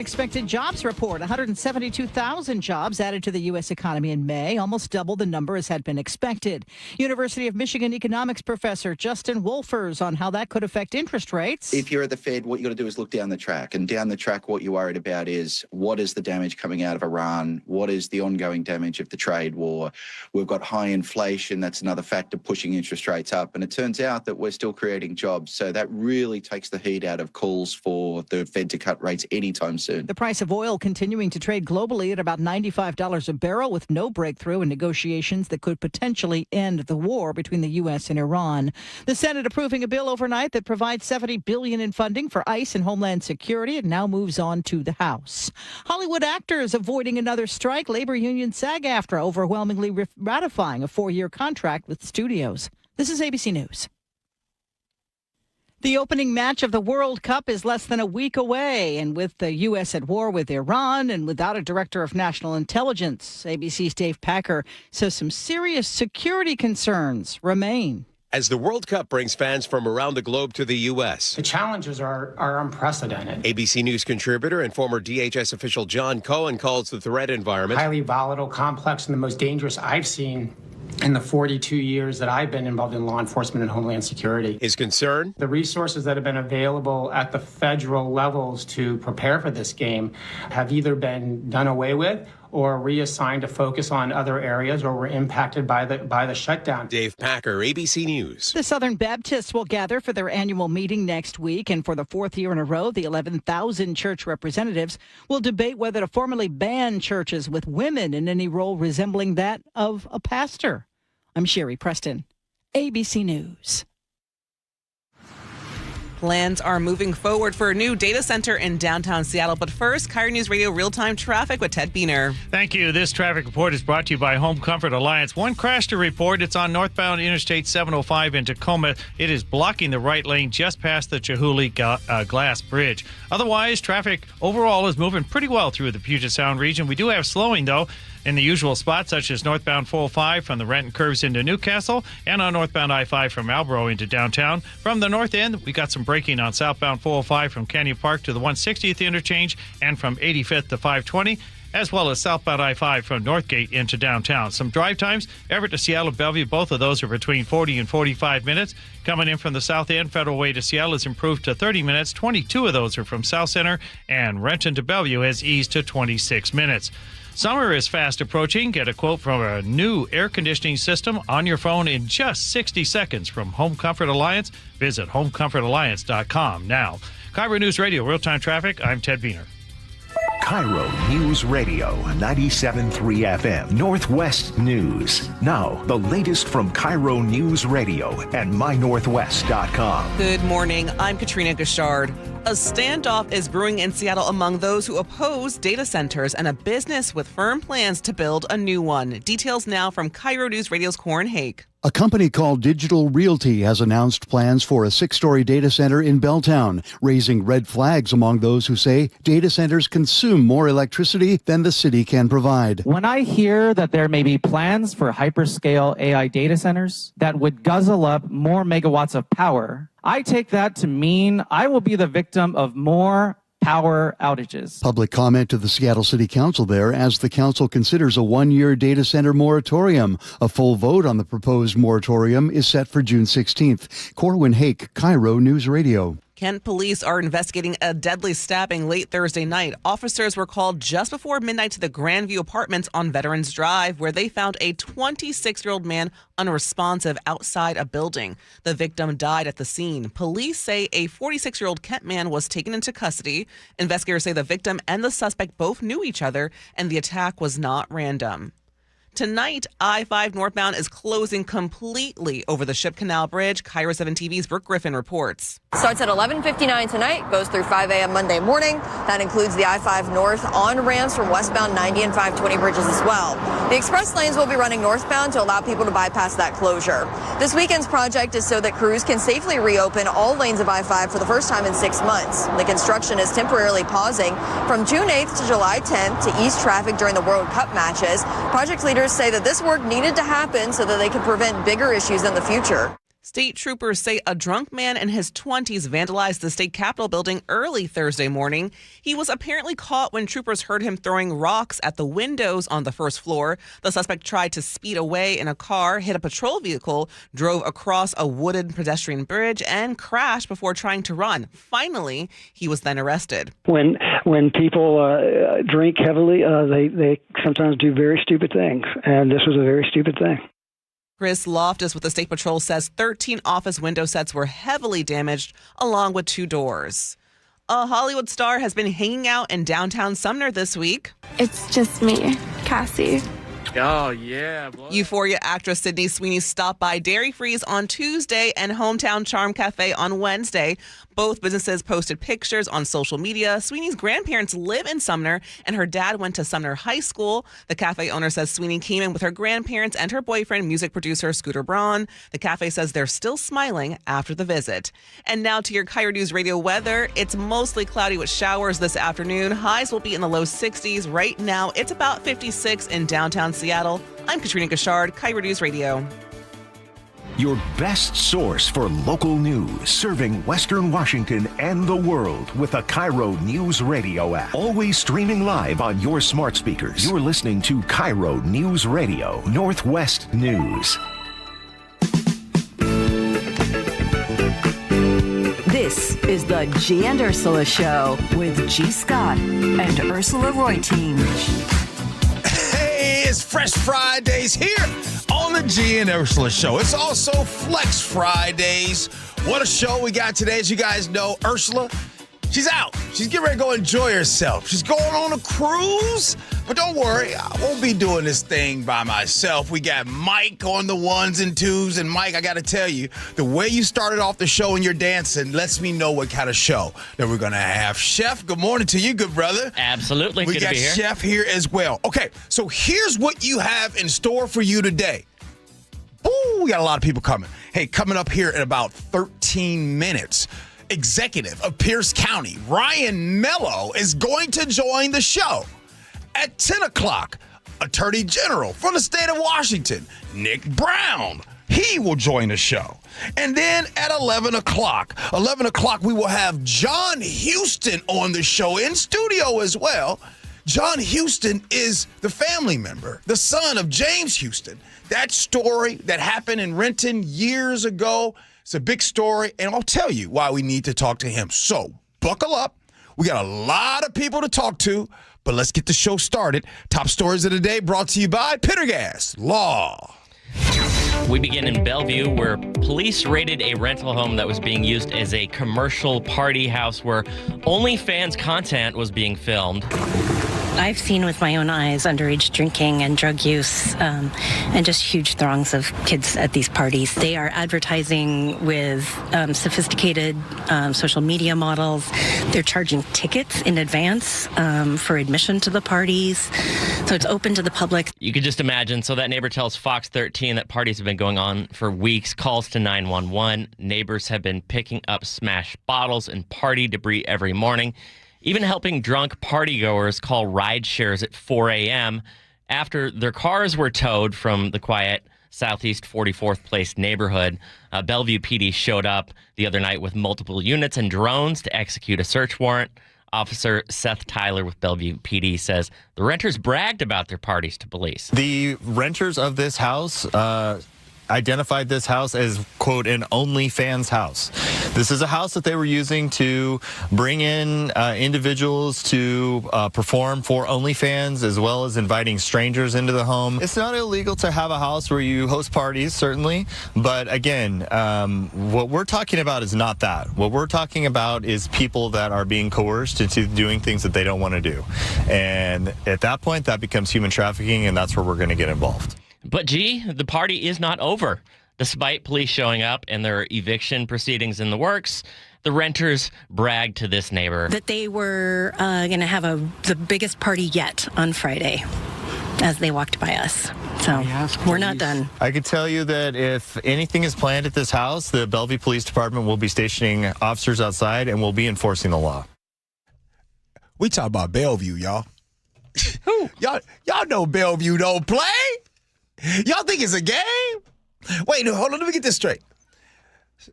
Expected jobs report, 172,000 jobs added to the U.S. economy in May, almost double the number as had been expected. University of Michigan economics professor Justin Wolfers on how that could affect interest rates. If you're at the Fed, what you got to do is look down the track. And down the track, what you're worried about is what is the damage coming out of Iran? What is the ongoing damage of the trade war? We've got high inflation. That's another factor pushing interest rates up. And it turns out that we're still creating jobs. So that really takes the heat out of calls for the Fed to cut rates anytime soon. The price of oil continuing to trade globally at about $95 a barrel with no breakthrough in negotiations that could potentially end the war between the U.S. and Iran. The Senate approving a bill overnight that provides $70 billion in funding for ICE and Homeland Security. It now moves on to the House. Hollywood actors avoiding another strike. Labor union SAG-AFTRA overwhelmingly ratifying a 4-year contract with studios. This is ABC News. The opening match of the World Cup is less than a week away, and with the U.S. at war with Iran and without a director of national intelligence, ABC's Dave Packer says some serious security concerns remain. As the World Cup brings fans from around the globe to the U.S. The challenges are unprecedented. ABC News contributor and former DHS official John Cohen calls the threat environment highly volatile, complex, and the most dangerous I've seen in the 42 years that I've been involved in law enforcement and Homeland Security. His concern? The resources that have been available at the federal levels to prepare for this game have either been done away with or reassigned to focus on other areas or were impacted by the shutdown. Dave Packer, ABC News. The Southern Baptists will gather for their annual meeting next week, and for the 4th year in a row, the 11,000 church representatives will debate whether to formally ban churches with women in any role resembling that of a pastor. I'm Sherry Preston, ABC News. Plans are moving forward for a new data center in downtown Seattle. But first, KIRO Newsradio real-time traffic with Ted Biener. Thank you. This traffic report is brought to you by Home Comfort Alliance. One crash to report. It's on northbound Interstate 705 in Tacoma. It is blocking the right lane just past the Chihuly Glass Bridge. Otherwise, traffic overall is moving pretty well through the Puget Sound region. We do have slowing, though, in the usual spots, such as northbound 405 from the Renton Curves into Newcastle and on northbound I-5 from Marlboro into downtown. From the north end, we got some braking on southbound 405 from Canyon Park to the 160th interchange and from 85th to 520, as well as southbound I-5 from Northgate into downtown. Some drive times, Everett to Seattle, Bellevue, both of those are between 40 and 45 minutes. Coming in from the south end, Federal Way to Seattle has improved to 30 minutes. 22 of those are from South Center, and Renton to Bellevue has eased to 26 minutes. Summer is fast approaching. Get a quote from a new air conditioning system on your phone in just 60 seconds from Home Comfort Alliance. Visit homecomfortalliance.com now. KIRO News Radio, real-time traffic. I'm Ted Biener. KIRO News Radio, 97.3 FM, Northwest News. Now, the latest from KIRO News Radio and mynorthwest.com. Good morning. I'm Katrina Gashard. A standoff is brewing in Seattle among those who oppose data centers and a business with firm plans to build a new one. Details now from KIRO News Radio's Corin Hake. A company called Digital Realty has announced plans for a 6-story data center in Belltown, raising red flags among those who say data centers consume more electricity than the city can provide. When I hear that there may be plans for hyperscale AI data centers that would guzzle up more megawatts of power, I take that to mean I will be the victim of more power outages. Public comment to the Seattle City Council there as the council considers a 1-year data center moratorium. A full vote on the proposed moratorium is set for June 16th. Corwin Hake, KIRO News Radio. Kent police are investigating a deadly stabbing late Thursday night. Officers were called just before midnight to the Grandview Apartments on Veterans Drive, where they found a 26-year-old man unresponsive outside a building. The victim died at the scene. Police say a 46-year-old Kent man was taken into custody. Investigators say the victim and the suspect both knew each other, and the attack was not random. Tonight, I-5 northbound is closing completely over the Ship Canal Bridge. KIRO 7 TV's Brooke Griffin reports. Starts at 11:59 tonight, goes through 5 a.m. Monday morning. That includes the I-5 north on-ramps from westbound 90 and 520 bridges as well. The express lanes will be running northbound to allow people to bypass that closure. This weekend's project is so that crews can safely reopen all lanes of I-5 for the first time in 6 months. The construction is temporarily pausing from June 8th to July 10th to ease traffic during the World Cup matches. Project leaders say that this work needed to happen so that they could prevent bigger issues in the future. State troopers say a drunk man in his 20s vandalized the state capitol building early Thursday morning. He was apparently caught when troopers heard him throwing rocks at the windows on the first floor. The suspect tried to speed away in a car, hit a patrol vehicle, drove across a wooded pedestrian bridge, and crashed before trying to run. Finally, he was then arrested. When people drink heavily, they sometimes do very stupid things, and this was a very stupid thing. Chris Loftus with the State Patrol says 13 office window sets were heavily damaged, along with 2 doors. A Hollywood star has been hanging out in downtown Sumner this week. It's just me, Cassie. Oh, yeah. Euphoria actress Sydney Sweeney stopped by Dairy Freeze on Tuesday and Hometown Charm Cafe on Wednesday. Both businesses posted pictures on social media. Sweeney's grandparents live in Sumner, and her dad went to Sumner High School. The cafe owner says Sweeney came in with her grandparents and her boyfriend, music producer Scooter Braun. The cafe says they're still smiling after the visit. And now to your KIRO News Radio weather. It's mostly cloudy with showers this afternoon. Highs will be in the low 60s. Right now, it's about 56 in downtown Seattle. I'm Katrina Gashard, KIRO News Radio. Your best source for local news, serving Western Washington and the world with the KIRO Newsradio app. Always streaming live on your smart speakers. You're listening to KIRO News Radio, Northwest News. This is the Gee and Ursula Show with G. Scott and Ursula Reutin. Hey, it's Fresh Fridays here on the Gee and Ursula Show. It's also Flex Fridays. What a show we got today. As you guys know, Ursula, she's out. She's getting ready to go enjoy herself. She's going on a cruise. But don't worry, I won't be doing this thing by myself. We got Mike on the 1s and 2s. And Mike, I got to tell you, the way you started off the show and you're dancing lets me know what kind of show that we're going to have. Chef, good morning to you, good brother. Absolutely. We Good got to be here. Chef here as well. Okay, so here's what you have in store for you today. Ooh, we got a lot of people coming. Hey, coming up here in about 13 minutes, Executive of Pierce County, Ryan Mello, is going to join the show. At 10 o'clock, Attorney General from the state of Washington, Nick Brown, he will join the show. And then at 11 o'clock, we will have John Houston on the show in studio as well. John Houston is the family member, the son of James Houston. That story that happened in Renton years ago, it's a big story, and I'll tell you why we need to talk to him. So buckle up. We got a lot of people to talk to, but let's get the show started. Top stories of the day brought to you by Pittergas Law. We begin in Bellevue, where police raided a rental home that was being used as a commercial party house where OnlyFans content was being filmed. I've seen with my own eyes underage drinking and drug use and just huge throngs of kids at these parties. They are advertising with sophisticated social media models. They're charging tickets in advance for admission to the parties. So it's open to the public. You could just imagine. So that neighbor tells Fox 13 that parties have been going on for weeks. Calls to 911. Neighbors have been picking up smashed bottles and party debris every morning. Even helping drunk partygoers call ride shares at 4 a.m. after their cars were towed from the quiet Southeast 44th Place neighborhood. Bellevue PD showed up the other night with multiple units and drones to execute a search warrant. Officer Seth Tyler with Bellevue PD says the renters bragged about their parties to police. The renters of this house identified this house as, quote, an OnlyFans house. This is a house that they were using to bring in individuals to perform for OnlyFans, as well as inviting strangers into the home. It's not illegal to have a house where you host parties, certainly, but again, what we're talking about is not that. What we're talking about is people that are being coerced into doing things that they don't want to do. And at that point, that becomes human trafficking, and that's where we're going to get involved. But, Gee, the party is not over. Despite police showing up and their eviction proceedings in the works, the renters bragged to this neighbor that they were going to have the biggest party yet on Friday as they walked by us. So we're not done. I can tell you that if anything is planned at this house, the Bellevue Police Department will be stationing officers outside and will be enforcing the law. We talk about Bellevue, y'all. Y'all know Bellevue don't play. Y'all think it's a game? Wait, no, hold on. Let me get this straight.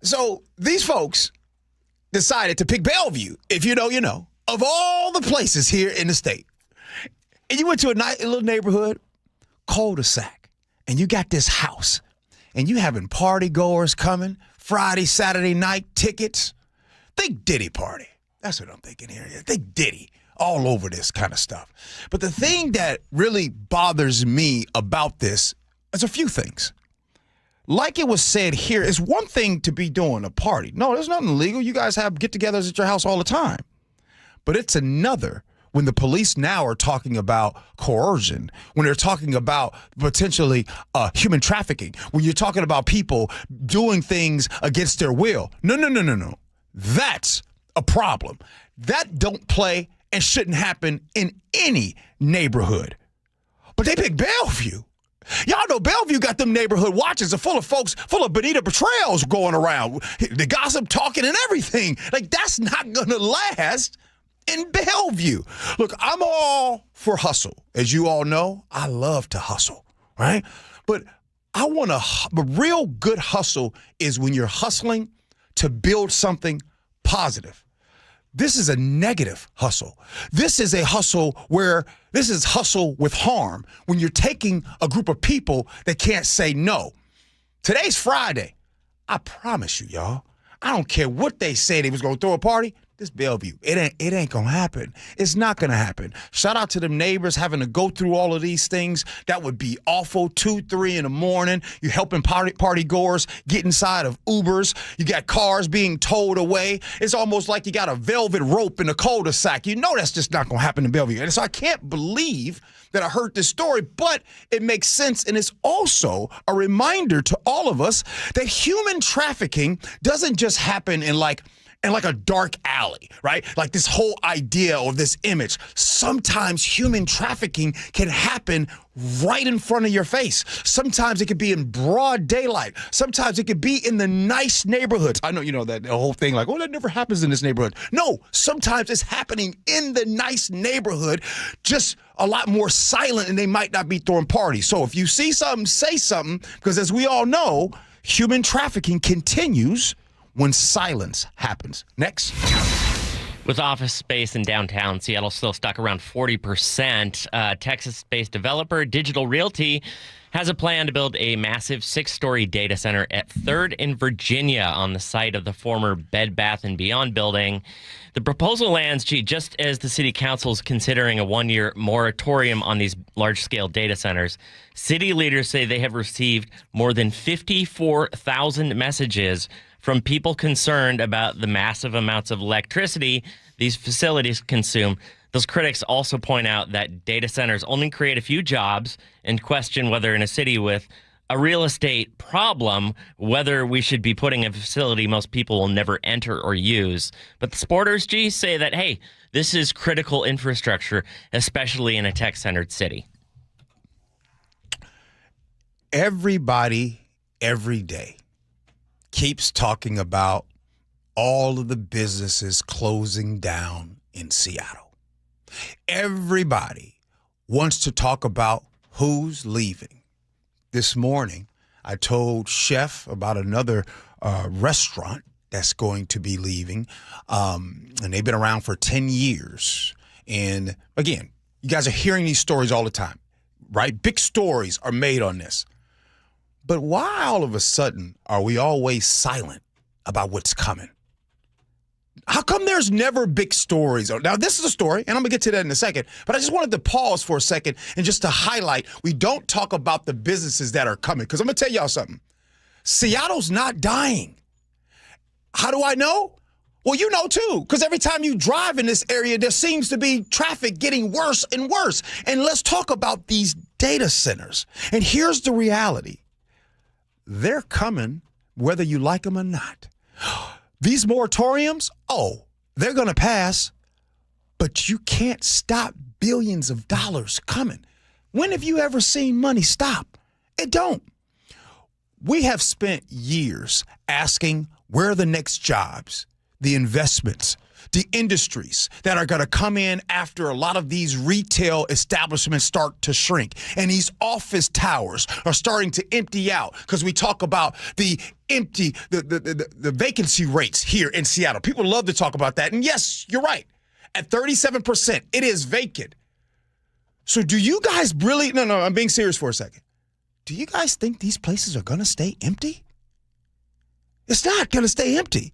So these folks decided to pick Bellevue, if you know, you know, of all the places here in the state. And you went to a little neighborhood, cul-de-sac, and you got this house, and you having party goers coming, Friday, Saturday night tickets. Think Diddy party. That's what I'm thinking here. Think Diddy all over this kind of stuff. But the thing that really bothers me about this is a few things. Like it was said here, it's one thing to be doing a party. No, there's nothing illegal. You guys have get-togethers at your house all the time. But it's another when the police now are talking about coercion, when they're talking about potentially human trafficking, when you're talking about people doing things against their will. No. That's a problem. That don't play and shouldn't happen in any neighborhood. But they pick Bellevue. Y'all know Bellevue got them neighborhood watches are full of folks, full of Benita betrayals going around, the gossip talking and everything. Like, that's not going to last in Bellevue. Look, I'm all for hustle. As you all know, I love to hustle, right? But a real good hustle is when you're hustling to build something positive. This is a negative hustle. This is a hustle where this is hustle with harm, when you're taking a group of people that can't say no. Today's Friday. I promise you, y'all, I don't care what they say they was going to throw a party. This Bellevue, it ain't going to happen. It's not going to happen. Shout out to them neighbors having to go through all of these things. That would be awful. 2, 3 in the morning. You're helping party goers get inside of Ubers. You got cars being towed away. It's almost like you got a velvet rope in a cul-de-sac. You know that's just not going to happen in Bellevue. And so I can't believe that I heard this story, but it makes sense. And it's also a reminder to all of us that human trafficking doesn't just happen in like a dark alley, right? Like this whole idea or this image. Sometimes human trafficking can happen right in front of your face. Sometimes it could be in broad daylight. Sometimes it could be in the nice neighborhoods. I know, you know, that whole thing like, oh, that never happens in this neighborhood. No, sometimes it's happening in the nice neighborhood, just a lot more silent, and they might not be throwing parties. So if you see something, say something, because as we all know, human trafficking continues when silence happens. Next. With office space in downtown Seattle still stuck around 40%, Texas-based developer Digital Realty has a plan to build a massive 6-story data center at 3rd in Virginia on the site of the former Bed Bath & Beyond building. The proposal lands, just as the city council is considering a 1-year moratorium on these large-scale data centers. City leaders say they have received more than 54,000 messages from people concerned about the massive amounts of electricity these facilities consume. Those critics also point out that data centers only create a few jobs and question whether in a city with a real estate problem, whether we should be putting a facility most people will never enter or use. But the supporters, say that, hey, this is critical infrastructure, especially in a tech-centered city. Everybody, every day, keeps talking about all of the businesses closing down in Seattle. Everybody wants to talk about who's leaving. This morning, I told Chef about another restaurant that's going to be leaving, and they've been around for 10 years. And again, you guys are hearing these stories all the time, right? Big stories are made on this. But why all of a sudden are we always silent about what's coming? How come there's never big stories? Now, this is a story, and I'm going to get to that in a second, but I just wanted to pause for a second and just to highlight, we don't talk about the businesses that are coming, because I'm going to tell y'all something. Seattle's not dying. How do I know? Well, you know, too, because every time you drive in this area, there seems to be traffic getting worse and worse. And let's talk about these data centers. And here's the reality. They're coming whether you like them or not. These moratoriums, they're going to pass, but you can't stop billions of dollars coming. When have you ever seen money stop? It don't. We have spent years asking where are the next jobs, the investments, the industries that are going to come in after a lot of these retail establishments start to shrink. And these office towers are starting to empty out because we talk about the vacancy rates here in Seattle. People love to talk about that. And yes, you're right. At 37%, it is vacant. So do you guys really, no, I'm being serious for a second. Do you guys think these places are going to stay empty? It's not going to stay empty.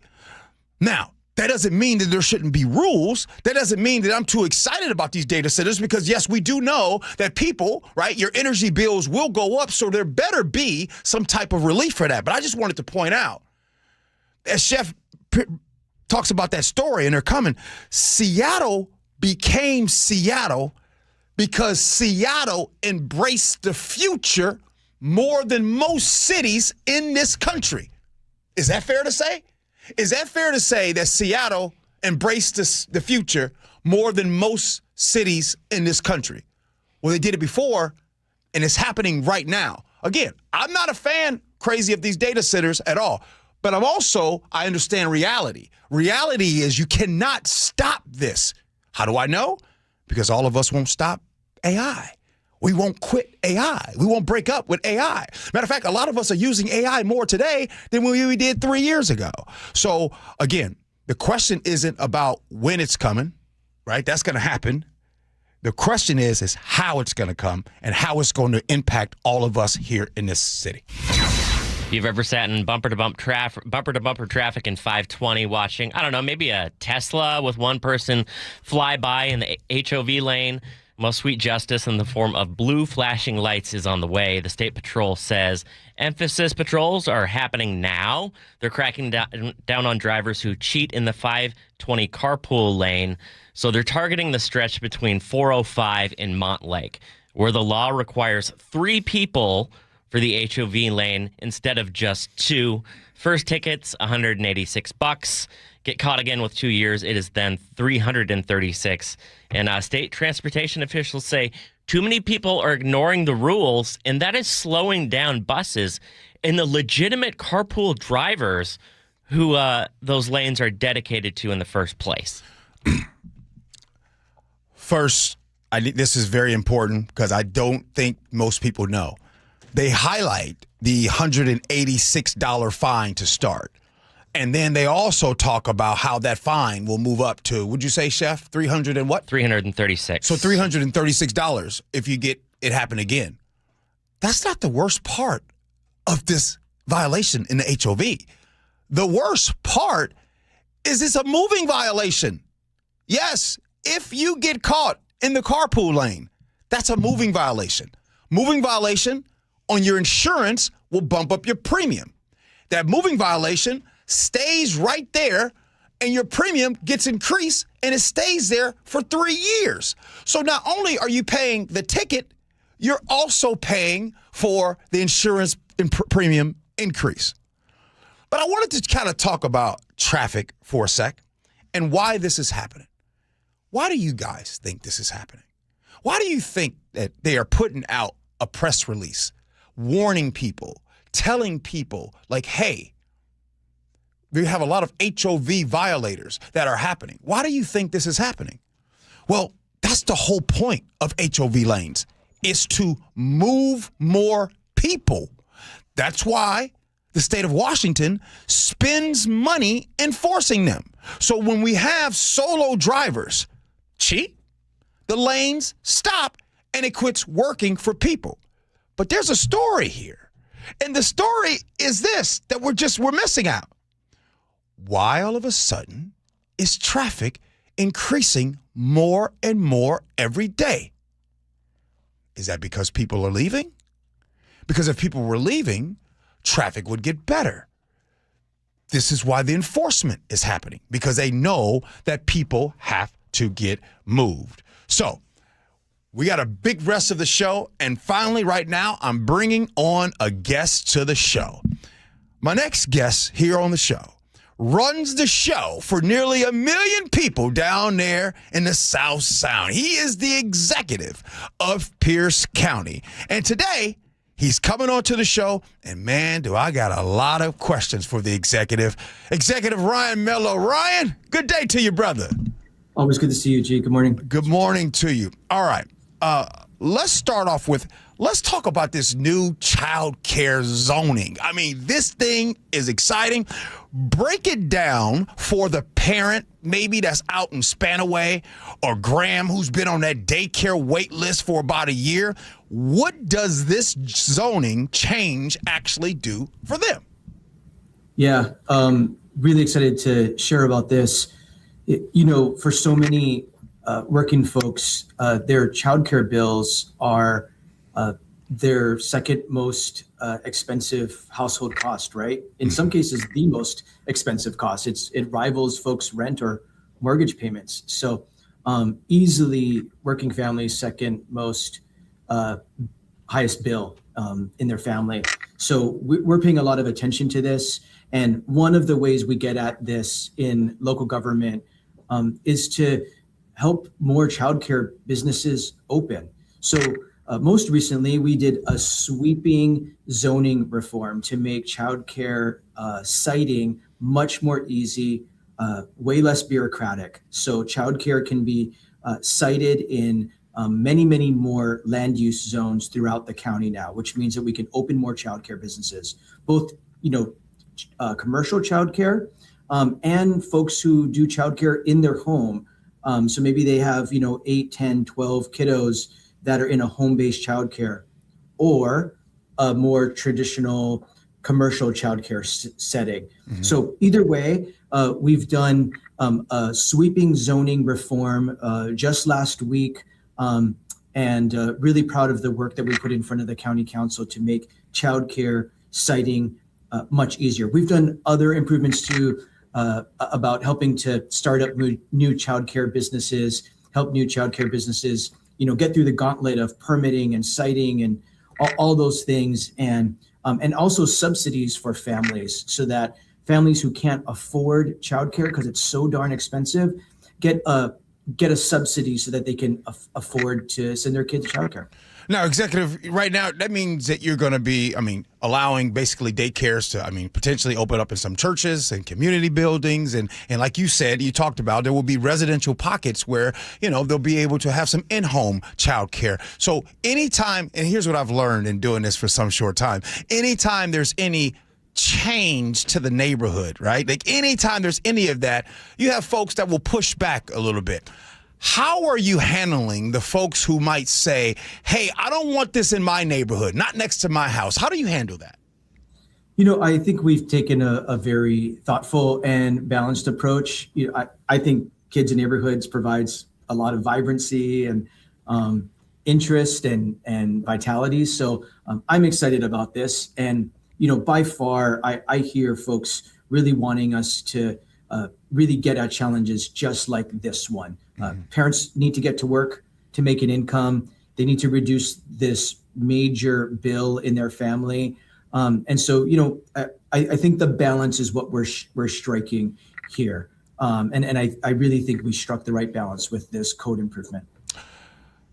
Now, that doesn't mean that there shouldn't be rules. That doesn't mean that I'm too excited about these data centers because, yes, we do know that people, right, your energy bills will go up, so there better be some type of relief for that. But I just wanted to point out, as Chef talks about that story, and they're coming, Seattle became Seattle because Seattle embraced the future more than most cities in this country. Is that fair to say? Is that fair to say that Seattle embraced the future more than most cities in this country? Well, they did it before, and it's happening right now. Again, I'm not a fan, crazy, of these data centers at all, but I understand reality. Reality is you cannot stop this. How do I know? Because all of us won't stop AI. We won't quit AI. We won't break up with AI. Matter of fact, a lot of us are using AI more today than we did 3 years ago. So again, the question isn't about when it's coming, right? That's going to happen. The question is how it's going to come and how it's going to impact all of us here in this city. If you've ever sat in bumper-to-bumper traffic in 520 watching, I don't know, maybe a Tesla with one person fly by in the HOV lane, well, sweet justice in the form of blue flashing lights is on the way. The State Patrol says emphasis patrols are happening now. They're cracking down on drivers who cheat in the 520 carpool lane. So they're targeting the stretch between 405 and Montlake, where the law requires 3 people for the HOV lane instead of just 2. First ticket's $186. Get caught again with 2 years, it is then $336. And state transportation officials say too many people are ignoring the rules, and that is slowing down buses and the legitimate carpool drivers who those lanes are dedicated to in the first place. First, this is very important because I don't think most people know. They highlight the $186 fine to start. And then they also talk about how that fine will move up to, would you say, Chef, 300 and what? 336. So $336 if you get it happen again. That's not the worst part of this violation in the HOV. The worst part is it's a moving violation. Yes, if you get caught in the carpool lane, that's a moving violation. Moving violation on your insurance will bump up your premium. That moving violation stays right there, and your premium gets increased, and it stays there for 3 years. So not only are you paying the ticket, you're also paying for the insurance premium increase. But I wanted to kind of talk about traffic for a sec and why this is happening. Why do you guys think this is happening? Why do you think that they are putting out a press release warning people, telling people like, hey, we have a lot of HOV violators that are happening. Why do you think this is happening? Well, that's the whole point of HOV lanes, is to move more people. That's why the state of Washington spends money enforcing them. So when we have solo drivers cheat, the lanes stop and it quits working for people. But there's a story here. And the story is this, that we're missing out. Why all of a sudden is traffic increasing more and more every day? Is that because people are leaving? Because if people were leaving, traffic would get better. This is why the enforcement is happening, because they know that people have to get moved. So we got a big rest of the show. And finally, right now, I'm bringing on a guest to the show. My next guest here on the show runs the show for nearly 1 million people down there in the South Sound. He is the executive of Pierce County. And today, He's coming on to the show, and man, do I got a lot of questions for the executive. Executive Ryan Mello. Ryan, good day to you, brother. Always good to see you, G. Good morning. Good morning to you. All right. Let's start off with, let's talk about this new child care zoning. I mean, this thing is exciting. Break it down for the parent, maybe that's out in Spanaway, or Graham, who's been on that daycare wait list for about a year. What does this zoning change actually do for them? Yeah, really excited to share about this. For so many working folks, their childcare bills are their second most expensive household cost, right? In some cases, the most expensive cost. It rivals folks' rent or mortgage payments. So easily working families' second most highest bill in their family. So we're paying a lot of attention to this. And one of the ways we get at this in local government is to help more childcare businesses open. So most recently, we did a sweeping zoning reform to make childcare siting much more easy, way less bureaucratic. So childcare can be sited in many, many more land use zones throughout the county now, which means that we can open more childcare businesses, both commercial childcare and folks who do childcare in their home. So maybe they have 8, 10, 12 kiddos that are in a home-based childcare, or a more traditional commercial childcare setting. Mm-hmm. So either way, we've done a sweeping zoning reform just last week, and really proud of the work that we put in front of the county council to make childcare siting much easier. We've done other improvements too about helping to start up new childcare businesses, help new childcare businesses get through the gauntlet of permitting and siting and all those things, and also subsidies for families, so that families who can't afford childcare because it's so darn expensive get a subsidy so that they can afford to send their kids to childcare. Now, executive, right now, that means that you're going to be, allowing basically daycares to, potentially open up in some churches and community buildings. And like you said, you talked about, there will be residential pockets where, they'll be able to have some in-home childcare. So anytime, and here's what I've learned in doing this for some short time, anytime there's any change to the neighborhood, right? Like anytime there's any of that, you have folks that will push back a little bit. How are you handling the folks who might say, hey, I don't want this in my neighborhood, not next to my house? How do you handle that? I think we've taken a very thoughtful and balanced approach. I think kids in neighborhoods provides a lot of vibrancy and interest and vitality. So I'm excited about this. And, by far, I hear folks really wanting us to really get at challenges just like this one. Parents need to get to work to make an income. They need to reduce this major bill in their family. And so, I think the balance is what we're striking here. And I really think we struck the right balance with this code improvement.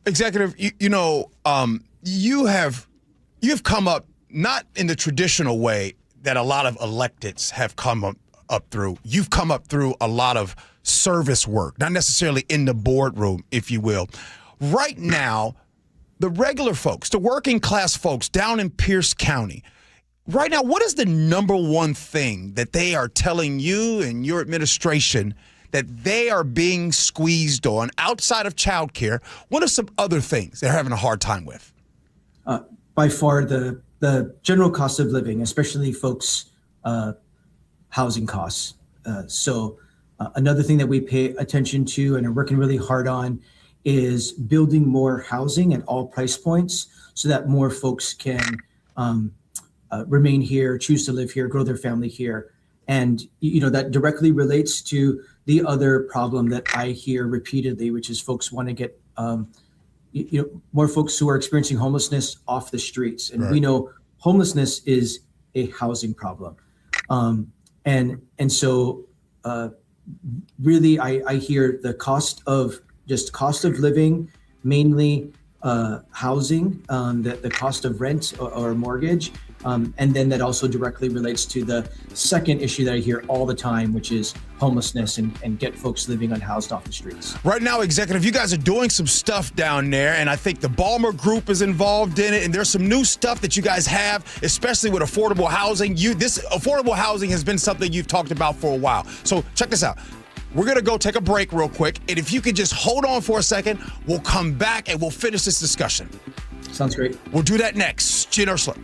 Executive, you have come up not in the traditional way that a lot of electeds have come up through. You've come up through a lot of service work, not necessarily in the boardroom, if you will. Right now, the regular folks, the working class folks down in Pierce County, right now, what is the number one thing that they are telling you and your administration that they are being squeezed on outside of childcare? What are some other things they're having a hard time with? By far, the general cost of living, especially folks' housing costs. So another thing that we pay attention to and are working really hard on is building more housing at all price points so that more folks can remain here, choose to live here, grow their family here. And, that directly relates to the other problem that I hear repeatedly, which is folks want to get more folks who are experiencing homelessness off the streets. And we know homelessness is a housing problem. And so really, I hear the cost of living mainly housing, the cost of rent or mortgage. And then that also directly relates to the second issue that I hear all the time, which is homelessness and get folks living unhoused off the streets. Right now, Executive, you guys are doing some stuff down there, and I think the Balmer Group is involved in it, and there's some new stuff that you guys have, especially with affordable housing. This affordable housing has been something you've talked about for a while. So check this out. We're going to go take a break real quick, and if you could just hold on for a second, we'll come back and we'll finish this discussion. Sounds great. We'll do that next. Gee Ursula.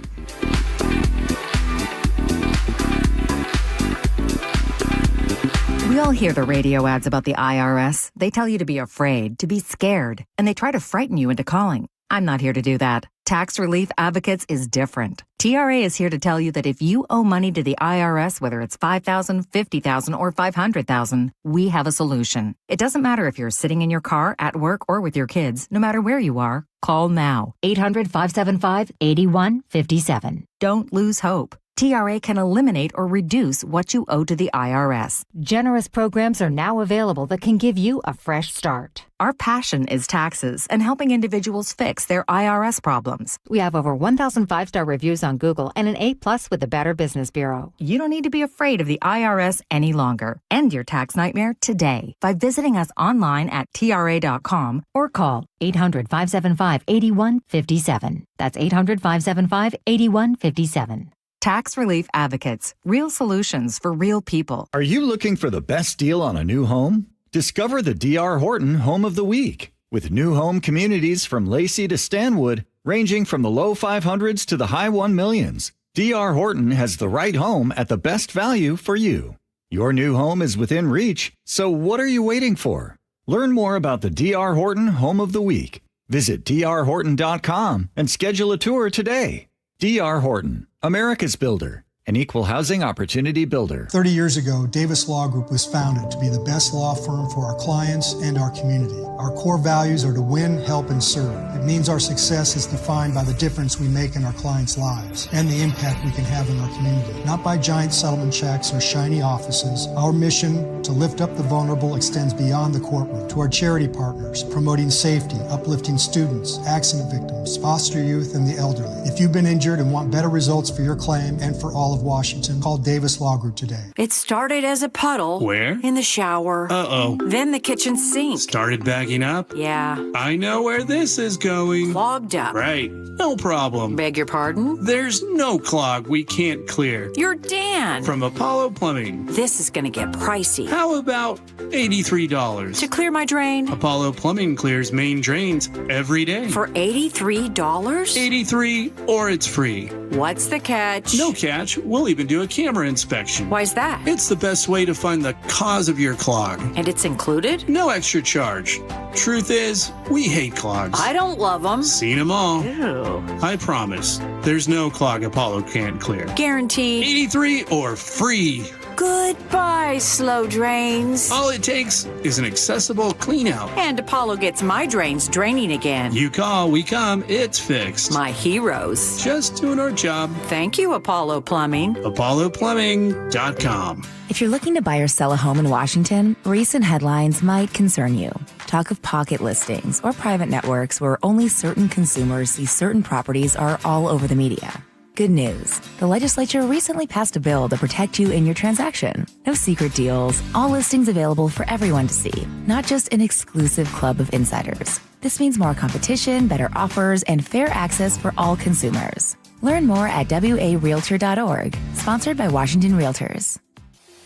We all hear the radio ads about the IRS. They tell you to be afraid, to be scared, and they try to frighten you into calling. I'm not here to do that. Tax Relief Advocates is different. TRA is here to tell you that if you owe money to the IRS, whether it's $5,000, $50,000, or $500,000, we have a solution. It doesn't matter if you're sitting in your car, at work, or with your kids. No matter where you are, call now. 800-575-8157. Don't lose hope. TRA can eliminate or reduce what you owe to the IRS. Generous programs are now available that can give you a fresh start. Our passion is taxes and helping individuals fix their IRS problems. We have over 1,000 5-star reviews on Google and an A+ with the Better Business Bureau. You don't need to be afraid of the IRS any longer. End your tax nightmare today by visiting us online at TRA.com or call 800-575-8157. That's 800-575-8157. Tax Relief Advocates. Real solutions for real people. Are you looking for the best deal on a new home? Discover the D.R. Horton Home of the Week. With new home communities from Lacey to Stanwood, ranging from the low 500s to the high 1 millions, D.R. Horton has the right home at the best value for you. Your new home is within reach, so what are you waiting for? Learn more about the D.R. Horton Home of the Week. Visit drhorton.com and schedule a tour today. D.R. Horton, America's builder, an equal housing opportunity builder. 30 years ago, Davis Law Group was founded to be the best law firm for our clients and our community. Our core values are to win, help, and serve. It means our success is defined by the difference we make in our clients' lives and the impact we can have in our community. Not by giant settlement checks or shiny offices. Our mission to lift up the vulnerable extends beyond the courtroom to our charity partners, promoting safety, uplifting students, accident victims, foster youth, and the elderly. If you've been injured and want better results for your claim and for all of Washington, call Davis Law Group today. It started as a puddle. Where? In the shower. Uh-oh. Then the kitchen sink. Started backing up? Yeah. I know where this is going. Clogged up. Right. No problem. Beg your pardon? There's no clog we can't clear. You're Dan. From Apollo Plumbing. This is going to get pricey. How about $83? To clear my drain? Apollo Plumbing clears main drains every day. For $83? $83 or it's free. What's the catch? No catch. We'll even do a camera inspection. Why's that? It's the best way to find the cause of your clog. And it's included? No extra charge. Truth is, we hate clogs. I don't love them. Seen them all. Ew. I promise, there's no clog Apollo can't clear. Guaranteed. 83 or free. Goodbye, slow drains. All it takes is an accessible clean out. And Apollo gets my drains draining again. You call, we come, it's fixed. My heroes. Just doing our job. Thank you, Apollo Plumbing. ApolloPlumbing.com. If you're looking to buy or sell a home in Washington, recent headlines might concern you. Talk of pocket listings or private networks where only certain consumers see certain properties are all over the media. Good news. The legislature recently passed a bill to protect you in your transaction. No secret deals, all listings available for everyone to see, not just an exclusive club of insiders. This means more competition, better offers, and fair access for all consumers. Learn more at warealtor.org, sponsored by Washington Realtors.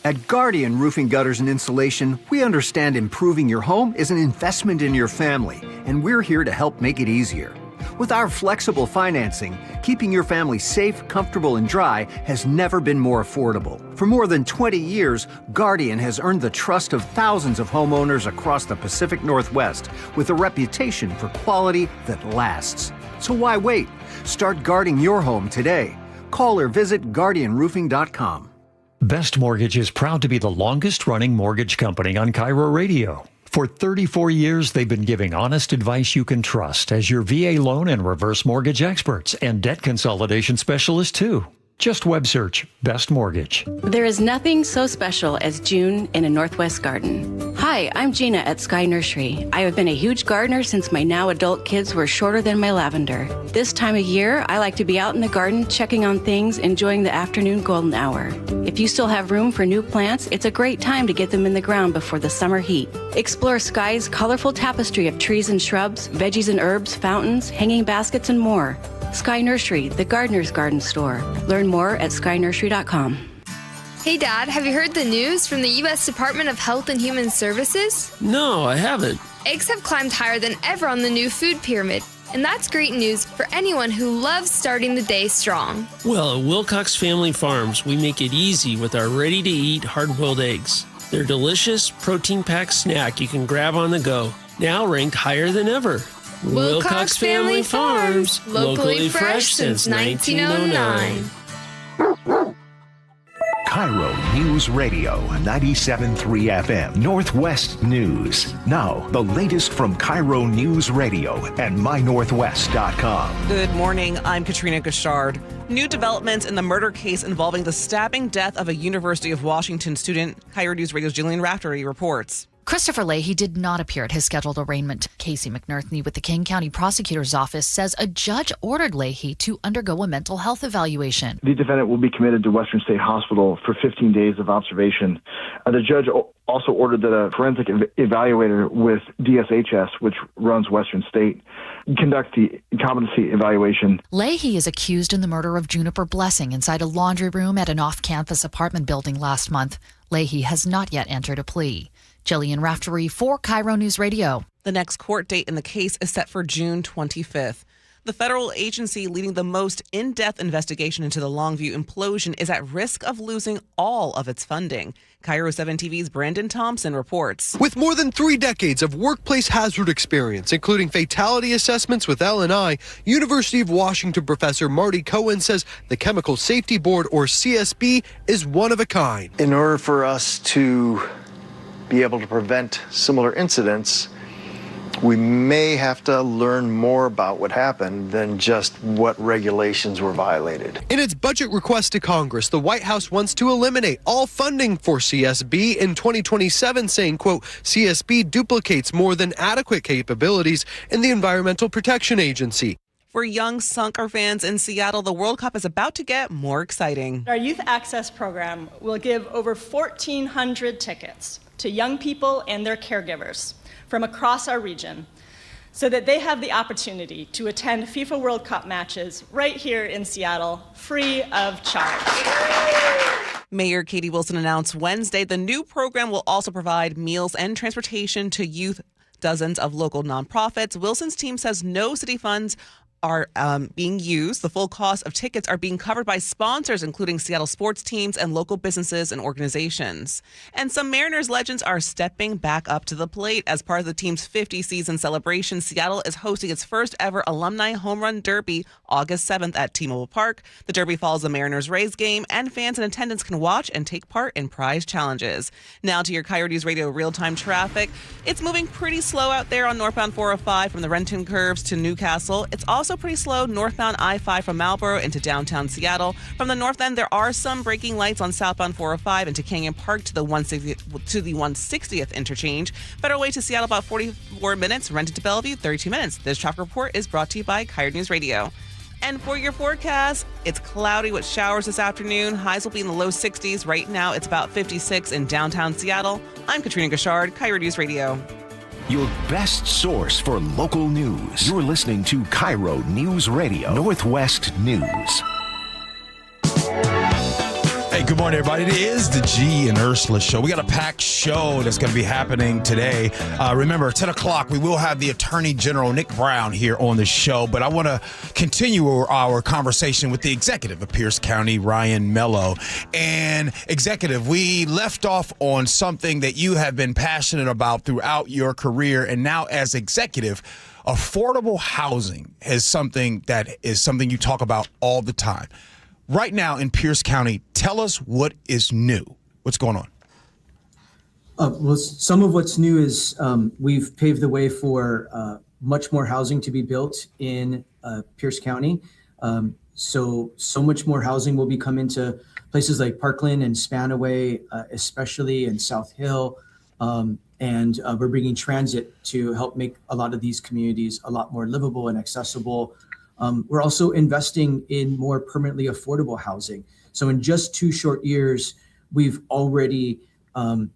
At Guardian Roofing, Gutters, and Insulation, we understand improving your home is an investment in your family, and we're here to help make it easier. With our flexible financing, keeping your family safe, comfortable, and dry has never been more affordable. For more than 20 years, Guardian has earned the trust of thousands of homeowners across the Pacific Northwest with a reputation for quality that lasts. So why wait? Start guarding your home today. Call or visit guardianroofing.com. Best Mortgage is proud to be the longest-running mortgage company on KIRO Radio. For 34 years, they've been giving honest advice you can trust as your VA loan and reverse mortgage experts and debt consolidation specialists, too. Just web search Best Mortgage. There is nothing so special as June in a Northwest garden. Hi, I'm Gina at Sky Nursery. I have been a huge gardener since my now adult kids were shorter than my lavender. This time of year, I like to be out in the garden checking on things, enjoying the afternoon golden hour. If you still have room for new plants, it's a great time to get them in the ground before the summer heat. Explore Sky's colorful tapestry of trees and shrubs, veggies and herbs, fountains, hanging baskets, and more. Sky Nursery, the gardener's garden store. Learn more at skynursery.com. Hey Dad, have you heard the news from the U.S. Department of Health and Human Services? No, I haven't. Eggs have climbed higher than ever on the new food pyramid, and that's great news for anyone who loves starting the day strong. Well, at Wilcox Family Farms, we make it easy with our ready-to-eat hard-boiled eggs. They're delicious, protein-packed snack you can grab on the go, now ranked higher than ever. Wilcox Family Farms, locally fresh since 1909. KIRO News Radio 97.3 FM, Northwest News. Now, the latest from KIRO News Radio and mynorthwest.com. Good morning. I'm Katrina Gashard. New developments in the murder case involving the stabbing death of a University of Washington student. KIRO News Radio's Jillian Raftery reports. Christopher Leahy did not appear at his scheduled arraignment. Casey McNerthney with the King County Prosecutor's Office says a judge ordered Leahy to undergo a mental health evaluation. The defendant will be committed to Western State Hospital for 15 days of observation. The judge also ordered that a forensic evaluator with DSHS, which runs Western State, conduct the competency evaluation. Leahy is accused in the murder of Juniper Blessing inside a laundry room at an off-campus apartment building last month. Leahy has not yet entered a plea. Jillian Raftery for KIRO News Radio. The next court date in the case is set for June 25th. The federal agency leading the most in-depth investigation into the Longview implosion is at risk of losing all of its funding. KIRO 7 TV's Brandon Thompson reports. With more than 3 decades of workplace hazard experience, including fatality assessments with L&I, University of Washington professor Marty Cohen says the Chemical Safety Board, or CSB, is one of a kind. In order for us to be able to prevent similar incidents, we may have to learn more about what happened than just what regulations were violated. In its budget request to Congress, the White House wants to eliminate all funding for CSB in 2027, saying, quote, CSB duplicates more than adequate capabilities in the Environmental Protection Agency. For young soccer fans in Seattle, the World Cup is about to get more exciting. Our Youth Access Program will give over 1,400 tickets to young people and their caregivers from across our region so that they have the opportunity to attend FIFA World Cup matches right here in Seattle, free of charge. Mayor Katie Wilson announced Wednesday the new program will also provide meals and transportation to youth. Dozens of local nonprofits. Wilson's team says no city funds are being used. The full cost of tickets are being covered by sponsors, including Seattle sports teams and local businesses and organizations. And some Mariners legends are stepping back up to the plate. As part of the team's 50 season celebration, Seattle is hosting its first ever alumni home run derby August 7th at T-Mobile Park. The derby follows the Mariners-Rays game, and fans in attendance can watch and take part in prize challenges. Now to your KIRO News Radio real-time traffic. It's moving pretty slow out there on northbound 405 from the Renton Curves to Newcastle. It's also pretty slow northbound I-5 from Marlboro into downtown Seattle. From the north end, there are some braking lights on southbound 405 into Canyon Park to the 160th interchange. Better way to Seattle about 44 minutes. Renton to Bellevue 32 minutes. This traffic report is brought to you by KIRO News Radio. And for your forecast, it's cloudy with showers this afternoon. Highs will be in the low 60s. Right now, it's about 56 in downtown Seattle. I'm Katrina Gashard, KIRO News Radio. Your best source for local news. You're listening to KIRO News Radio, Northwest News. Hey, good morning, everybody. It is the Gee and Ursula Show. We got a packed show that's going to be happening today. Remember, 10 o'clock, we will have the Attorney General, Nick Brown, here on the show. But I want to continue our conversation with the executive of Pierce County, Ryan Mello. And executive, we left off on something that you have been passionate about throughout your career. And now as executive, affordable housing is something you talk about all the time. Right now in Pierce County, tell us what is new. What's going on? Well, some of what's new is we've paved the way for much more housing to be built in Pierce County. So much more housing will be coming to places like Parkland and Spanaway, especially in South Hill. And we're bringing transit to help make a lot of these communities a lot more livable and accessible. We're also investing in more permanently affordable housing. So in just 2 short years, we've already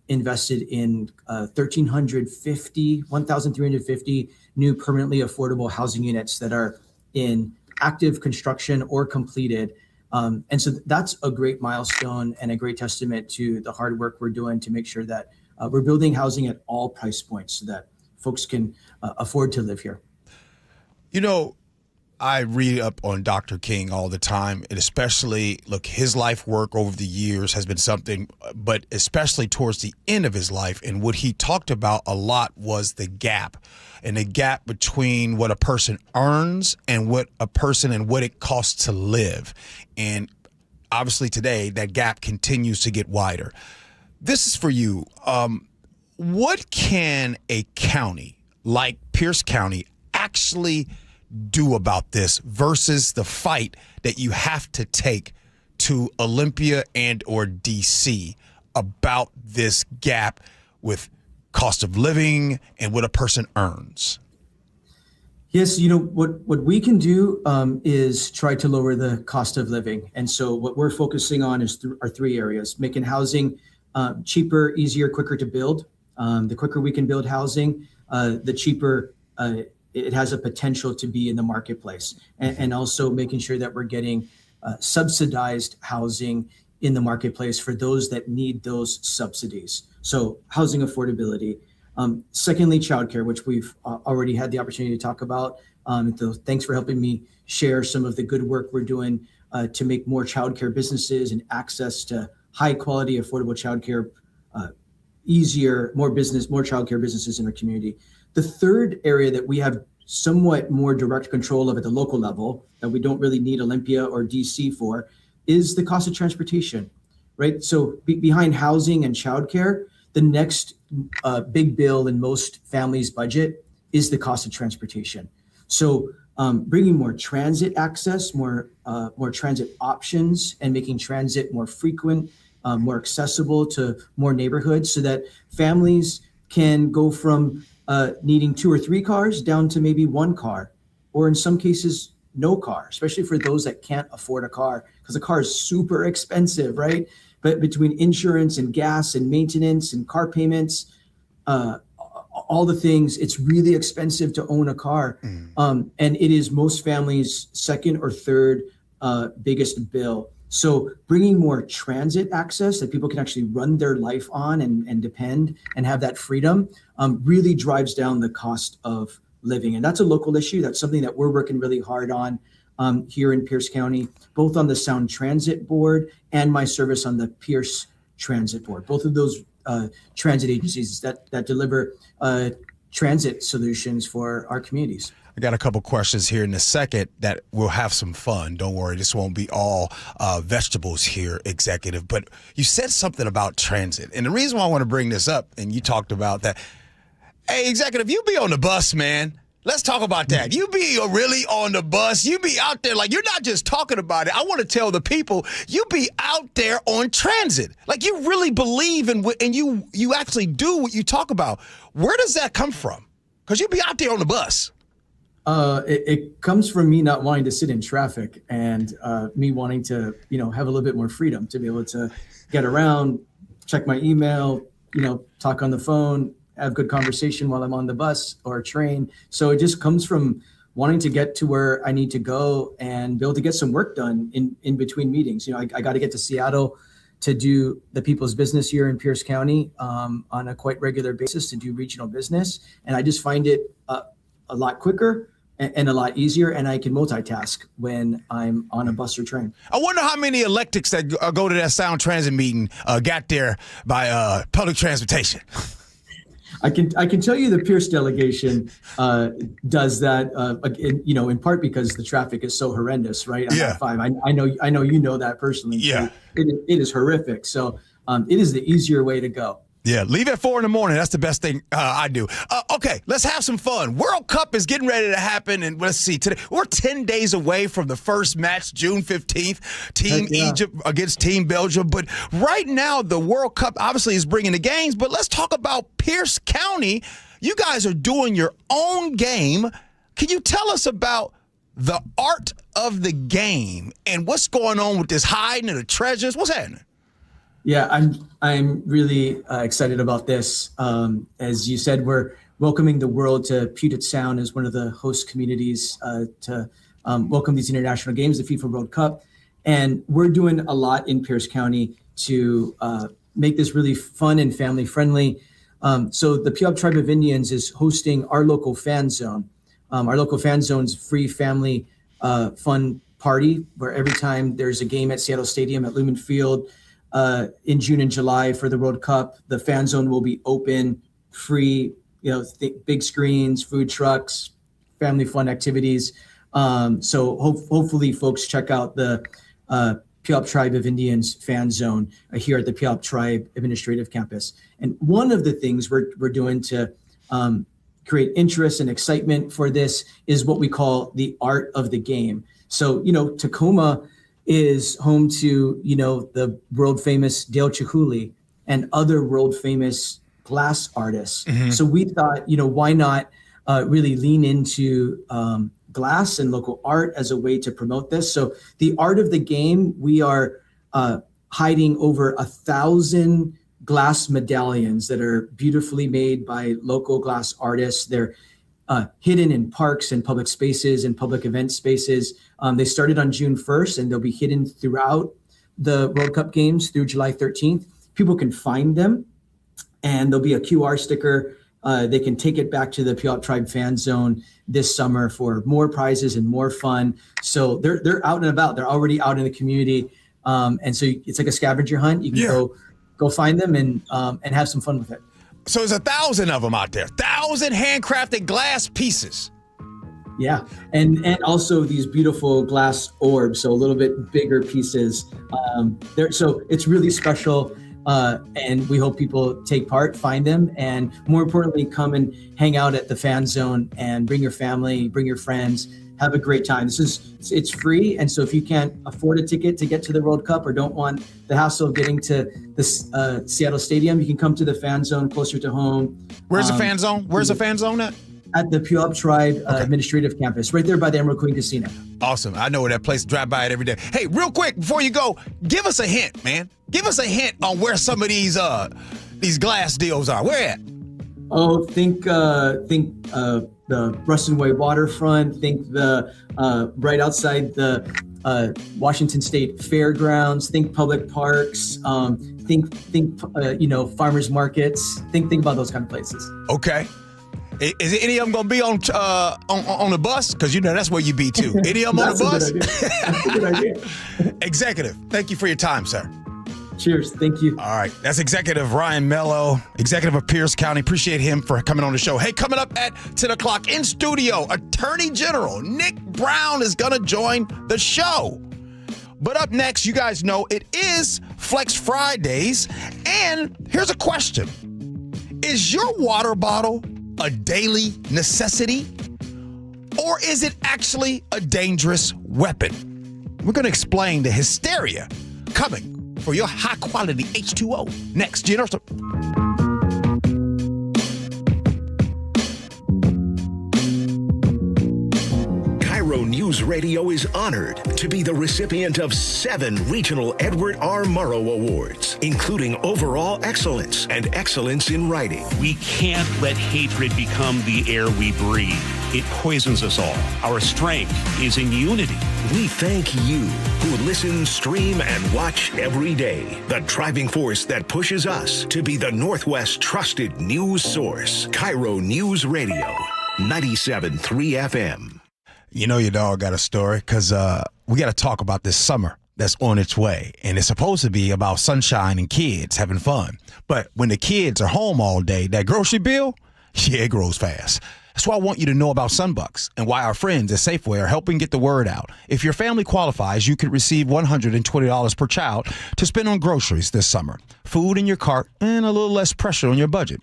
invested in 1,350 new permanently affordable housing units that are in active construction or completed. And so that's a great milestone and a great testament to the hard work we're doing to make sure that we're building housing at all price points so that folks can afford to live here. You know, I read up on Dr. King all the time, and especially, look, his life work over the years has been something, but especially towards the end of his life. And what he talked about a lot was the gap, and the gap between what a person earns and what it costs to live. And obviously today, that gap continues to get wider. This is for you. What can a county like Pierce County actually do about this versus the fight that you have to take to Olympia and or DC about this gap with cost of living and what a person earns? Yes, what we can do is try to lower the cost of living. And so what we're focusing on is our 3 areas: making housing cheaper, easier, quicker to build. The quicker we can build housing, the cheaper it has a potential to be in the marketplace, and also making sure that we're getting subsidized housing in the marketplace for those that need those subsidies. So housing affordability. Secondly, childcare, which we've already had the opportunity to talk about. So thanks for helping me share some of the good work we're doing to make more childcare businesses and access to high quality, affordable childcare easier, more childcare businesses in our community. The third area that we have somewhat more direct control of at the local level, that we don't really need Olympia or DC for, is the cost of transportation, right? So behind housing and childcare, the next big bill in most families' budget is the cost of transportation. So bringing more transit access, more transit options, and making transit more frequent, more accessible to more neighborhoods, so that families can go from needing 2 or 3 cars down to maybe 1 car, or in some cases, no car, especially for those that can't afford a car, because a car is super expensive, right? But between insurance and gas and maintenance and car payments, all the things, it's really expensive to own a car. And it is most families' second or third biggest bill. So bringing more transit access that people can actually run their life on and depend and have that freedom really drives down the cost of living. And that's a local issue. That's something that we're working really hard on here in Pierce County, both on the Sound Transit Board and my service on the Pierce Transit Board. Both of those transit agencies that deliver transit solutions for our communities. I got a couple questions here in a second that we'll have some fun. Don't worry, this won't be all vegetables here, Executive. But you said something about transit. And the reason why I want to bring this up, and you talked about that, hey, Executive, you be on the bus, man. Let's talk about that. You be really on the bus. You be out there, like, you're not just talking about it. I want to tell the people, you be out there on transit. Like, you really believe in what, and you actually do what you talk about. Where does that come from? Because you be out there on the bus. It comes from me not wanting to sit in traffic and me wanting to, have a little bit more freedom to be able to get around, check my email, talk on the phone, have good conversation while I'm on the bus or train. So it just comes from wanting to get to where I need to go and be able to get some work done in between meetings. I got to get to Seattle to do the people's business here in Pierce County on a quite regular basis to do regional business. And I just find it a lot quicker and a lot easier, and I can multitask when I'm on a bus or train. I wonder how many electrics that go to that Sound Transit meeting got there by public transportation. I can tell you the Pierce delegation does that, in part because the traffic is so horrendous, right? Yeah. I know you know that personally. Yeah. It is horrific. So it is the easier way to go. Yeah, leave at 4 in the morning. That's the best thing I do. Okay, let's have some fun. World Cup is getting ready to happen, and let's see. Today we're 10 days away from the first match, June 15th, Team Egypt against Team Belgium. But right now, the World Cup obviously is bringing the games. But let's talk about Pierce County. You guys are doing your own game. Can you tell us about the art of the game and what's going on with this hiding of the treasures? What's happening? Yeah, I'm really excited about this. As you said, we're welcoming the world to Puget Sound as one of the host communities to welcome these international games, the FIFA World Cup. And we're doing a lot in Pierce County to make this really fun and family friendly. So the Puyallup Tribe of Indians is hosting our local fan zone. Our local fan zone's free family fun party where every time there's a game at Seattle Stadium at Lumen Field, in June and July for the World Cup, the fan zone will be open, free, big screens, food trucks, family fun activities. So hopefully folks check out the Puyallup Tribe of Indians fan zone here at the Puyallup Tribe Administrative Campus. And one of the things we're doing to create interest and excitement for this is what we call the art of the game. So, Tacoma is home to, the world famous Dale Chihuly and other world famous glass artists. Mm-hmm. So we thought, why not really lean into glass and local art as a way to promote this. So the art of the game, we are hiding over 1,000 glass medallions that are beautifully made by local glass artists. They're hidden in parks and public spaces and public event spaces. They started on June 1st and they'll be hidden throughout the World Cup games through July 13th. People can find them and there'll be a QR sticker. They can take it back to the Puyallup Tribe fan zone this summer for more prizes and more fun. So they're out and about. They're already out in the community. And so it's like a scavenger hunt. You can go find them and have some fun with it. So there's 1,000 of them out there, 1,000 handcrafted glass pieces. Yeah, and also these beautiful glass orbs, so a little bit bigger pieces. So it's really special, and we hope people take part, find them, and more importantly, come and hang out at the fan zone and bring your family, bring your friends, have a great time. It's free, and so if you can't afford a ticket to get to the World Cup or don't want the hassle of getting to the Seattle Stadium, you can come to the fan zone closer to home. Where's the fan zone? Where's the fan zone at? At the Puyallup Tribe Administrative Campus, right there by the Emerald Queen Casino. Awesome. I know where that place, drive by it every day. Hey, real quick, before you go, give us a hint, man. Give us a hint on where some of these glass deals are. Where at? Oh, think the Ruston Way waterfront. Think the right outside the Washington State Fairgrounds. Think public parks. Think farmers markets. Think about those kind of places. Okay. Is any of them going to be on the bus? Because that's where you be too. Any of them on the bus? That's a good idea. Executive, thank you for your time, sir. Cheers. Thank you. All right. That's Executive Ryan Mello, Executive of Pierce County. Appreciate him for coming on the show. Hey, coming up at 10 o'clock in studio, Attorney General Nick Brown is going to join the show. But up next, you guys know it is Flex Fridays. And here's a question. Is your water bottle a daily necessity? Or is it actually a dangerous weapon? We're going to explain the hysteria coming for your high-quality H2O. Next, Gee Ursula. KIRO News Radio is honored to be the recipient of 7 regional Edward R. Murrow Awards, including Overall Excellence and Excellence in Writing. We can't let hatred become the air we breathe. It poisons us all. Our strength is in unity. We thank you who listen, stream, and watch every day. The driving force that pushes us to be the Northwest trusted news source. KIRO News Radio, 97.3 FM. You know your dog got a story because we got to talk about this summer that's on its way. And it's supposed to be about sunshine and kids having fun. But when the kids are home all day, that grocery bill, it grows fast. That's why I want you to know about Sunbucks and why our friends at Safeway are helping get the word out. If your family qualifies, you could receive $120 per child to spend on groceries this summer, food in your cart, and a little less pressure on your budget.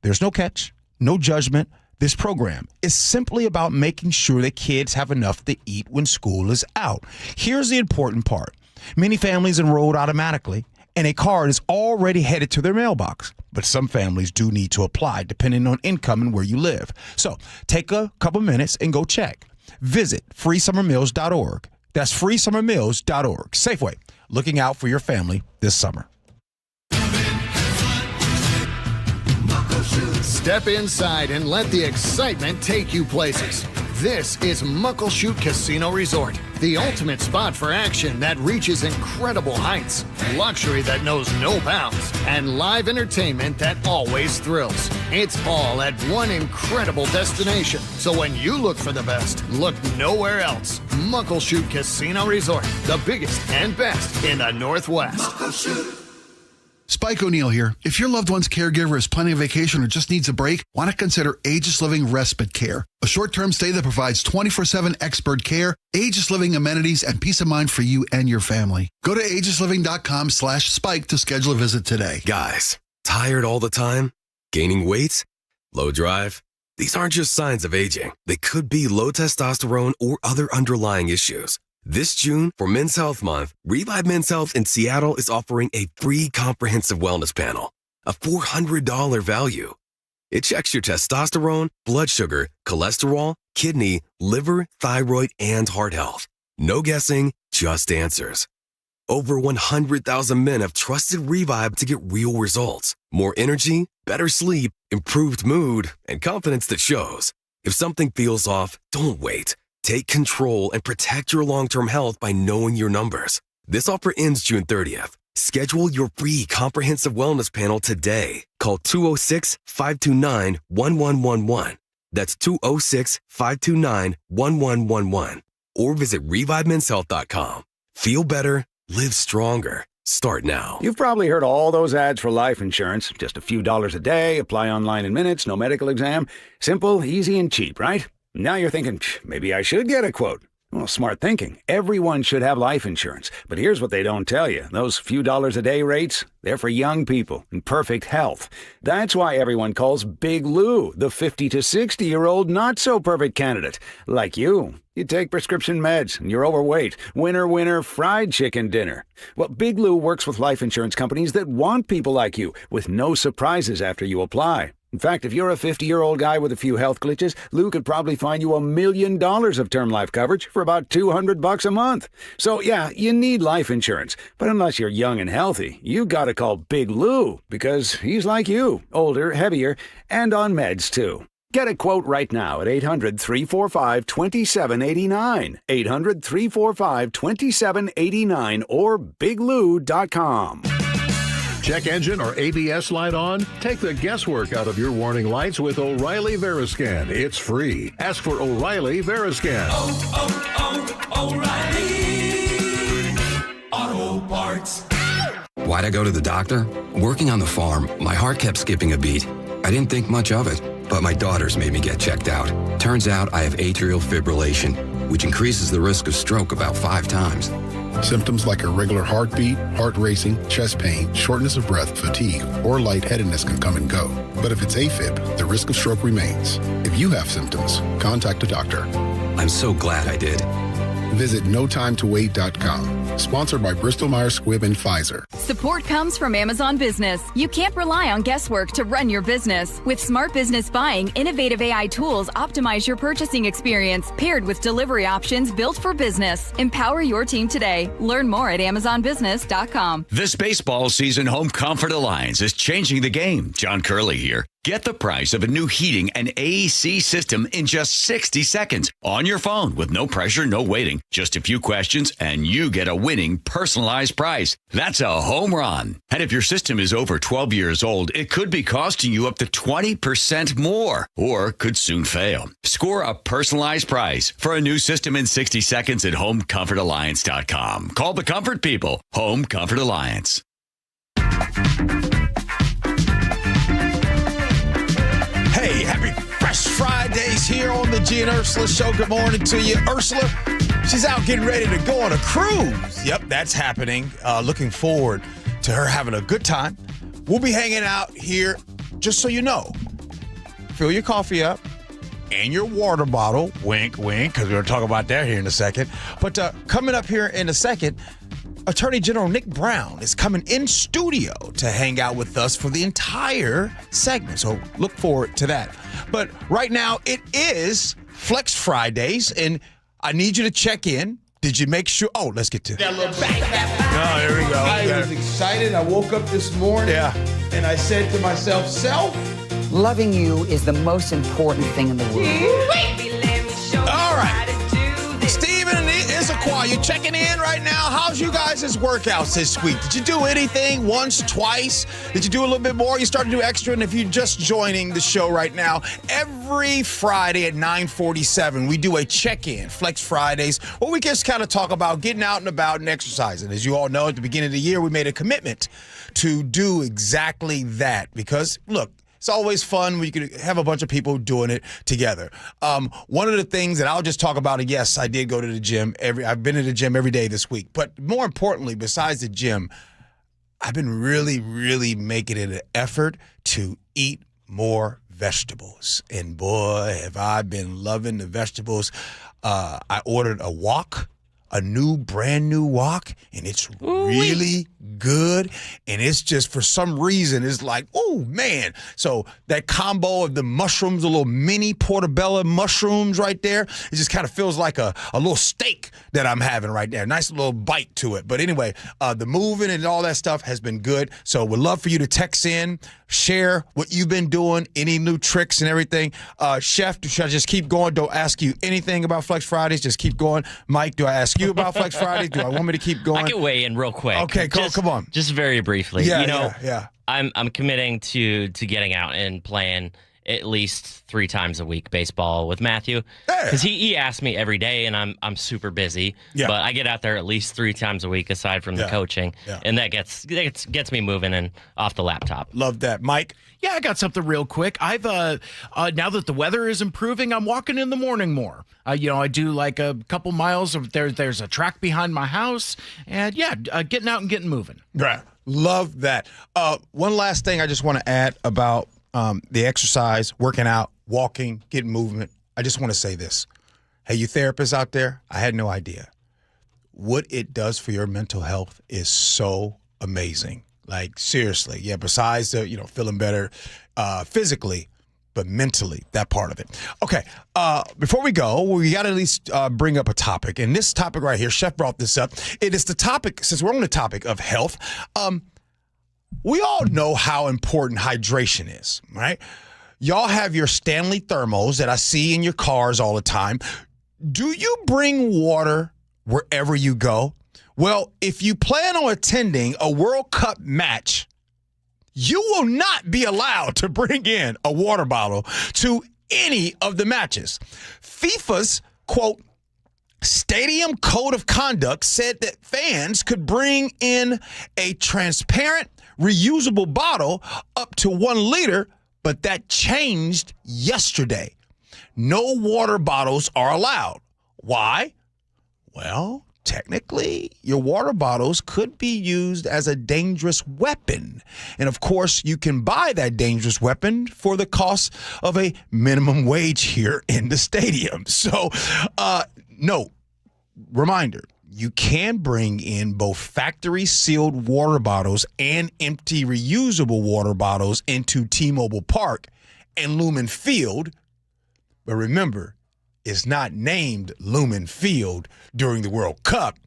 There's no catch, no judgment. This program is simply about making sure that kids have enough to eat when school is out. Here's the important part. Many families enrolled automatically, and a card is already headed to their mailbox. But some families do need to apply depending on income and where you live. So take a couple minutes and go check. Visit freesummermeals.org. That's freesummermeals.org. Safeway, looking out for your family this summer. Step inside and let the excitement take you places. This is Muckleshoot Casino Resort, the ultimate spot for action that reaches incredible heights, luxury that knows no bounds, and live entertainment that always thrills. It's all at one incredible destination. So when you look for the best, look nowhere else. Muckleshoot Casino Resort, the biggest and best in the Northwest. Muckleshoot. Spike O'Neill here. If your loved one's caregiver is planning a vacation or just needs a break, want to consider Aegis Living Respite Care, a short-term stay that provides 24/7 expert care, Aegis Living amenities, and peace of mind for you and your family. Go to aegisliving.com/spike to schedule a visit today. Guys, tired all the time? Gaining weight? Low drive? These aren't just signs of aging. They could be low testosterone or other underlying issues. This June, for Men's Health Month, Revive Men's Health in Seattle is offering a free comprehensive wellness panel, a $400 value. It checks your testosterone, blood sugar, cholesterol, kidney, liver, thyroid, and heart health. No guessing, just answers. Over 100,000 men have trusted Revive to get real results. More energy, better sleep, improved mood, and confidence that shows. If something feels off, don't wait. Take control and protect your long-term health by knowing your numbers. This offer ends June 30th. Schedule your free comprehensive wellness panel today. Call 206-529-1111. That's 206-529-1111. Or visit ReviveMen'sHealth.com. Feel better, live stronger. Start now. You've probably heard all those ads for life insurance. Just a few dollars a day, apply online in minutes, no medical exam. Simple, easy, and cheap, right? Now you're thinking, maybe I should get a quote. Well, smart thinking. Everyone should have life insurance. But here's what they don't tell you. Those few dollars a day rates, they're for young people in perfect health. That's why everyone calls Big Lou the 50 to 60-year-old not-so-perfect candidate. Like you. You take prescription meds, and you're overweight. Winner, winner, fried chicken dinner. Well, Big Lou works with life insurance companies that want people like you, with no surprises after you apply. In fact, if you're a 50-year-old guy with a few health glitches, Lou could probably find you $1 million of term life coverage for about $200 a month. So, yeah, you need life insurance. But unless you're young and healthy, you gotta call Big Lou, because he's like you, older, heavier, and on meds, too. Get a quote right now at 800-345-2789. 800-345-2789 or biglou.com. Check engine or ABS light on? Take the guesswork out of your warning lights with O'Reilly Veriscan. It's free. Ask for O'Reilly Veriscan. O'Reilly Auto Parts. Why'd I go to the doctor? Working on the farm, my heart kept skipping a beat. I didn't think much of it, but my daughters made me get checked out. Turns out I have atrial fibrillation, which increases the risk of stroke about 5 times. Symptoms like irregular heartbeat, heart racing, chest pain, shortness of breath, fatigue, or lightheadedness can come and go. But if it's AFib, the risk of stroke remains. If you have symptoms, contact a doctor. I'm so glad I did. Visit NoTimeToWait.com. Sponsored by Bristol-Myers Squibb and Pfizer. Support comes from Amazon Business. You can't rely on guesswork to run your business. With Smart Business Buying, innovative AI tools optimize your purchasing experience, paired with delivery options built for business. Empower your team today. Learn more at AmazonBusiness.com. This baseball season, Home Comfort Alliance is changing the game. John Curley here. Get the price of a new heating and AC system in just 60 seconds on your phone with no pressure, no waiting. Just a few questions and you get a winning personalized price. That's a home run. And if your system is over 12 years old, it could be costing you up to 20% more or could soon fail. Score a personalized price for a new system in 60 seconds at HomeComfortAlliance.com. Call the comfort people. Home Comfort Alliance. Hey, happy Fresh Friday Weekdays here on the Gee and Ursula Show. Good morning to you. Ursula, she's out getting ready to go on a cruise. Yep, that's happening. Looking forward to her having a good time. We'll be hanging out here, just so you know. Fill your coffee up and your water bottle. Wink, wink, because we're going to talk about that here in a second. But coming up here in a second, Attorney General Nick Brown is coming in studio to hang out with us for the entire segment. So look forward to that. But right now, it is Flex Fridays, and I need you to check in. Did you make sure? Oh, let's get to that. Oh, here we go. I was excited. I woke up this morning and I said to myself, Self, loving you is the most important thing in the world. All right. Steven and Issaquah, you checking in right now? How's you guys' workouts this week? Did you do anything once, twice? Did you do a little bit more? You started to do extra? And if you're just joining the show right now, every Friday at 9:47, we do a check-in, Flex Fridays, where we just kind of talk about getting out and about and exercising. As you all know, at the beginning of the year, we made a commitment to do exactly that because, look, it's always fun when you can have a bunch of people doing it together. One of the things that I'll just talk about, and yes, I did go to the gym. I've been to the gym every day this week. But more importantly, besides the gym, I've been really, really making it an effort to eat more vegetables. And boy, have I been loving the vegetables. I ordered a wok, a brand new wok, and it's really good. And it's just, for some reason, it's like, oh, man. So that combo of the mushrooms, the little mini portobello mushrooms right there, it just kind of feels like a little steak that I'm having right there. Nice little bite to it. But anyway, the moving and all that stuff has been good. So we'd love for you to text in, share what you've been doing, any new tricks and everything. Chef, should I just keep going? Don't ask you anything about Flex Fridays. Just keep going. Mike, do I ask you about Flex Fridays? Do I want me to keep going? I can weigh in real quick. Okay, come on. Just very briefly. Yeah. I'm committing to getting out and playing at least 3 times a week baseball with Matthew, because he asks me every day, and I'm super busy. Yeah. But I get out there at least 3 times a week aside from the coaching, and that gets me moving and off the laptop. Love that, Mike. Yeah, I got something real quick. I've now that the weather is improving, I'm walking in the morning more. I do like a couple miles of there's a track behind my house, and getting out and getting moving. Right. Love that. One last thing I just want to add about the exercise, working out, walking, getting movement. I just want to say this. Hey, you therapists out there, I had no idea. What it does for your mental health is so amazing. Like, seriously. Yeah, besides the, feeling better physically, but mentally, that part of it. Okay, before we go, we got to at least bring up a topic. And this topic right here, Chef brought this up. It is the topic, since we're on the topic of health, we all know how important hydration is, right? Y'all have your Stanley thermos that I see in your cars all the time. Do you bring water wherever you go? Well, if you plan on attending a World Cup match, you will not be allowed to bring in a water bottle to any of the matches. FIFA's, quote, Stadium Code of Conduct said that fans could bring in a transparent, reusable bottle up to 1 liter, but that changed yesterday. No water bottles are allowed. Why? Well, technically, your water bottles could be used as a dangerous weapon. And of course, you can buy that dangerous weapon for the cost of a minimum wage here in the stadium. So, reminder, you can bring in both factory sealed water bottles and empty reusable water bottles into T-Mobile Park and Lumen Field. But remember, it's not named Lumen Field during the World Cup.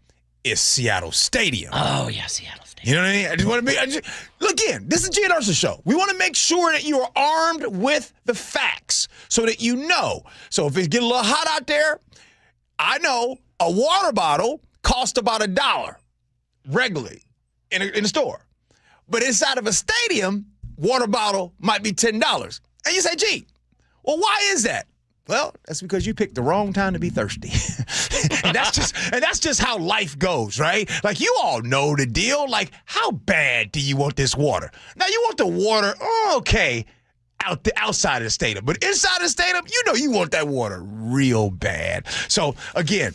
It's Seattle Stadium. Oh, yeah, Seattle Stadium. You know what I mean? I just want to be, look, again, this is Gee and Ursula Show. We want to make sure that you are armed with the facts so that you know. So if it gets a little hot out there, I know a water bottle costs about $1 regularly in a store. But inside of a stadium, water bottle might be $10. And you say, gee, well, why is that? Well, that's because you picked the wrong time to be thirsty. and that's just how life goes, right? Like, you all know the deal. Like, how bad do you want this water? Now, you want the water, okay, outside of the stadium. But inside of the stadium, you know you want that water real bad. So, again,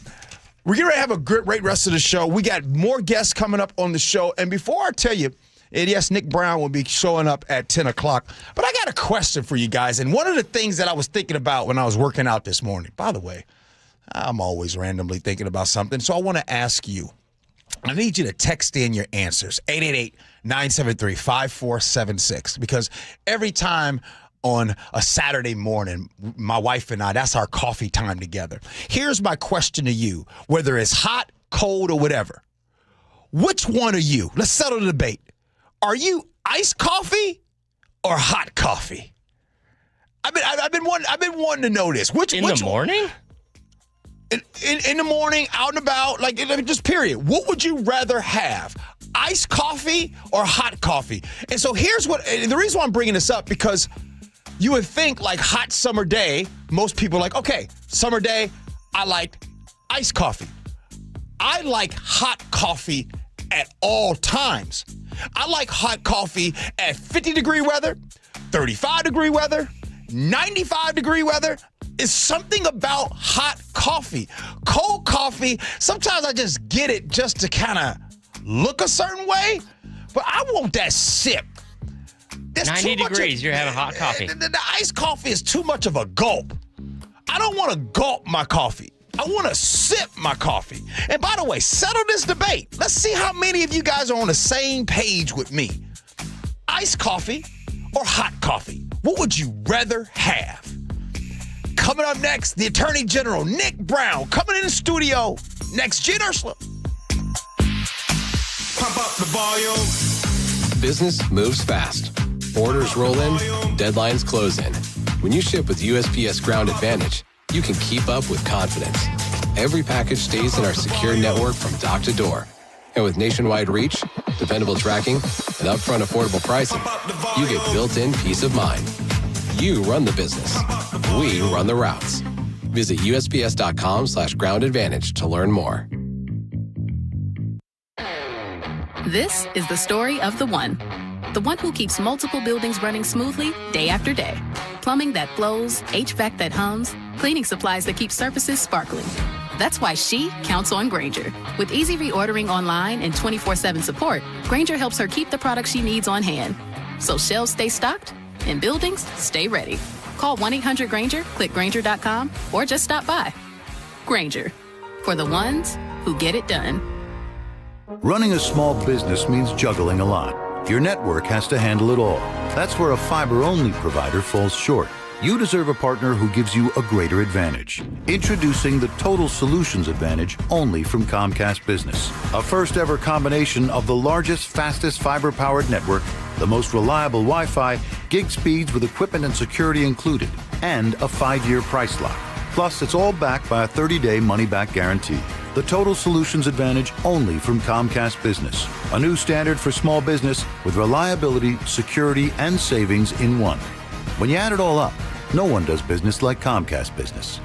we're going to have a great rest of the show. We got more guests coming up on the show. And before I tell you, and yes, Nick Brown will be showing up at 10 o'clock. But I got a question for you guys. And one of the things that I was thinking about when I was working out this morning, by the way, I'm always randomly thinking about something. So I want to ask you. I need you to text in your answers, 888-973-5476, because every time on a Saturday morning, my wife and I, that's our coffee time together. Here's my question to you, whether it's hot, cold, or whatever. Which one are you? Let's settle the debate. Are you iced coffee or hot coffee? I've been wanting to know this. Which morning? In the morning, out and about, like just period. What would you rather have? Iced coffee or hot coffee? And so here's the reason why I'm bringing this up, because you would think like hot summer day, most people are like, okay, summer day, I like iced coffee. I like hot coffee at all times. I like hot coffee at 50-degree weather, 35-degree weather, 95-degree weather. It's something about hot coffee. Cold coffee, sometimes I just get it just to kind of look a certain way, but I want that sip. There's 90 degrees, you're having hot coffee. The iced coffee is too much of a gulp. I don't want to gulp my coffee. I want to sip my coffee. And by the way, settle this debate. Let's see how many of you guys are on the same page with me. Iced coffee or hot coffee? What would you rather have? Coming up next, the Attorney General, Nick Brown, coming in the studio. Next, Gee Ursula. Pump up the volume. Business moves fast. Orders roll in, deadlines close in. When you ship with USPS Ground Advantage, you can keep up with confidence. Every package stays in our secure network from dock to door. And with nationwide reach, dependable tracking, and upfront affordable pricing, you get built-in peace of mind. You run the business. We run the routes. Visit USPS.com/Ground Advantage to learn more. This is the story of the one who keeps multiple buildings running smoothly day after day. Plumbing that flows, HVAC that hums, cleaning supplies that keep surfaces sparkling. That's why she counts on Grainger. With easy reordering online and 24/7 support, Grainger helps her keep the products she needs on hand. So shelves stay stocked and buildings stay ready. Call 1-800-GRAINGER, click Grainger.com, or just stop by. Grainger, for the ones who get it done. Running a small business means juggling a lot. Your network has to handle it all. That's where a fiber-only provider falls short. You deserve a partner who gives you a greater advantage. Introducing the Total Solutions Advantage only from Comcast Business. A first-ever combination of the largest, fastest fiber-powered network, the most reliable Wi-Fi, gig speeds with equipment and security included, and a 5-year price lock. Plus, it's all backed by a 30-day money-back guarantee. The Total Solutions Advantage only from Comcast Business. A new standard for small business with reliability, security, and savings in one. When you add it all up, no one does business like Comcast Business.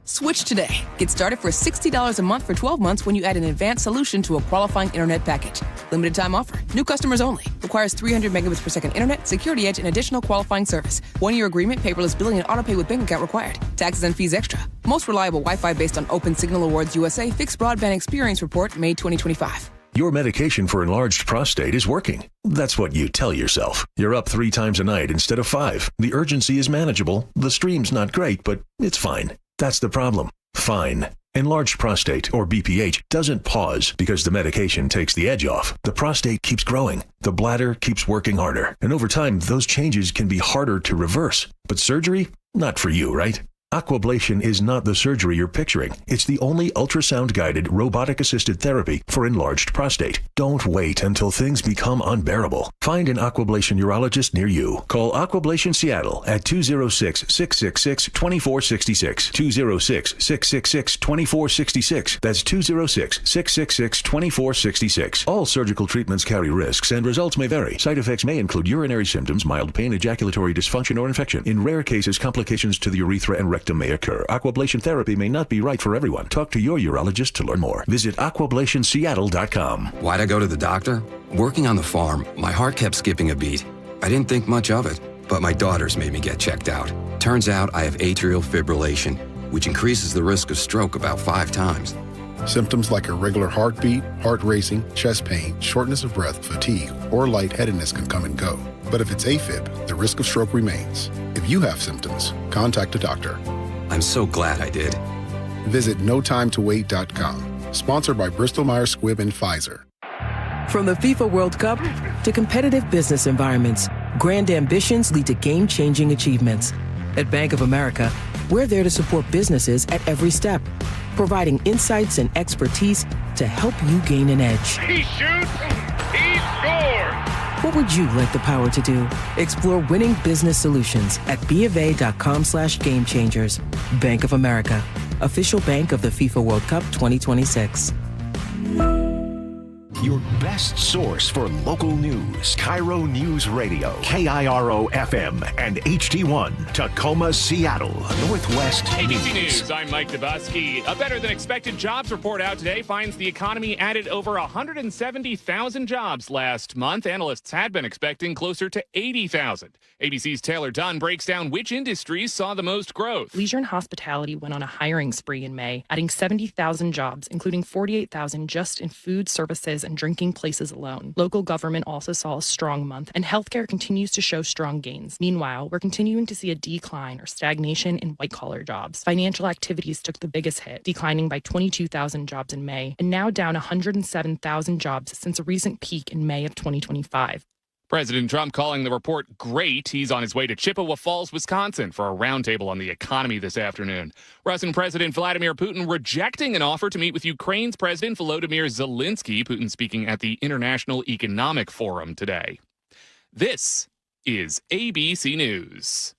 Switch today. Get started for $60 a month for 12 months when you add an advanced solution to a qualifying internet package. Limited time offer. New customers only. Requires 300 megabits per second internet, security edge, and additional qualifying service. 1-year agreement, paperless billing, and autopay with bank account required. Taxes and fees extra. Most reliable Wi-Fi based on Open Signal Awards USA Fixed Broadband Experience Report, May 2025. Your medication for enlarged prostate is working. That's what you tell yourself. You're up 3 times a night instead of 5. The urgency is manageable. The stream's not great, but it's fine. That's the problem. Fine. Enlarged prostate, or BPH, doesn't pause because the medication takes the edge off. The prostate keeps growing. The bladder keeps working harder. And over time, those changes can be harder to reverse. But surgery? Not for you, right? Aquablation is not the surgery you're picturing. It's the only ultrasound-guided, robotic-assisted therapy for enlarged prostate. Don't wait until things become unbearable. Find an Aquablation urologist near you. Call Aquablation Seattle at 206-666-2466. 206-666-2466. That's 206-666-2466. All surgical treatments carry risks and results may vary. Side effects may include urinary symptoms, mild pain, ejaculatory dysfunction, or infection. In rare cases, complications to the urethra and rectum may occur. Aquablation therapy may not be right for everyone. Talk to your urologist to learn more. Visit aquablationseattle.com. Why'd I go to the doctor? Working on the farm, my heart kept skipping a beat. I didn't think much of it, but my daughters made me get checked out. Turns out I have atrial fibrillation, which increases the risk of stroke about 5 times. Symptoms like irregular heartbeat, heart racing, chest pain, shortness of breath, fatigue, or lightheadedness can come and go. But if it's AFib, the risk of stroke remains. If you have symptoms, contact a doctor. I'm so glad I did. Visit notimetowait.com. Sponsored by Bristol-Myers Squibb and Pfizer. From the FIFA World Cup to competitive business environments, grand ambitions lead to game-changing achievements. At Bank of America, we're there to support businesses at every step, providing insights and expertise to help you gain an edge. He shoots, he scores! What would you like the power to do? Explore winning business solutions at BofA.com/gamechangers. Bank of America, official bank of the FIFA World Cup 2026. Your best source for local news. KIRO Newsradio, KIRO FM and HD1, Tacoma, Seattle, Northwest ABC News. I'm Mike Dubusky. A better-than-expected jobs report out today finds the economy added over 170,000 jobs last month. Analysts had been expecting closer to 80,000. ABC's Taylor Dunn breaks down which industries saw the most growth. Leisure and hospitality went on a hiring spree in May, adding 70,000 jobs, including 48,000 just in food services and drinking places alone. Local government also saw a strong month, and healthcare continues to show strong gains. Meanwhile, we're continuing to see a decline or stagnation in white-collar jobs. Financial activities took the biggest hit, declining by 22,000 jobs in May, and now down 107,000 jobs since a recent peak in May of 2025. President Trump calling the report great. He's on his way to Chippewa Falls, Wisconsin for a roundtable on the economy this afternoon. Russian President Vladimir Putin rejecting an offer to meet with Ukraine's President Volodymyr Zelensky. Putin speaking at the International Economic Forum today. This is ABC News.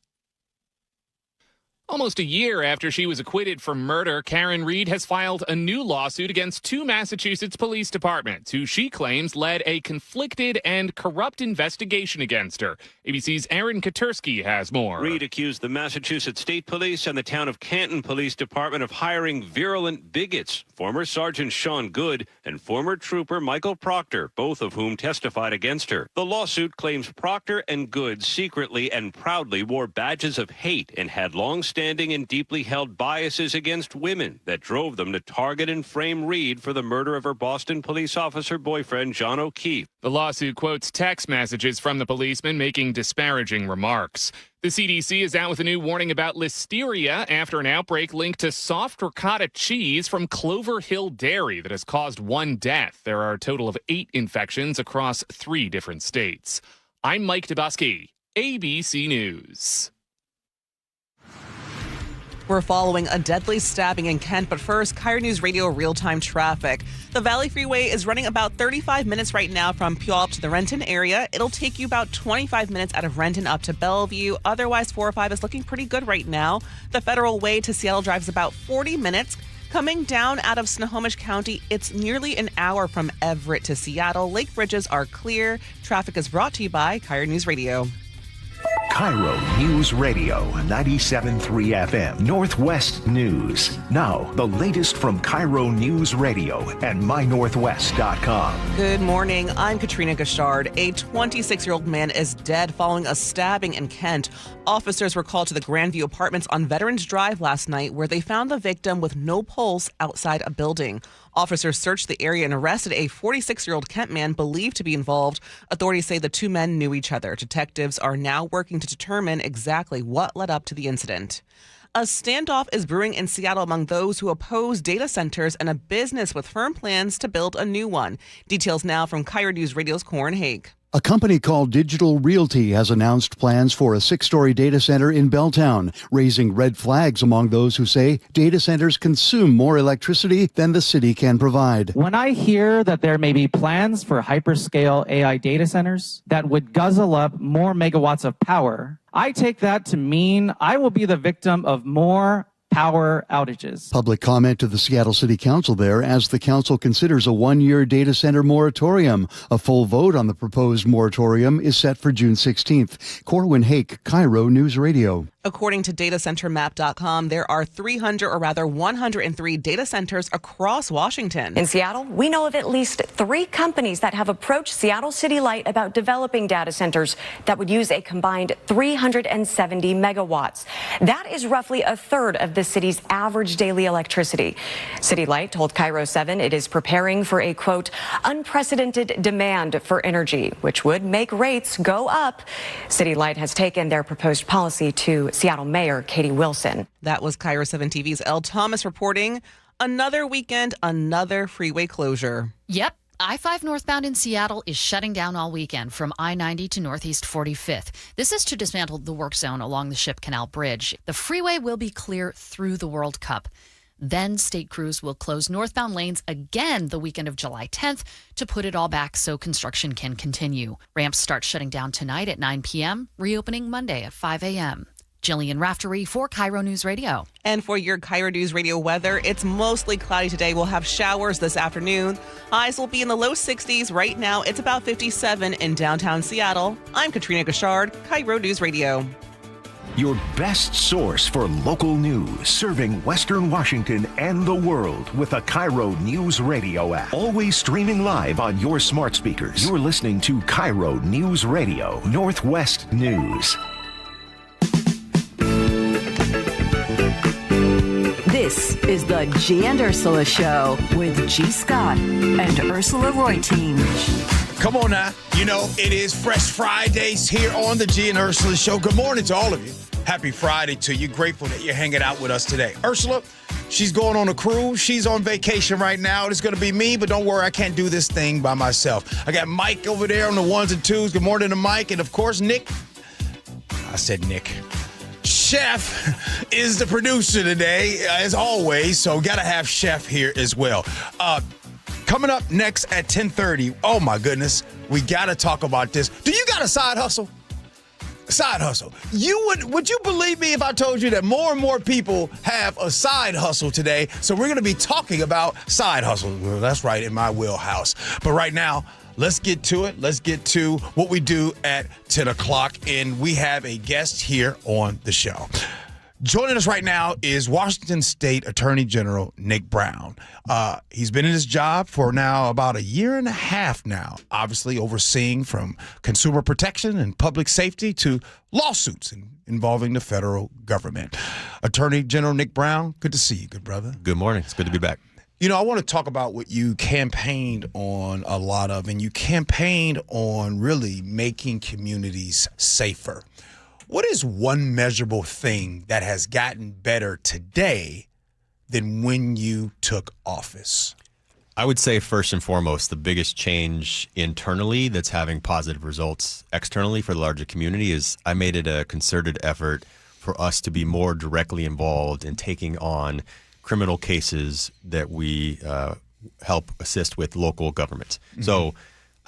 Almost a year after she was acquitted for murder, Karen Reed has filed a new lawsuit against 2 Massachusetts police departments, who she claims led a conflicted and corrupt investigation against her. ABC's Aaron Katursky has more. Reed accused the Massachusetts State Police and the town of Canton Police Department of hiring virulent bigots, former Sergeant Sean Good and former Trooper Michael Proctor, both of whom testified against her. The lawsuit claims Proctor and Good secretly and proudly wore badges of hate and had long-standing and deeply held biases against women that drove them to target and frame Reed for the murder of her Boston police officer boyfriend, John O'Keefe. The lawsuit quotes text messages from the policeman making disparaging remarks. The CDC is out with a new warning about listeria after an outbreak linked to soft ricotta cheese from Clover Hill Dairy that has caused 1 death. There are a total of 8 infections across 3 different states. I'm Mike Dubusky, ABC News. We're following a deadly stabbing in Kent, but first, KIRO News Radio real-time traffic. The Valley Freeway is running about 35 minutes right now from Puyallup to the Renton area. It'll take you about 25 minutes out of Renton up to Bellevue. Otherwise, 405 is looking pretty good right now. The Federal Way to Seattle Drive is about 40 minutes. Coming down out of Snohomish County, it's nearly an hour from Everett to Seattle. Lake bridges are clear. Traffic is brought to you by KIRO News Radio. KIRO News Radio, 97.3 FM, Northwest News. Now, the latest from KIRO News Radio and mynorthwest.com. Good morning. I'm Katrina Gashard. A 26-year-old man is dead following a stabbing in Kent. Officers were called to the Grandview Apartments on Veterans Drive last night, where they found the victim with no pulse outside a building. Officers searched the area and arrested a 46-year-old Kent man believed to be involved. Authorities say the 2 men knew each other. Detectives are now working to determine exactly what led up to the incident. A standoff is brewing in Seattle among those who oppose data centers and a business with firm plans to build a new one. Details now from KIRO News Radio's Corin Haig. A company called Digital Realty has announced plans for a 6-story data center in Belltown, raising red flags among those who say data centers consume more electricity than the city can provide. When I hear that there may be plans for hyperscale AI data centers that would guzzle up more megawatts of power, I take that to mean I will be the victim of more power outages. Public comment to the Seattle City Council there as the council considers a one-year data center moratorium. A full vote on the proposed moratorium is set for June 16th. Corwin Hake, KIRO News Radio. According to datacentermap.com, there are 103 data centers across Washington. In Seattle, we know of at least 3 companies that have approached Seattle City Light about developing data centers that would use a combined 370 megawatts. That is roughly a third of the city's average daily electricity. City Light told KIRO 7 it is preparing for a, quote, unprecedented demand for energy, which would make rates go up. City Light has taken their proposed policy to Seattle Mayor Katie Wilson. That was KIRO 7 TV's Elle Thomas reporting. Another weekend, another freeway closure. Yep. I-5 northbound in Seattle is shutting down all weekend from I-90 to Northeast 45th. This is to dismantle the work zone along the Ship Canal Bridge. The freeway will be clear through the World Cup. Then state crews will close northbound lanes again the weekend of July 10th to put it all back so construction can continue. Ramps start shutting down tonight at 9 p.m., reopening Monday at 5 a.m. Jillian Raftery for KIRO News Radio. And for your KIRO News Radio weather, it's mostly cloudy today. We'll have showers this afternoon. Highs will be in the low 60s. Right now, it's about 57 in downtown Seattle. I'm Katrina Gashard, KIRO News Radio. Your best source for local news, serving Western Washington and the world with a KIRO News Radio app. Always streaming live on your smart speakers. You're listening to KIRO News Radio, Northwest News. This is the Gee and Ursula Show with G. Scott and Ursula Reutin. Come on now. You know, it is Fresh Fridays here on the Gee and Ursula Show. Good morning to all of you. Happy Friday to you. Grateful that you're hanging out with us today. Ursula, she's going on a cruise. She's on vacation right now. It's going to be me, but don't worry, I can't do this thing by myself. I got Mike over there on the ones and twos. Good morning to Mike. And, of course, Nick. I said Nick. Chef is the producer today, as always, so got to have Chef here as well. Coming up next at 10:30, oh my goodness, we got to talk about this. Do you got a side hustle? Side hustle. Would you believe me if I told you that more and more people have a side hustle today? So we're going to be talking about side hustle. Well, that's right, in my wheelhouse. But right now, let's get to it. Let's get to what we do at 10 o'clock. And we have a guest here on the show. Joining us right now is Washington State Attorney General Nick Brown. He's been in his job for now about a year and a half now, obviously overseeing from consumer protection and public safety to lawsuits involving the federal government. Attorney General Nick Brown, good to see you, good brother. Good morning. It's good to be back. You know, I want to talk about what you campaigned on a lot of, and you campaigned on really making communities safer. What is one measurable thing that has gotten better today than when you took office? I would say first and foremost, the biggest change internally that's having positive results externally for the larger community is I made it a concerted effort for us to be more directly involved in taking on criminal cases that we help assist with local governments. Mm-hmm. So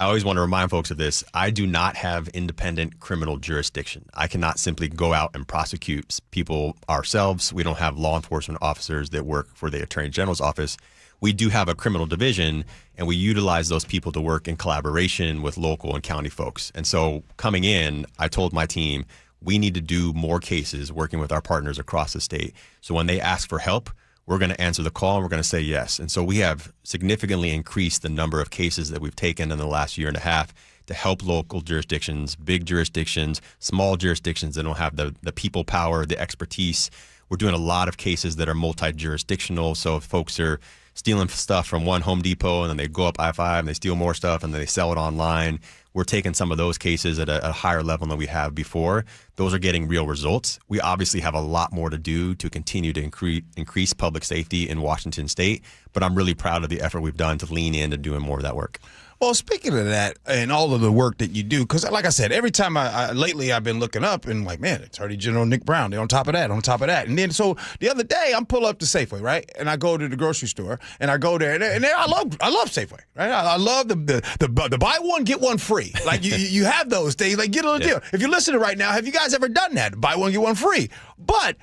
I always want to remind folks of this. I do not have independent criminal jurisdiction. I cannot simply go out and prosecute people ourselves. We don't have law enforcement officers that work for the Attorney General's office. We do have a criminal division, and we utilize those people to work in collaboration with local and county folks. And so coming in, I told my team, we need to do more cases working with our partners across the state. So when they ask for help, we're going to answer the call and we're going to say yes. And so we have significantly increased the number of cases that we've taken in the last year and a half to help local jurisdictions, big jurisdictions, small jurisdictions that don't have the people power, the expertise. We're doing a lot of cases that are multi-jurisdictional. So if folks are stealing stuff from one Home Depot and then they go up I-5 and they steal more stuff and then they sell it online, we're taking some of those cases at a higher level than we have before. Those are getting real results. We obviously have a lot more to do to continue to increase public safety in Washington State, but I'm really proud of the effort we've done to lean into doing more of that work. Well, speaking of that and all of the work that you do, because like I said, every time lately I've been looking up and like, man, Attorney General Nick Brown, they're on top of that. And then so the other day I'm pull up to Safeway, right? And I go to the grocery store and I go there and I love Safeway, right? I love the buy one, get one free. Like you have those things, like get a little deal. If you're listening right now, have you guys ever done that? Buy one, get one free. But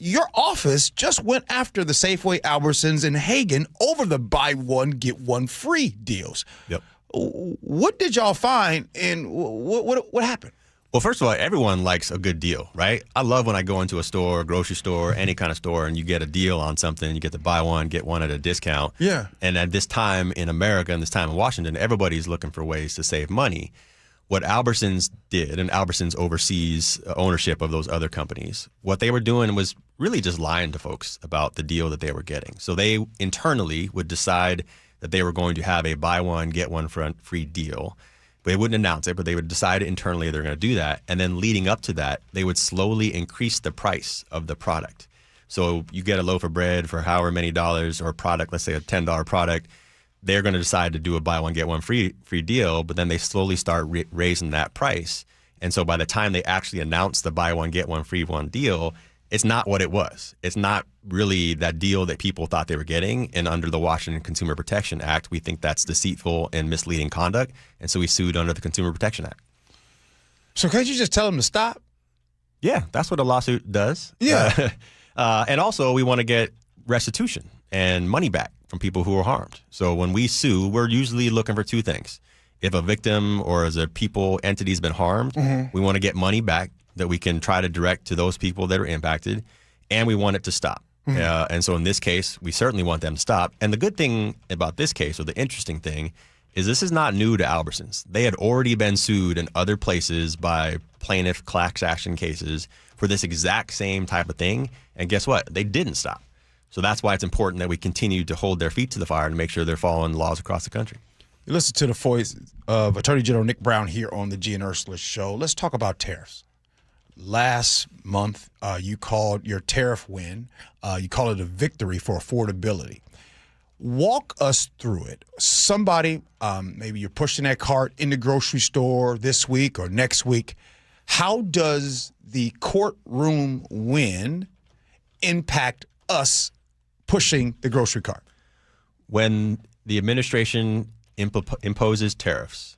your office just went after the Safeway, Albertsons, and Hagen over the buy one, get one free deals. Yep. What did y'all find, and what happened? Well, first of all, everyone likes a good deal, right? I love when I go into a store, grocery store, any kind of store, and you get a deal on something. You get to buy one, get one at a discount. Yeah. And at this time in America and this time in Washington, everybody's looking for ways to save money. What Albertsons did, and Albertsons oversees ownership of those other companies, what they were doing was really just lying to folks about the deal that they were getting. So they internally would decide that they were going to have a buy one, get one free deal. They wouldn't announce it, but they would decide internally they're going to do that. And then leading up to that, they would slowly increase the price of the product. So you get a loaf of bread for however many dollars, or a product, let's say a $10 product, they're going to decide to do a buy one, get one free deal, but then they slowly start raising that price. And so by the time they actually announce the buy one, get one free one deal, it's not what it was. It's not really that deal that people thought they were getting. And under the Washington Consumer Protection Act, we think that's deceitful and misleading conduct. And so we sued under the Consumer Protection Act. So can't you just tell them to stop? Yeah, that's what a lawsuit does. Yeah. And also we want to get restitution and money back from people who are harmed. So when we sue, we're usually looking for two things. If a victim or as a entity has been harmed, we want to get money back that we can try to direct to those people that are impacted, and we want it to stop. And so in this case, we certainly want them to stop. And the good thing about this case, or the interesting thing, is this is not new to Albertsons. They had already been sued in other places by plaintiff class action cases for this exact same type of thing. And guess what? They didn't stop. So that's why it's important that we continue to hold their feet to the fire and make sure they're following laws across the country. You listen to the voice of Attorney General Nick Brown here on the Gee and Ursula Show. Let's talk about tariffs. Last month, you called your tariff win, you call it a victory for affordability. Walk us through it. Somebody, maybe you're pushing that cart in the grocery store this week or next week. How does the courtroom win impact us pushing the grocery cart? When the administration imposes tariffs,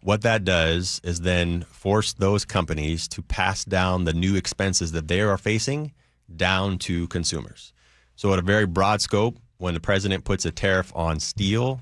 what that does is then force those companies to pass down the new expenses that they are facing down to consumers. So at a very broad scope, when the president puts a tariff on steel,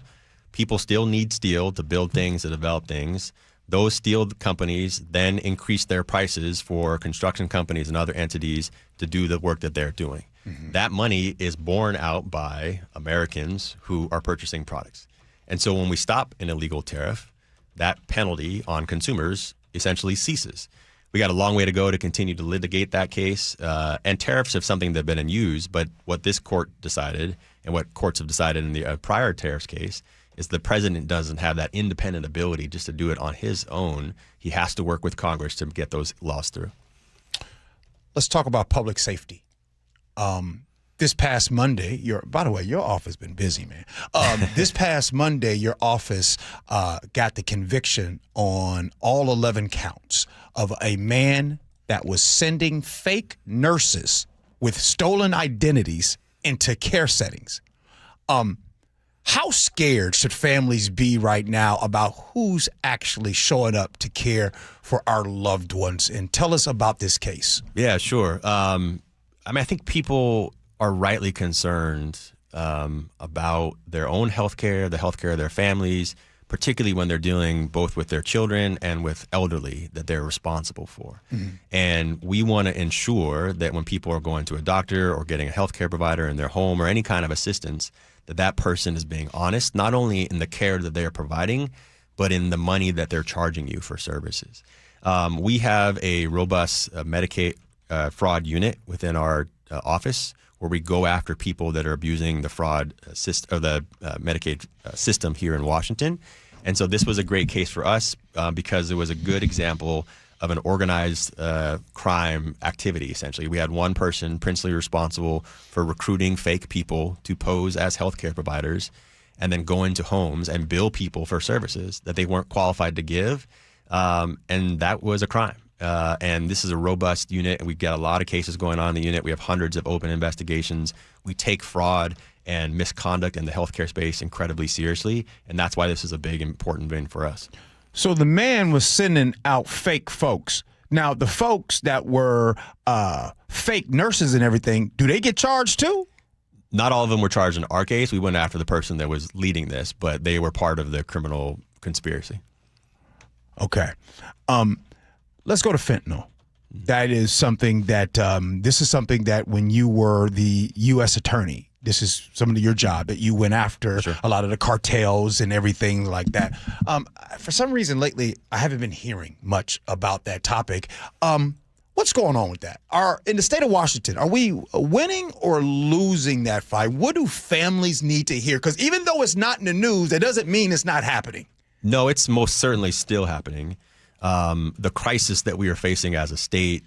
people still need steel to build things, to develop things. Those steel companies then increase their prices for construction companies and other entities to do the work that they're doing. That money is borne out by Americans who are purchasing products. And so when we stop an illegal tariff, that penalty on consumers essentially ceases. We got a long way to go to continue to litigate that case. And tariffs have something that have been in use, but what this court decided and what courts have decided in the prior tariffs case is the president doesn't have that independent ability just to do it on his own. He has to work with Congress to get those laws through. Let's talk about public safety. This past Monday, by the way, your office has been busy, man. This past Monday, your office got the conviction on all 11 counts of a man that was sending fake nurses with stolen identities into care settings. How scared should families be right now about who's actually showing up to care for our loved ones? And tell us about this case. Yeah, sure. I think people are rightly concerned about their own health care, the health care of their families, particularly when they're dealing both with their children and with elderly that they're responsible for. And we want to ensure that when people are going to a doctor or getting a health care provider in their home or any kind of assistance, that person is being honest, not only in the care that they're providing, but in the money that they're charging you for services. We have a robust Medicaid fraud unit within our office where we go after people that are abusing the fraud system, or the Medicaid system here in Washington. And so this was a great case for us because it was a good example of an organized crime activity, essentially. We had one person principally responsible for recruiting fake people to pose as healthcare providers and then go into homes and bill people for services that they weren't qualified to give. And that was a crime. And this is a robust unit, and we've got a lot of cases going on in the unit. We have hundreds of open investigations. We take fraud and misconduct in the healthcare space incredibly seriously, and that's why this is a big, important win for us. So the man was sending out fake folks. Now, the folks that were fake nurses and everything, do they get charged too? Not all of them were charged in our case. We went after the person that was leading this, but they were part of the criminal conspiracy. Okay. Let's go to fentanyl. That is something that this is something that when you were the U.S. attorney, this is some of your job that you went after a lot of the cartels and everything like that. For some reason lately, I haven't been hearing much about that topic. What's going on with that? In the state of Washington, are we winning or losing that fight? What do families need to hear? Because even though it's not in the news, that doesn't mean it's not happening. No, it's most certainly still happening. The crisis that we are facing as a state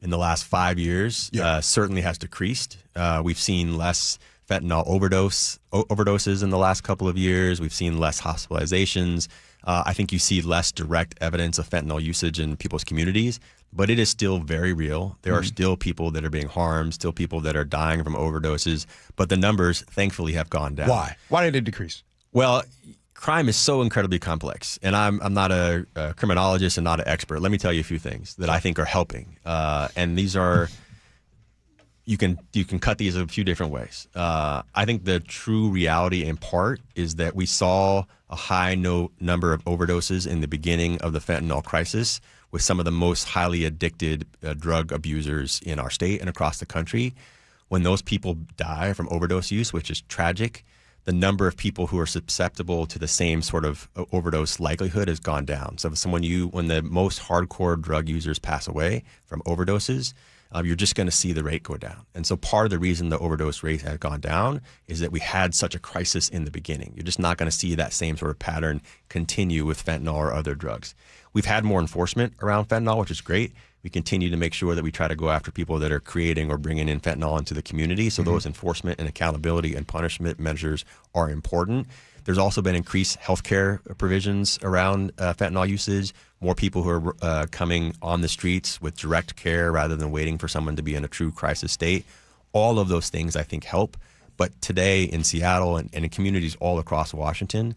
in the last 5 years certainly has decreased. We've seen less fentanyl overdoses in the last couple of years. We've seen less hospitalizations. I think you see less direct evidence of fentanyl usage in people's communities, but it is still very real. There are still people that are being harmed, still people that are dying from overdoses, but the numbers, thankfully, have gone down. Why? Why did it decrease? Well, crime is so incredibly complex, and I'm not a criminologist and not an expert. Let me tell you a few things that I think are helping, and these are you can cut these a few different ways. I think the true reality in part is that we saw a high number of overdoses in the beginning of the fentanyl crisis with some of the most highly addicted drug abusers in our state and across the country. When those people die from overdose use, which is tragic, the number of people who are susceptible to the same sort of overdose likelihood has gone down. So when the most hardcore drug users pass away from overdoses, you're just going to see the rate go down. And so part of the reason the overdose rate has gone down is that we had such a crisis in the beginning. You're just not going to see that same sort of pattern continue with fentanyl or other drugs. We've had more enforcement around fentanyl, which is great. We continue to make sure that we try to go after people that are creating or bringing in fentanyl into the community. So those enforcement and accountability and punishment measures are important. There's also been increased healthcare provisions around fentanyl usage, more people who are coming on the streets with direct care rather than waiting for someone to be in a true crisis state. All of those things, I think, help. But today in Seattle and in communities all across Washington,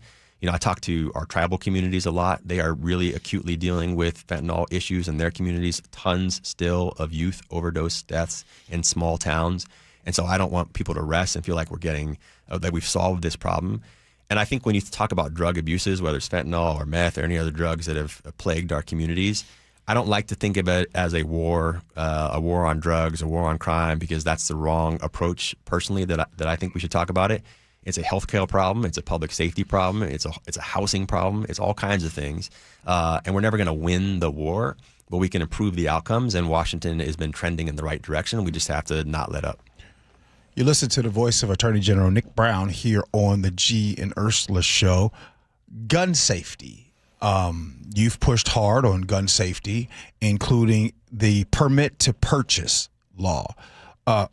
I talk to our tribal communities a lot. They are really acutely dealing with fentanyl issues in their communities. Tons still of youth overdose deaths in small towns. And so I don't want people to rest and feel like that we've solved this problem. And I think when you talk about drug abuses, whether it's fentanyl or meth or any other drugs that have plagued our communities, I don't like to think of it as a war on drugs, a war on crime, because that's the wrong approach personally that I think we should talk about it. It's a healthcare problem. It's a public safety problem. It's a housing problem. It's all kinds of things. And we're never going to win the war, but we can improve the outcomes. And Washington has been trending in the right direction. We just have to not let up. You listen to the voice of Attorney General Nick Brown here on the Gee and Ursula Show. Gun safety. You've pushed hard on gun safety, including the permit to purchase law.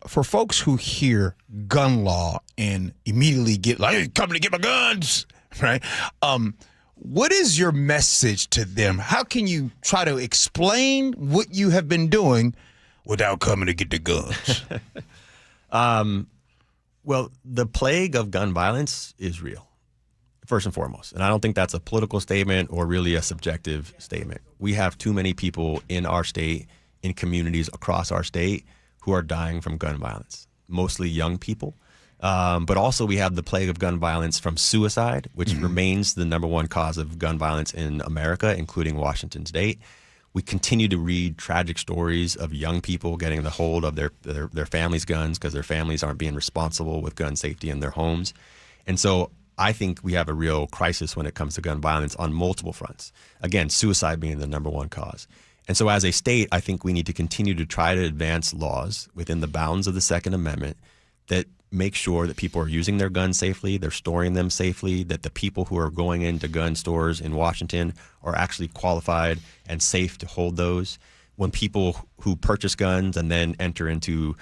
For folks who hear gun law and immediately get like, hey, coming to get my guns, right? What is your message to them? How can you try to explain what you have been doing without coming to get the guns? Well, the plague of gun violence is real, first and foremost. And I don't think that's a political statement or really a subjective statement. We have too many people in our state, in communities across our state, who are dying from gun violence, mostly young people. But also we have the plague of gun violence from suicide, which remains the number one cause of gun violence in America, including Washington state. We continue to read tragic stories of young people getting the hold of their families' guns because their families aren't being responsible with gun safety in their homes. And so I think we have a real crisis when it comes to gun violence on multiple fronts. Again, suicide being the number one cause. And so as a state, I think we need to continue to try to advance laws within the bounds of the Second Amendment that make sure that people are using their guns safely, they're storing them safely, that the people who are going into gun stores in Washington are actually qualified and safe to hold those. When people who purchase guns and then enter into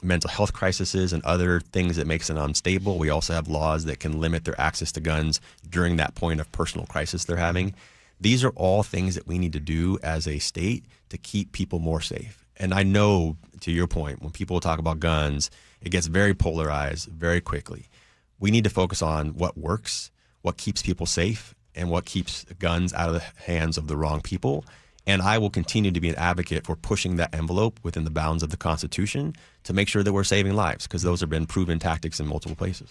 mental health crises and other things that makes them unstable, we also have laws that can limit their access to guns during that point of personal crisis they're having. These are all things that we need to do as a state to keep people more safe. And I know, to your point, when people talk about guns, it gets very polarized very quickly. We need to focus on what works, what keeps people safe, and what keeps guns out of the hands of the wrong people. And I will continue to be an advocate for pushing that envelope within the bounds of the Constitution to make sure that we're saving lives, because those have been proven tactics in multiple places.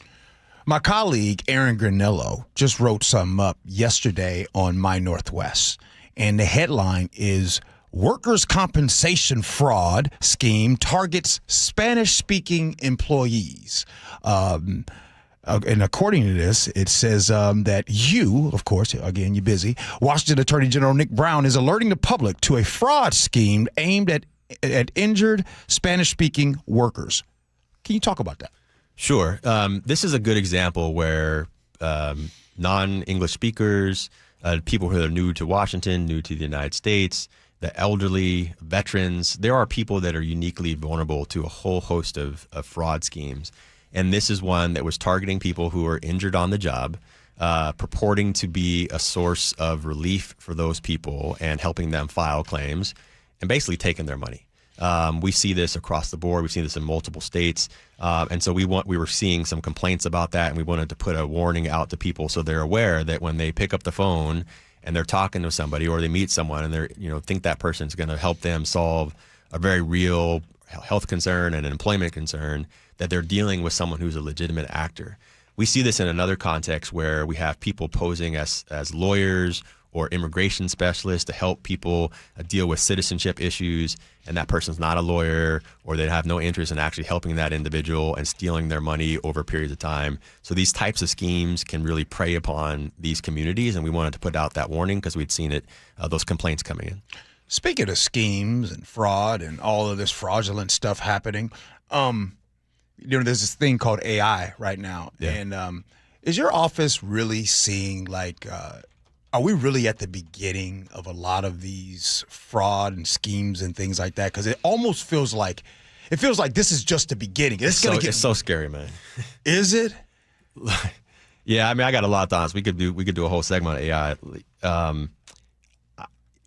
My colleague, Aaron Granillo, just wrote something up yesterday on My Northwest. And the headline is, Workers' Compensation Fraud Scheme Targets Spanish-Speaking Employees. And according to this, it says that you, of course, again, you're busy, Washington Attorney General Nick Brown is alerting the public to a fraud scheme aimed at injured Spanish-speaking workers. Can you talk about that? Sure. This is a good example where non-English speakers, people who are new to Washington, new to the United States, the elderly, veterans, there are people that are uniquely vulnerable to a whole host of fraud schemes. And this is one that was targeting people who are injured on the job, purporting to be a source of relief for those people and helping them file claims, and basically taking their money. We see this across the board. We've seen this in multiple states. And so we were seeing some complaints about that, and we wanted to put a warning out to people so they're aware that when they pick up the phone and they're talking to somebody, or they meet someone and they're, think that person's going to help them solve a very real health concern and an employment concern, that they're dealing with someone who's a legitimate actor. We see this in another context where we have people posing as lawyers or immigration specialists to help people deal with citizenship issues, and that person's not a lawyer, or they have no interest in actually helping that individual and stealing their money over periods of time. So these types of schemes can really prey upon these communities, and we wanted to put out that warning because we'd seen it, those complaints coming in. Speaking of schemes and fraud and all of this fraudulent stuff happening, there's this thing called AI right now. Yeah. And is your office really seeing are we really at the beginning of a lot of these fraud and schemes and things like that? Because it almost feels like this is just the beginning. It's so scary, man. Is it? Yeah, I mean, I got a lot of thoughts. We could do a whole segment on AI.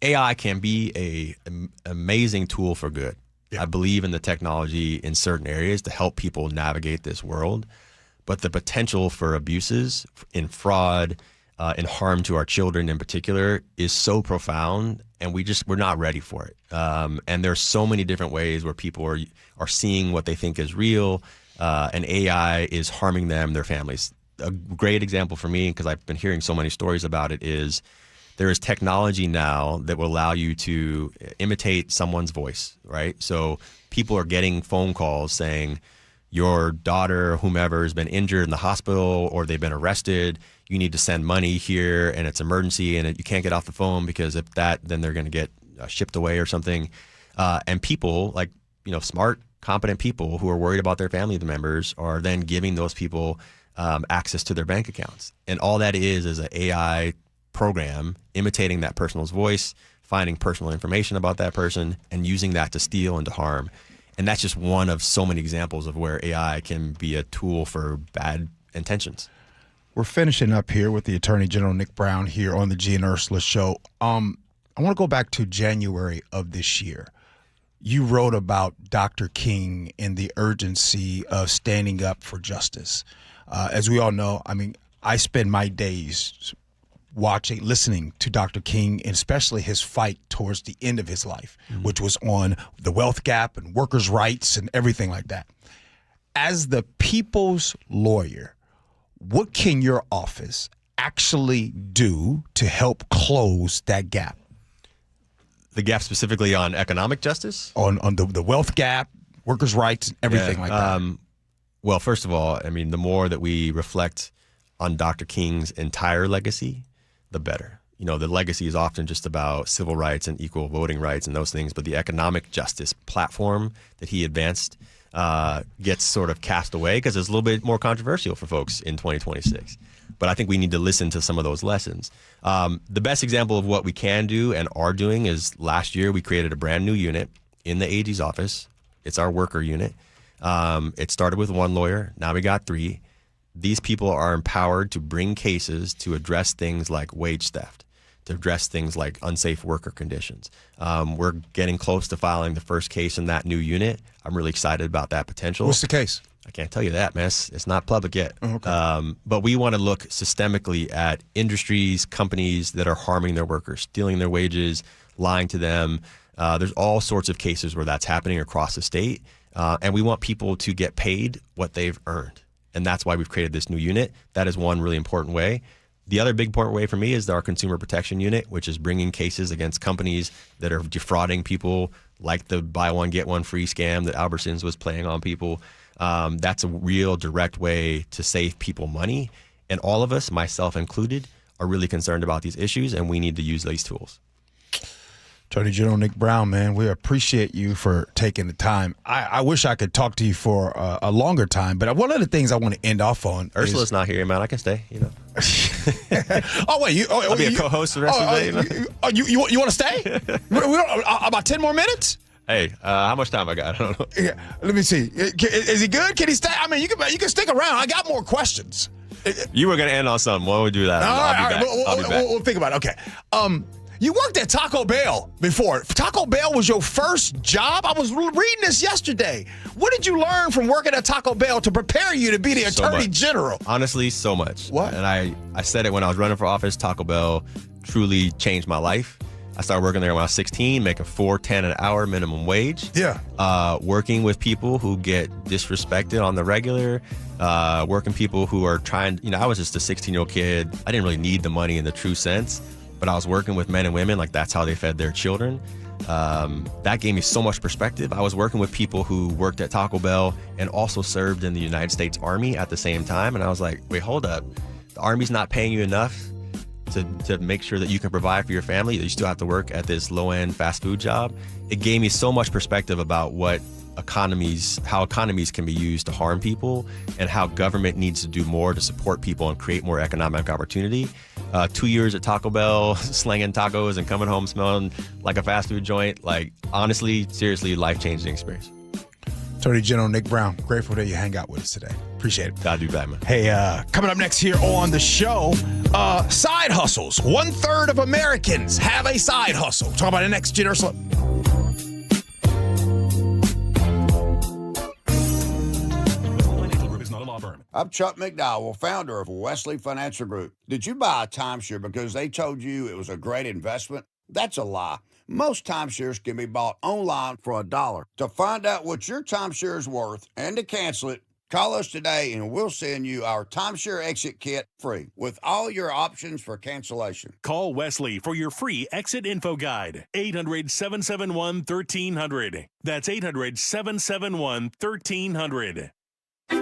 AI can be an amazing tool for good. Yeah. I believe in the technology in certain areas to help people navigate this world, but the potential for abuses, in fraud, and harm to our children in particular is so profound, and we're not ready for it. And there's so many different ways where people are seeing what they think is real, and AI is harming them, their families. A great example for me, because I've been hearing so many stories about it, is there is technology now that will allow you to imitate someone's voice, right? So people are getting phone calls saying, your daughter or whomever has been injured in the hospital, or they've been arrested. You need to send money here, and it's emergency, and you can't get off the phone, because if that, then they're going to get shipped away or something. And people, smart, competent people who are worried about their family members are then giving those people access to their bank accounts. And all that is an AI program imitating that person's voice, finding personal information about that person, and using that to steal and to harm. And that's just one of so many examples of where AI can be a tool for bad intentions. We're finishing up here with the Attorney General Nick Brown here on the Gee and Ursula Show. I want to go back to January of this year. You wrote about Dr. King and the urgency of standing up for justice. As we all know, I mean, I spend my days listening to Dr. King, and especially his fight towards the end of his life, which was on the wealth gap and workers' rights and everything like that. As the people's lawyer, what can your office actually do to help close that gap? The gap specifically on economic justice? On the wealth gap, workers' rights, everything like that. Well, first of all, I mean, the more that we reflect on Dr. King's entire legacy, the better. The legacy is often just about civil rights and equal voting rights and those things, but the economic justice platform that he advanced gets sort of cast away because it's a little bit more controversial for folks in 2026. But I think we need to listen to some of those lessons. The best example of what we can do and are doing is last year we created a brand new unit in the AG's office. It's our worker unit. It started with one lawyer. Now we got 3. These people are empowered to bring cases to address things like wage theft, to address things like unsafe worker conditions. We're getting close to filing the first case in that new unit. I'm really excited about that potential. What's the case? I can't tell you that, miss. It's not public yet. Oh, okay. But we want to look systemically at industries, companies that are harming their workers, stealing their wages, lying to them. There's all sorts of cases where that's happening across the state. And we want people to get paid what they've earned. And that's why we've created this new unit. That is one really important way. The other big important way for me is our consumer protection unit, which is bringing cases against companies that are defrauding people, like the buy one, get one free scam that Albertsons was playing on people. That's a real direct way to save people money. And all of us, myself included, are really concerned about these issues, and we need to use these tools. Attorney General Nick Brown, man, we appreciate you for taking the time. I wish I could talk to you for a longer time, but one of the things I want to end off on Ursula's not here, man. I can stay, you know. Oh, wait. I'll be a co-host the rest of the day. You want to stay? About 10 more minutes? Hey, how much time I got? I don't know. Yeah, let me see. Is he good? Can he stay? I mean, you can stick around. I got more questions. You were going to end on something. Why don't we do that? I'll be back. We'll think about it. Okay. You worked at Taco Bell before. Taco Bell was your first job? I was reading this yesterday. What did you learn from working at Taco Bell to prepare you to be the Attorney General? Honestly, so much. What? And I said it when I was running for office. Taco Bell truly changed my life. I started working there when I was 16, making $4.10 an hour minimum wage. Yeah. Working with people who get disrespected on the regular. Working people who are trying, I was just a 16-year-old kid. I didn't really need the money in the true sense. But I was working with men and women, like that's how they fed their children. That gave me so much perspective. I was working with people who worked at Taco Bell and also served in the United States Army at the same time. And I was like, wait, hold up. The Army's not paying you enough to make sure that you can provide for your family. You still have to work at this low-end fast food job. It gave me so much perspective about how economies can be used to harm people and how government needs to do more to support people and create more economic opportunity. 2 years at Taco Bell, slanging tacos and coming home smelling like a fast food joint. Like, honestly, seriously, life-changing experience. Attorney General Nick Brown, grateful that you hang out with us today. Appreciate it. Gotta do that, man. Hey, coming up next here on the show, side hustles. 1/3 of Americans have a side hustle. Talk about it next, Gee Ursula. I'm Chuck McDowell, founder of Wesley Financial Group. Did you buy a timeshare because they told you it was a great investment? That's a lie. Most timeshares can be bought online for $1. To find out what your timeshare is worth and to cancel it, call us today and we'll send you our timeshare exit kit free with all your options for cancellation. Call Wesley for your free exit info guide. 800-771-1300. That's 800-771-1300.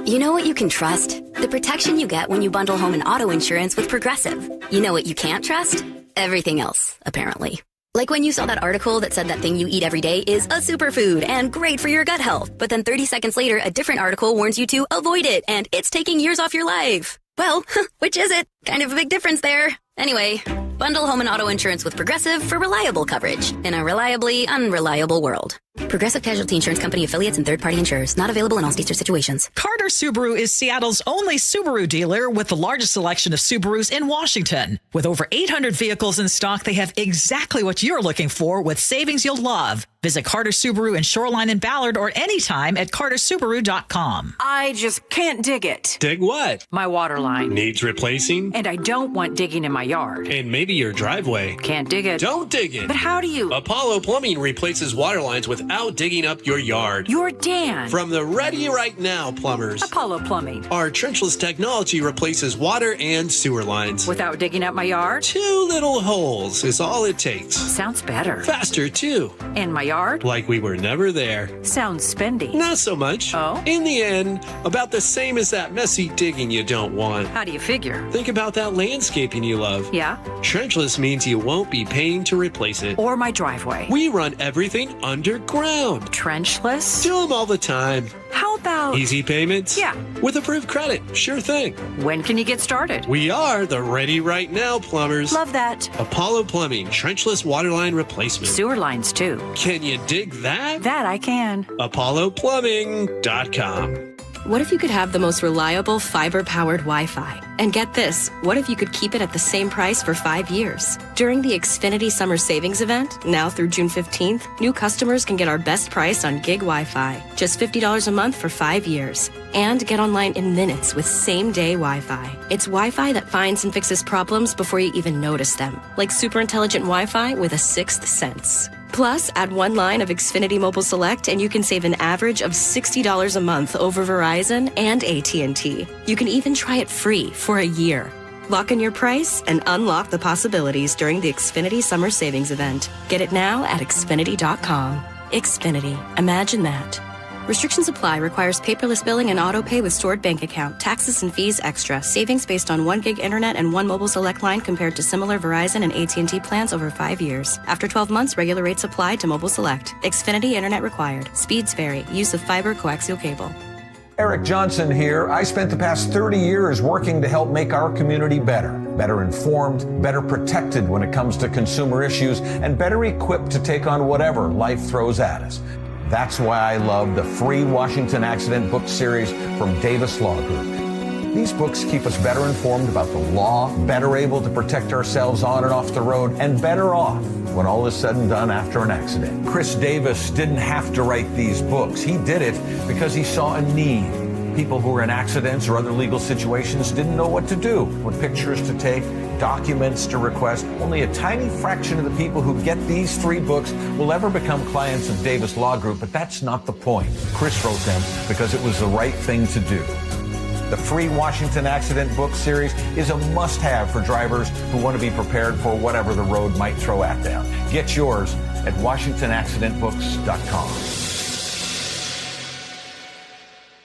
You know what you can trust? The protection you get when you bundle home and auto insurance with Progressive. You know what you can't trust? Everything else, apparently. Like when you saw that article that said that thing you eat every day is a superfood and great for your gut health. But then 30 seconds later, a different article warns you to avoid it and it's taking years off your life. Well, which is it? Kind of a big difference there. Anyway, bundle home and auto insurance with Progressive for reliable coverage in a reliably unreliable world. Progressive Casualty Insurance Company affiliates and third-party insurers. Not available in all states or situations. Carter Subaru is Seattle's only Subaru dealer with the largest selection of Subarus in Washington. With over 800 vehicles in stock, they have exactly what you're looking for with savings you'll love. Visit Carter Subaru in Shoreline and Ballard or anytime at cartersubaru.com. I just can't dig it. Dig what? My water line. Needs replacing? And I don't want digging in my yard. And maybe your driveway. Can't dig it. Don't dig it. But how do you? Apollo Plumbing replaces water lines without digging up your yard. You're Dan. From the Ready Right Now plumbers. Apollo Plumbing. Our trenchless technology replaces water and sewer lines. Without digging up my yard? 2 little holes is all it takes. Sounds better. Faster, too. And my yard? Like we were never there. Sounds spendy. Not so much. Oh? In the end, about the same as that messy digging you don't want. How do you figure? Think about that landscaping you love. Yeah? Trenchless means you won't be paying to replace it. Or my driveway. We run everything underground. Trenchless? Do them all the time. How about... Easy payments? Yeah. With approved credit. Sure thing. When can you get started? We are the Ready Right Now plumbers. Love that. Apollo Plumbing, trenchless waterline replacement. Sewer lines, too. Can you dig that? That I can. ApolloPlumbing.com. What if you could have the most reliable fiber-powered Wi-Fi? And get this, what if you could keep it at the same price for 5 years? During the Xfinity Summer Savings Event, now through June 15th, new customers can get our best price on gig Wi-Fi. Just $50 a month for 5 years. And get online in minutes with same-day Wi-Fi. It's Wi-Fi that finds and fixes problems before you even notice them, like super intelligent Wi-Fi with a sixth sense. Plus, add one line of Xfinity Mobile Select and you can save an average of $60 a month over Verizon and AT&T. You can even try it free for a year. Lock in your price and unlock the possibilities during the Xfinity Summer Savings Event. Get it now at Xfinity.com. Xfinity. Imagine that. Restrictions apply. Requires paperless billing and auto pay with stored bank account. Taxes and fees extra. Savings based on 1 gig internet and 1 mobile select line compared to similar Verizon and AT&T plans over 5 years. After 12 months, regular rates apply to mobile select. Xfinity internet required. Speeds vary. Use of fiber coaxial cable. Eric Johnson here. I spent the past 30 years working to help make our community better informed, better protected when it comes to consumer issues, and better equipped to take on whatever life throws at us. That's why I love the free Washington Accident book series from Davis Law Group. These books keep us better informed about the law, better able to protect ourselves on and off the road, and better off when all is said and done after an accident. Chris Davis didn't have to write these books. He did it because he saw a need. People who were in accidents or other legal situations didn't know what to do, what pictures to take, documents to request. Only a tiny fraction of the people who get these 3 books will ever become clients of Davis Law Group, but that's not the point. Chris wrote them because it was the right thing to do. The free Washington Accident book series is a must-have for drivers who want to be prepared for whatever the road might throw at them. Get yours at WashingtonAccidentBooks.com.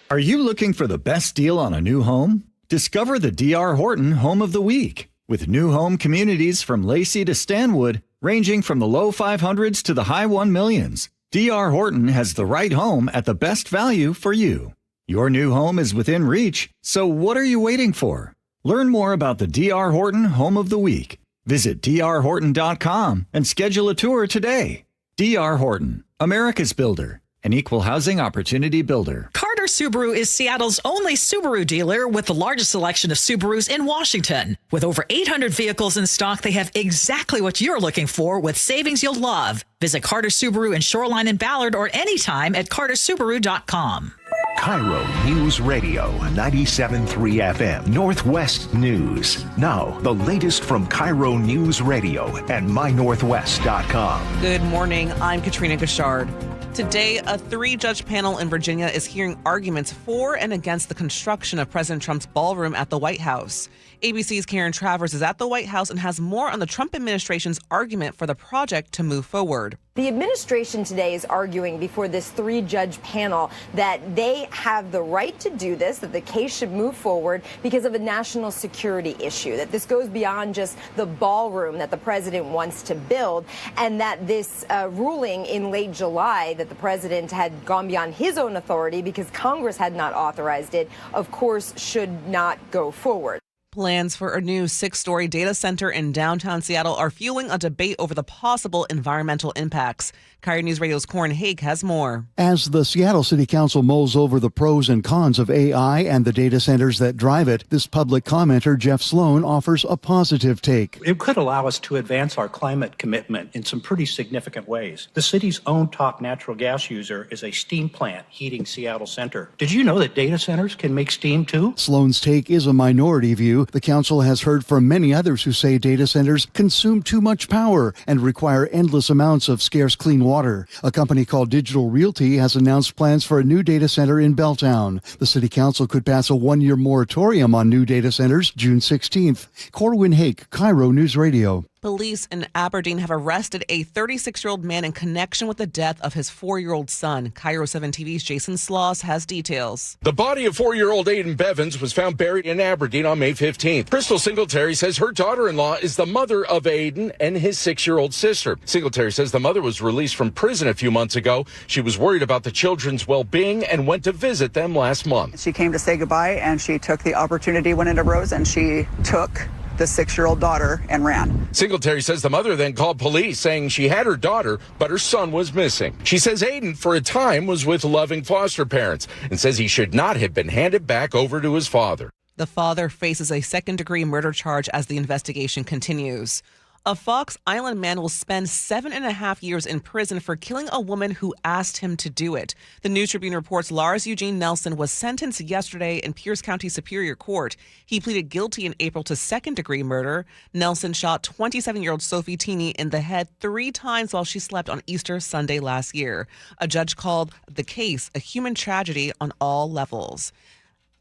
Are you looking for the best deal on a new home? Discover the D.R. Horton Home of the Week. With new home communities from Lacey to Stanwood, ranging from the low 500s to the high 1 millions, D.R. Horton has the right home at the best value for you. Your new home is within reach, so what are you waiting for? Learn more about the D.R. Horton Home of the Week. Visit drhorton.com and schedule a tour today. D.R. Horton, America's builder, an equal housing opportunity builder. Carter Subaru is Seattle's only Subaru dealer with the largest selection of Subarus in Washington. With over 800 vehicles in stock, they have exactly what you're looking for with savings you'll love. Visit Carter Subaru in Shoreline and Ballard or anytime at cartersubaru.com. KIRO Newsradio 97.3 FM Northwest News. Now, the latest from KIRO Newsradio and mynorthwest.com. Good morning. I'm Katrina Gashard. Today, a 3-judge panel in Virginia is hearing arguments for and against the construction of President Trump's ballroom at the White House. ABC's Karen Travers is at the White House and has more on the Trump administration's argument for the project to move forward. The administration today is arguing before this 3-judge panel that they have the right to do this, that the case should move forward because of a national security issue, that this goes beyond just the ballroom that the president wants to build, and that this ruling in late July that the president had gone beyond his own authority because Congress had not authorized it, of course, should not go forward. Plans for a new 6-story data center in downtown Seattle are fueling a debate over the possible environmental impacts. KIRO News Radio's Corin Haig has more. As the Seattle City Council mulls over the pros and cons of AI and the data centers that drive it, this public commenter, Jeff Sloan, offers a positive take. It could allow us to advance our climate commitment in some pretty significant ways. The city's own top natural gas user is a steam plant heating Seattle Center. Did you know that data centers can make steam too? Sloan's take is a minority view. The council has heard from many others who say data centers consume too much power and require endless amounts of scarce clean water. A company called Digital Realty has announced plans for a new data center in Belltown. The city council could pass a 1-year moratorium on new data centers June 16th. Corwin Hake, KIRO News Radio. Police in Aberdeen have arrested a 36-year-old man in connection with the death of his 4-year-old son. KIRO 7 TV's Jason Sloss has details. The body of 4-year-old Aiden Bevins was found buried in Aberdeen on May 15th. Crystal Singletary says her daughter-in-law is the mother of Aiden and his 6-year-old sister. Singletary says the mother was released from prison a few months ago. She was worried about the children's well-being and went to visit them last month. She came to say goodbye, and she took the opportunity when it arose, and she took the 6-year-old daughter and ran. Singletary says the mother then called police saying she had her daughter, but her son was missing. She says Aiden, for a time, was with loving foster parents and says he should not have been handed back over to his father. The father faces a second-degree murder charge as the investigation continues. A Fox Island man will spend 7.5 years in prison for killing a woman who asked him to do it. The News Tribune reports Lars Eugene Nelson was sentenced yesterday in Pierce County Superior Court. He pleaded guilty in April to second-degree murder. Nelson shot 27-year-old Sophie Teeny in the head 3 times while she slept on Easter Sunday last year. A judge called the case a human tragedy on all levels.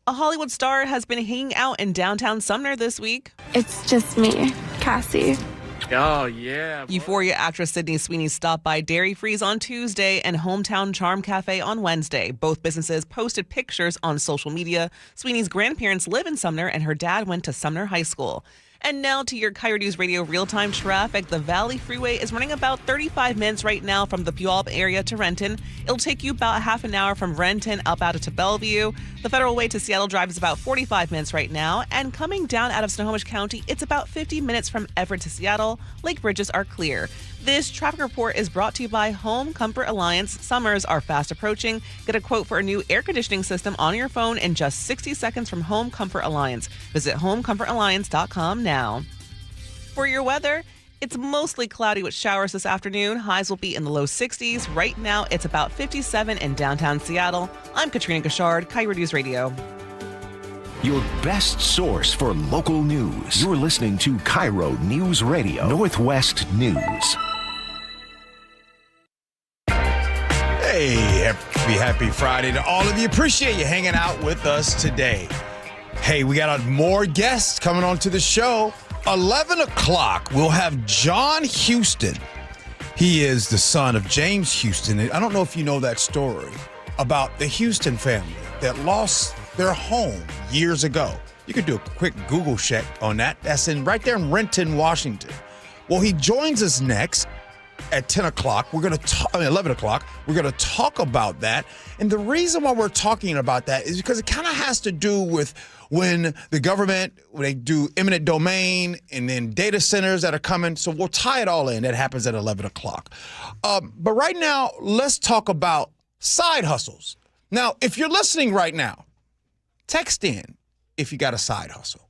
A Hollywood star has been hanging out in downtown Sumner this week. It's just me, Cassie. Oh, yeah. Euphoria actress Sydney Sweeney stopped by Dairy Freeze on Tuesday and Hometown Charm Cafe on Wednesday. Both businesses posted pictures on social media. Sweeney's grandparents live in Sumner, and her dad went to Sumner High School. And now to your KIRO Newsradio real-time traffic. The Valley Freeway is running about 35 minutes right now from the Puyallup area to Renton. It'll take you about half an hour from Renton up out to Bellevue. The Federal Way to Seattle Drive is about 45 minutes right now. And coming down out of Snohomish County, it's about 50 minutes from Everett to Seattle. Lake bridges are clear. This traffic report is brought to you by Home Comfort Alliance. Summers are fast approaching. Get a quote for a new air conditioning system on your phone in just 60 seconds from Home Comfort Alliance. Visit homecomfortalliance.com now. For your weather, it's mostly cloudy with showers this afternoon. Highs will be in the low 60s. Right now, it's about 57 in downtown Seattle. I'm Katrina Gashard, KIRO News Radio. Your best source for local news. You're listening to KIRO News Radio, Northwest News. Hey, happy Friday to all of you. Appreciate you hanging out with us today. Hey, we got more guests coming on to the show. 11 o'clock, we'll have John Houston. He is the son of James Houston. I don't know if you know that story about the Houston family that lost their home years ago. You could do a quick Google check on that. That's right there in Renton, Washington. Well, he joins us next at 10 o'clock. 11 o'clock. We're going to talk about that. And the reason why we're talking about that is because it kind of has to do with when the government, when they do eminent domain and then data centers that are coming. So we'll tie it all in. That happens at 11 o'clock. But right now, let's talk about side hustles. Now, if you're listening right now, text in if you got a side hustle.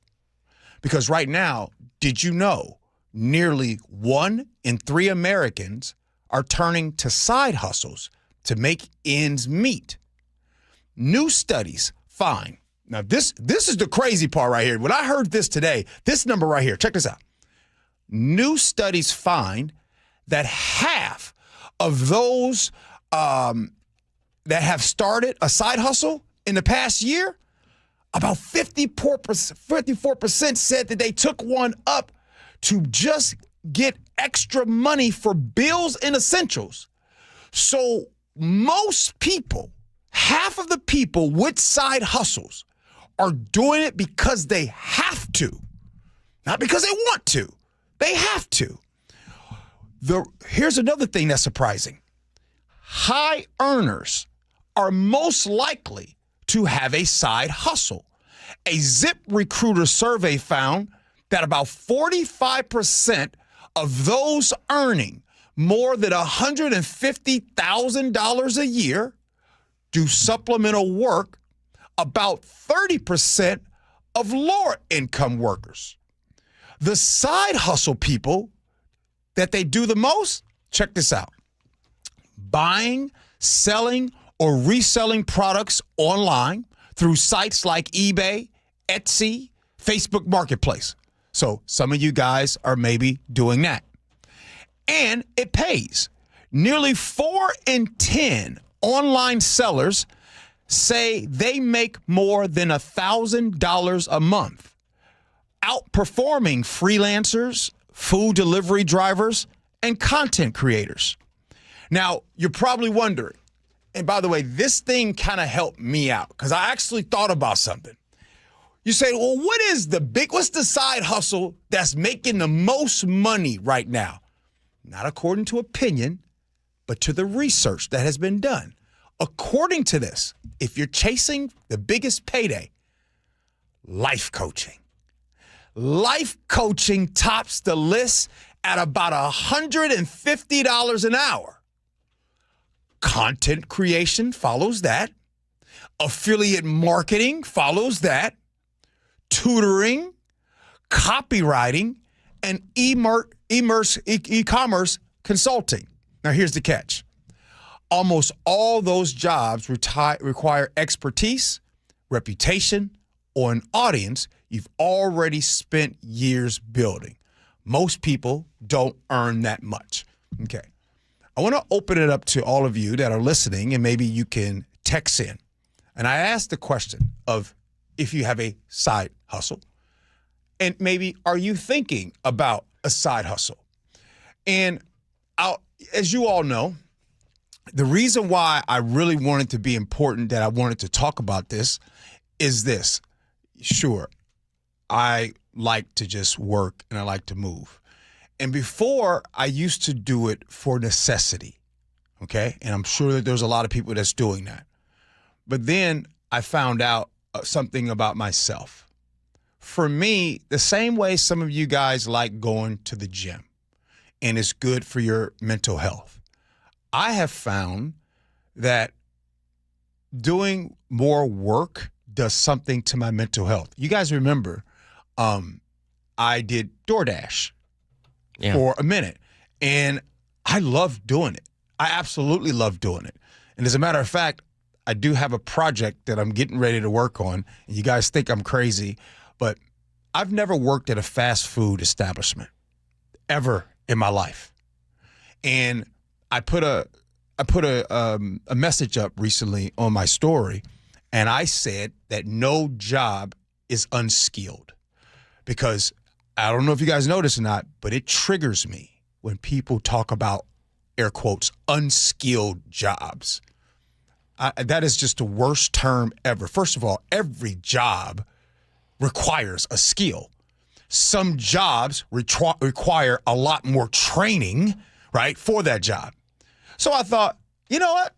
Because right now, did you know nearly 1 in 3 Americans are turning to side hustles to make ends meet? New studies find. Now, this is the crazy part right here. When I heard this today, this number right here, check this out. New studies find that half of those that have started a side hustle in the past year, about 54% said that they took one up to just get extra money for bills and essentials. So most people, half of the people with side hustles are doing it because they have to, not because they want to. They have to. Here's another thing that's surprising. High earners are most likely to have a side hustle. A ZipRecruiter survey found that about 45% of those earning more than $150,000 a year do supplemental work. About 30% of lower income workers. The side hustle people that they do the most, check this out. Buying, selling, or reselling products online through sites like eBay, Etsy, Facebook Marketplace. So some of you guys are maybe doing that. And it pays. Nearly 4 in 10 online sellers say they make more than $1,000 a month, outperforming freelancers, food delivery drivers, and content creators. Now, you're probably wondering, and by the way, this thing kind of helped me out because I actually thought about something. You say, well, what's the side hustle that's making the most money right now? Not according to opinion, but to the research that has been done. According to this, if you're chasing the biggest payday, life coaching. Life coaching tops the list at about $150 an hour. Content creation follows that. Affiliate marketing follows that. Tutoring, copywriting, and e-commerce consulting. Now, here's the catch. Almost all those jobs require expertise, reputation, or an audience you've already spent years building. Most people don't earn that much. Okay. I want to open it up to all of you that are listening, and maybe you can text in. And I asked the question of if you have a side hustle, and maybe are you thinking about a side hustle? And as you all know, the reason why I really wanted to be important, that I wanted to talk about this, is this. Sure, I like to just work and I like to move. And before, I used to do it for necessity, okay? And I'm sure that there's a lot of people that's doing that. But then I found out something about myself. For me, the same way some of you guys like going to the gym and it's good for your mental health, I have found that doing more work does something to my mental health. You guys remember, I did DoorDash for a minute, and I love doing it. I absolutely love doing it. And as a matter of fact, I do have a project that I'm getting ready to work on, and you guys think I'm crazy, but I've never worked at a fast food establishment ever in my life. And I put a message up recently on my story, and I said that no job is unskilled, because I don't know if you guys notice or not, but it triggers me when people talk about, air quotes, unskilled jobs. That is just the worst term ever. First of all, every job requires a skill. Some jobs require a lot more training, right, for that job. So I thought, you know what?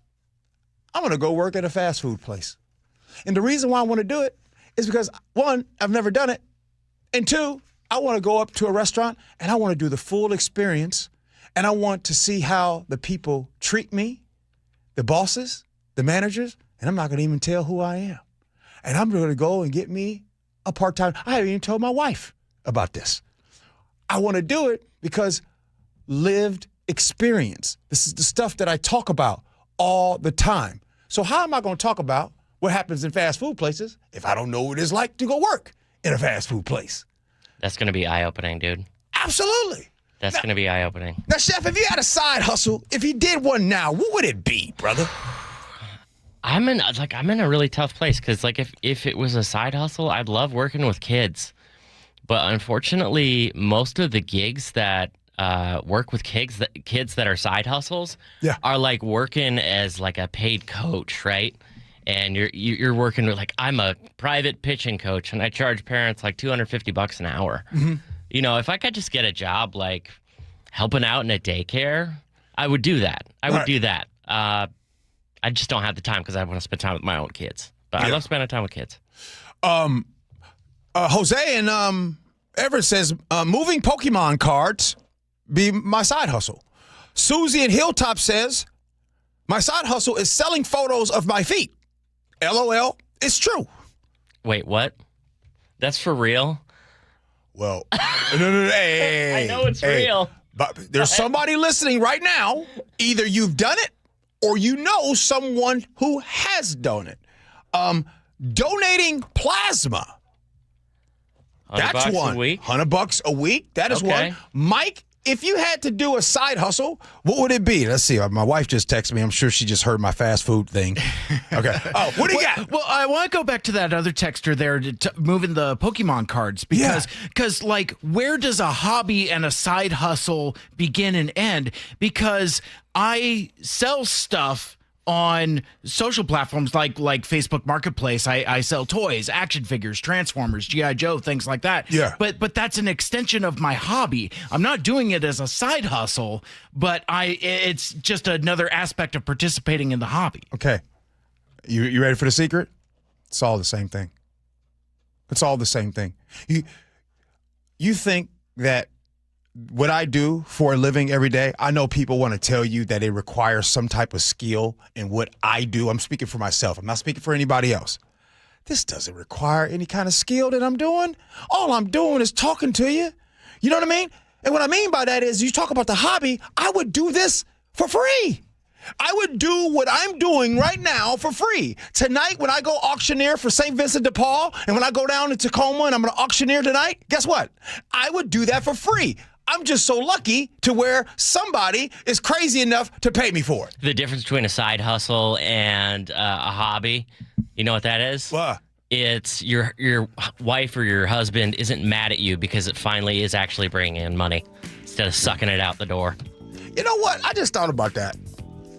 I'm going to go work at a fast food place. And the reason why I want to do it is because, one, I've never done it. And two, I want to go up to a restaurant and I want to do the full experience. And I want to see how the people treat me, the bosses, the managers, and I'm not going to even tell who I am. And I'm going to go and get me a part-time. I haven't even told my wife about this. I want to do it because lived experience. This is the stuff that I talk about all the time. So how am I going to talk about what happens in fast food places if I don't know what it's like to go work in a fast food place? That's going to be eye-opening, dude. Absolutely. That's going to be eye-opening. Now, Chef, if you had a side hustle, if you did one now, what would it be, brother? I'm in a really tough place because, like, if it was a side hustle, I'd love working with kids. But unfortunately, most of the gigs that work with kids that are side hustles are like working as like a paid coach, right? And you're working with, like, I'm a private pitching coach and I charge parents like $250 an hour. Mm-hmm. You know, if I could just get a job like helping out in a daycare, I would do that. I would do that. I just don't have the time because I want to spend time with my own kids. But I love spending time with kids. Jose and Everett says, moving Pokemon cards be my side hustle. Susie in Hilltop says, my side hustle is selling photos of my feet. LOL, it's true. Wait, what? That's for real? Well, hey, I know it's real. But there's somebody listening right now. Either you've done it or you know someone who has done it. Donating plasma. That's one. $100 a week. That is one. Mike, if you had to do a side hustle, what would it be? Let's see. My wife just texted me. I'm sure she just heard my fast food thing. Okay. Oh, what do you got? Well, I want to go back to that other texter there, moving the Pokemon cards, because like, where does a hobby and a side hustle begin and end? Because I sell stuff on social platforms like Facebook Marketplace. I sell toys, action figures, Transformers, G.I. Joe, things like that. Yeah. But that's an extension of my hobby. I'm not doing it as a side hustle, but it's just another aspect of participating in the hobby. Okay. You ready for the secret? It's all the same thing. It's all the same thing. You think that what I do for a living every day, I know people want to tell you that it requires some type of skill in what I do. I'm speaking for myself. I'm not speaking for anybody else. This doesn't require any kind of skill that I'm doing. All I'm doing is talking to you. You know what I mean? And what I mean by that is you talk about the hobby, I would do this for free. I would do what I'm doing right now for free. Tonight, when I go auctioneer for St. Vincent de Paul, and when I go down to Tacoma and I'm going to auctioneer tonight, guess what? I would do that for free. I'm just so lucky to where somebody is crazy enough to pay me for it. The difference between a side hustle and a hobby, you know what that is? What? It's your wife or your husband isn't mad at you because it finally is actually bringing in money instead of sucking it out the door. You know what? I just thought about that.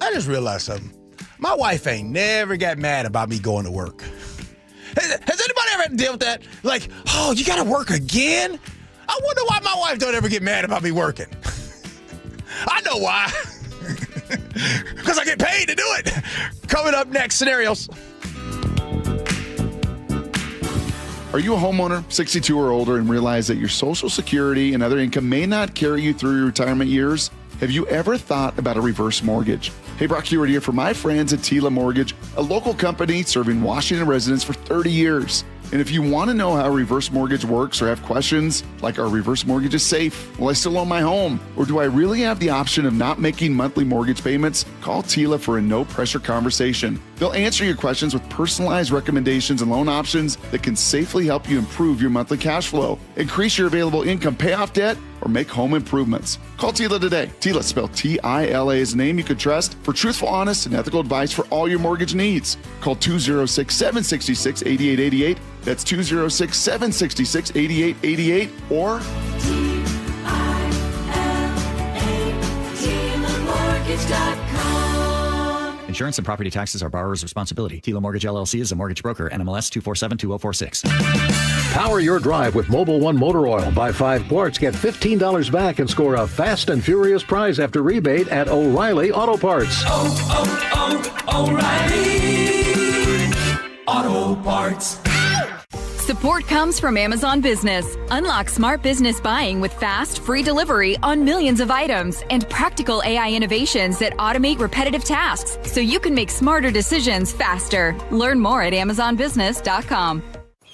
I just realized something. My wife ain't never got mad about me going to work. Has anybody ever had to deal with that? Like, oh, you got to work again? I wonder why my wife don't ever get mad about me working. I know why. Because I get paid to do it. Coming up next, scenarios. Are you a homeowner, 62 or older, and realize that your Social Security and other income may not carry you through your retirement years? Have you ever thought about a reverse mortgage? Hey, Brock Stewart here for my friends at Tila Mortgage, a local company serving Washington residents for 30 years. And if you want to know how a reverse mortgage works or have questions like, are reverse mortgages safe? Will I still own my home? Or do I really have the option of not making monthly mortgage payments? Call Tila for a no-pressure conversation. They'll answer your questions with personalized recommendations and loan options that can safely help you improve your monthly cash flow, increase your available income, pay off debt, or make home improvements. Call Tila today. Tila, spelled Tila, is a name you could trust for truthful, honest, and ethical advice for all your mortgage needs. Call 206-766-8888. That's 206-766-8888 or Insurance and property taxes are borrower's responsibility. Tila Mortgage LLC is a mortgage broker. NMLS 2472046. Power your drive with Mobil 1 motor oil. Buy 5 quarts, get $15 back, and score a fast and furious prize after rebate at O'Reilly Auto Parts. O'Reilly Auto Parts. Support comes from Amazon Business. Unlock smart business buying with fast, free delivery on millions of items and practical AI innovations that automate repetitive tasks so you can make smarter decisions faster. Learn more at AmazonBusiness.com.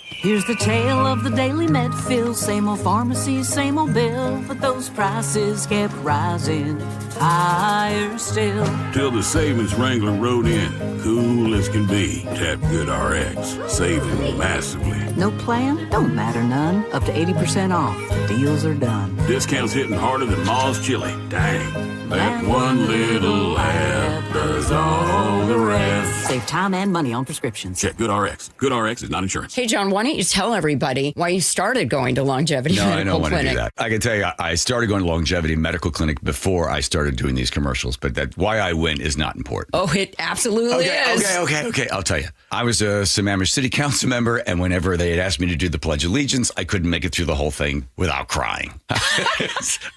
Here's the tale of the daily med fill. Same old pharmacies, same old bill, but those prices kept rising higher still. Till the savings wrangler rode in, cool as can be. Tap Good RX, saving massively. No plan? Don't matter none. Up to 80% off. The deals are done. Discounts hitting harder than Ma's chili. Dang. That one little app does all the rest. Save time and money on prescriptions. Check Good RX. Good RX is not insurance. Hey, John, why don't you tell everybody why you started going to Longevity Medical Clinic? No, I don't want to do that. I can tell you, I started going to Longevity Medical Clinic before I started doing these commercials, but that why I went is not important. Oh, it absolutely is. Okay. I'll tell you. I was a Sammamish City Council member, and whenever they had asked me to do the Pledge of Allegiance, I couldn't make it through the whole thing without crying.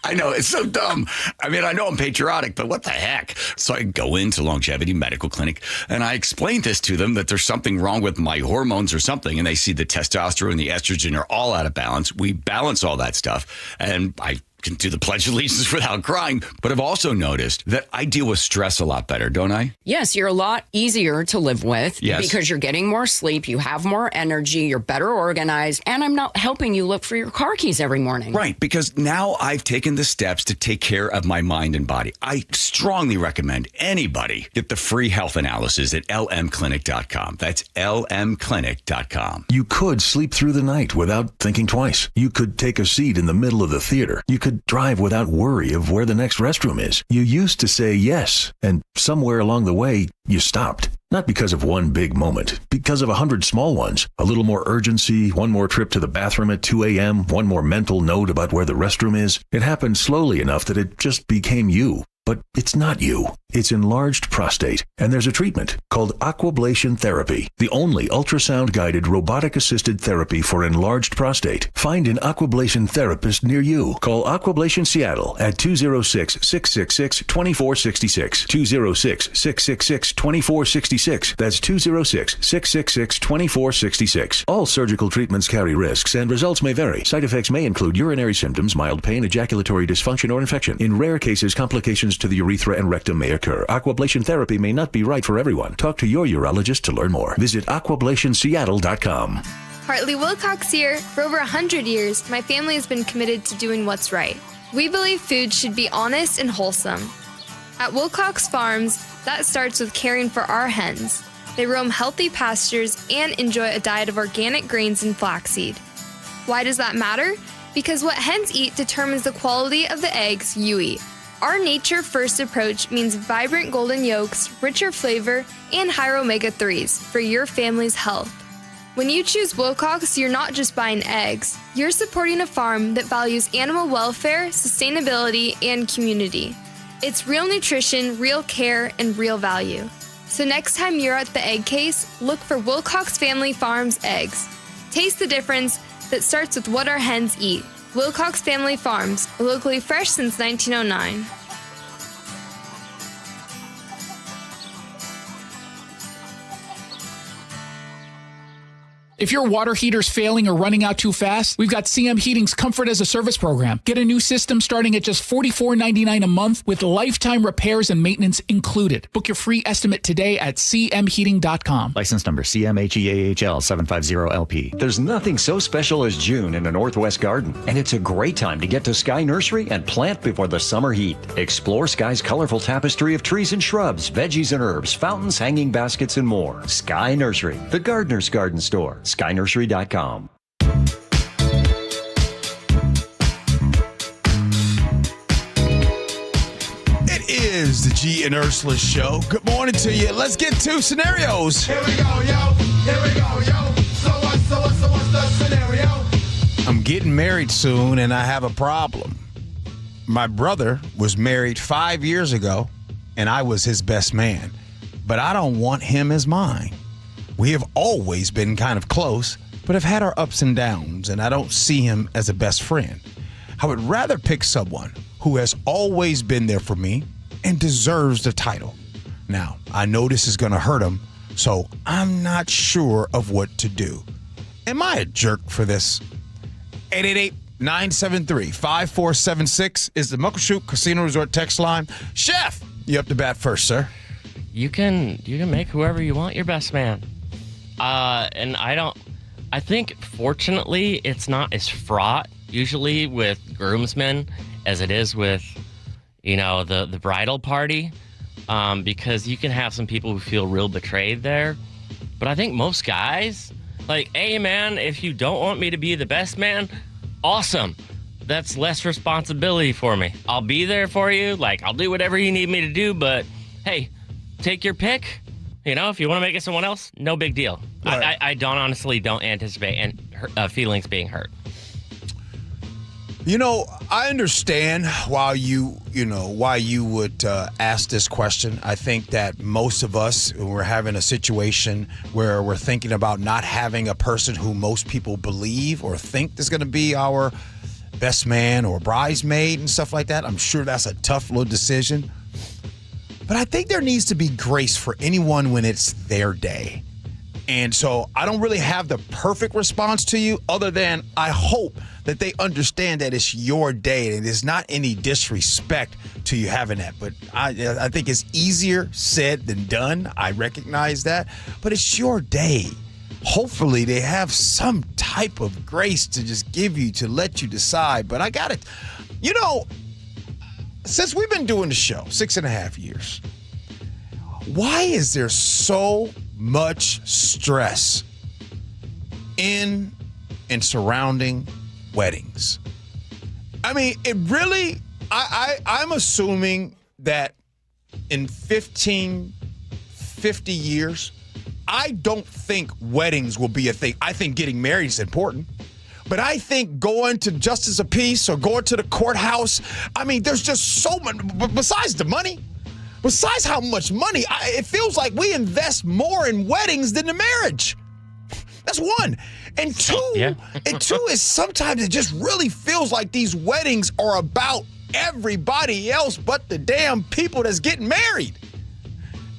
I know, it's so dumb. I mean, I know I'm patriotic, but what the heck? So I go into Longevity Medical Clinic, and I explain this to them, that there's something wrong with my hormones or something, and they see the testosterone and the estrogen are all out of balance. We balance all that stuff, and I can do the Pledge of Allegiance without crying. But I've also noticed that I deal with stress a lot better, don't I? Yes, you're a lot easier to live with because you're getting more sleep, you have more energy, you're better organized, and I'm not helping you look for your car keys every morning. Right, because now I've taken the steps to take care of my mind and body. I strongly recommend anybody get the free health analysis at lmclinic.com. That's lmclinic.com. You could sleep through the night without thinking twice. You could take a seat in the middle of the theater. You could drive without worry of where the next restroom is. You used to say yes, and somewhere along the way, you stopped. Not because of one big moment, because of 100 small ones. A little more urgency, one more trip to the bathroom at 2 a.m., one more mental note about where the restroom is. It happened slowly enough that it just became you. But it's not you. It's enlarged prostate, and there's a treatment called aquablation therapy, the only ultrasound-guided robotic-assisted therapy for enlarged prostate. Find an aquablation therapist near you. Call Aquablation Seattle at 206-666-2466, 206-666-2466. That's 206-666-2466. All surgical treatments carry risks, and results may vary. Side effects may include urinary symptoms, mild pain, ejaculatory dysfunction, or infection. In rare cases, complications to the urethra and rectum may occur. Aquablation therapy may not be right for everyone. Talk to your urologist to learn more. Visit aquablationseattle.com. Hartley Wilcox here. For over 100 years, my family has been committed to doing what's right. We believe food should be honest and wholesome. At Wilcox Farms, that starts with caring for our hens. They roam healthy pastures and enjoy a diet of organic grains and flaxseed. Why does that matter? Because what hens eat determines the quality of the eggs you eat. Our nature-first approach means vibrant golden yolks, richer flavor, and higher omega-3s for your family's health. When you choose Wilcox, you're not just buying eggs. You're supporting a farm that values animal welfare, sustainability, and community. It's real nutrition, real care, and real value. So next time you're at the egg case, look for Wilcox Family Farms eggs. Taste the difference that starts with what our hens eat. Wilcox Family Farms, locally fresh since 1909. If your water heater's failing or running out too fast, we've got CM Heating's Comfort as a Service program. Get a new system starting at just $44.99 a month with lifetime repairs and maintenance included. Book your free estimate today at cmheating.com. License number CMHEAHL 750LP. There's nothing so special as June in a Northwest garden, and it's a great time to get to Sky Nursery and plant before the summer heat. Explore Sky's colorful tapestry of trees and shrubs, veggies and herbs, fountains, hanging baskets, and more. Sky Nursery, the gardener's garden store. SkyNursery.com. It is the Gee and Ursula Show. Good morning to you. Let's get to scenarios. Here we go, yo. Here we go, yo. So what's the scenario? I'm getting married soon, and I have a problem. My brother was married 5 years ago, and I was his best man. But I don't want him as mine. We have always been kind of close, but have had our ups and downs, and I don't see him as a best friend. I would rather pick someone who has always been there for me and deserves the title. Now, I know this is going to hurt him, so I'm not sure of what to do. Am I a jerk for this? 888-973-5476 is the Muckleshoot Casino Resort text line. Chef, you up to bat first, sir. You can make whoever you want your best man. And I think fortunately it's not as fraught usually with groomsmen as it is with, the bridal party. Because you can have some people who feel real betrayed there. But I think most guys, like, hey man, if you don't want me to be the best man, awesome. That's less responsibility for me. I'll be there for you. Like, I'll do whatever you need me to do, but hey, take your pick. If you want to make it someone else, no big deal. Right. I honestly don't anticipate feelings being hurt. I understand why you would ask this question. I think that most of us, when we're having a situation where we're thinking about not having a person who most people believe or think is going to be our best man or bridesmaid and stuff like that, I'm sure that's a tough little decision. But I think there needs to be grace for anyone when it's their day. And so I don't really have the perfect response to you other than I hope that they understand that it's your day and it's not any disrespect to you having that. But I think it's easier said than done. I recognize that. But it's your day. Hopefully they have some type of grace to just give you to let you decide. But I got it. Since we've been doing the show 6.5 years, why is there so much stress in and surrounding weddings? I mean, it really, I'm assuming that in 50 years, I don't think weddings will be a thing. I think getting married is important. But I think going to justice of peace or going to the courthouse, I mean, there's just so much, besides the money, besides how much money, it feels like we invest more in weddings than the marriage. That's one. And two, is sometimes it just really feels like these weddings are about everybody else but the damn people that's getting married.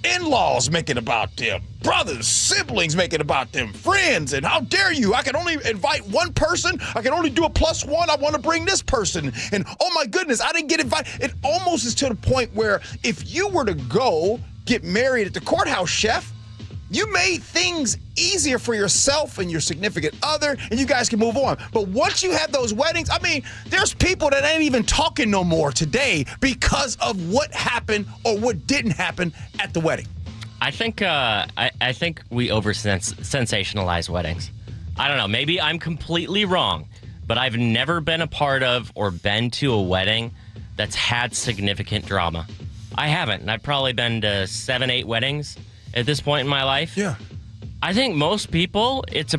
In-laws make it about them. Brothers, siblings make it about them. Friends, and how dare you? I can only invite one person. I can only do a +1. I want to bring this person. And oh my goodness, I didn't get invited. It almost is to the point where if you were to go get married at the courthouse, Chef, You made things easier for yourself and your significant other, and you guys can move on. But once you have those weddings, I mean, there's people that ain't even talking no more today because of what happened or what didn't happen at the wedding. I think I think we sensationalize weddings. I don't know. Maybe I'm completely wrong, but I've never been a part of or been to a wedding that's had significant drama. I haven't. And I've probably been to 7-8 weddings at this point in my life. Yeah. I think most people, it's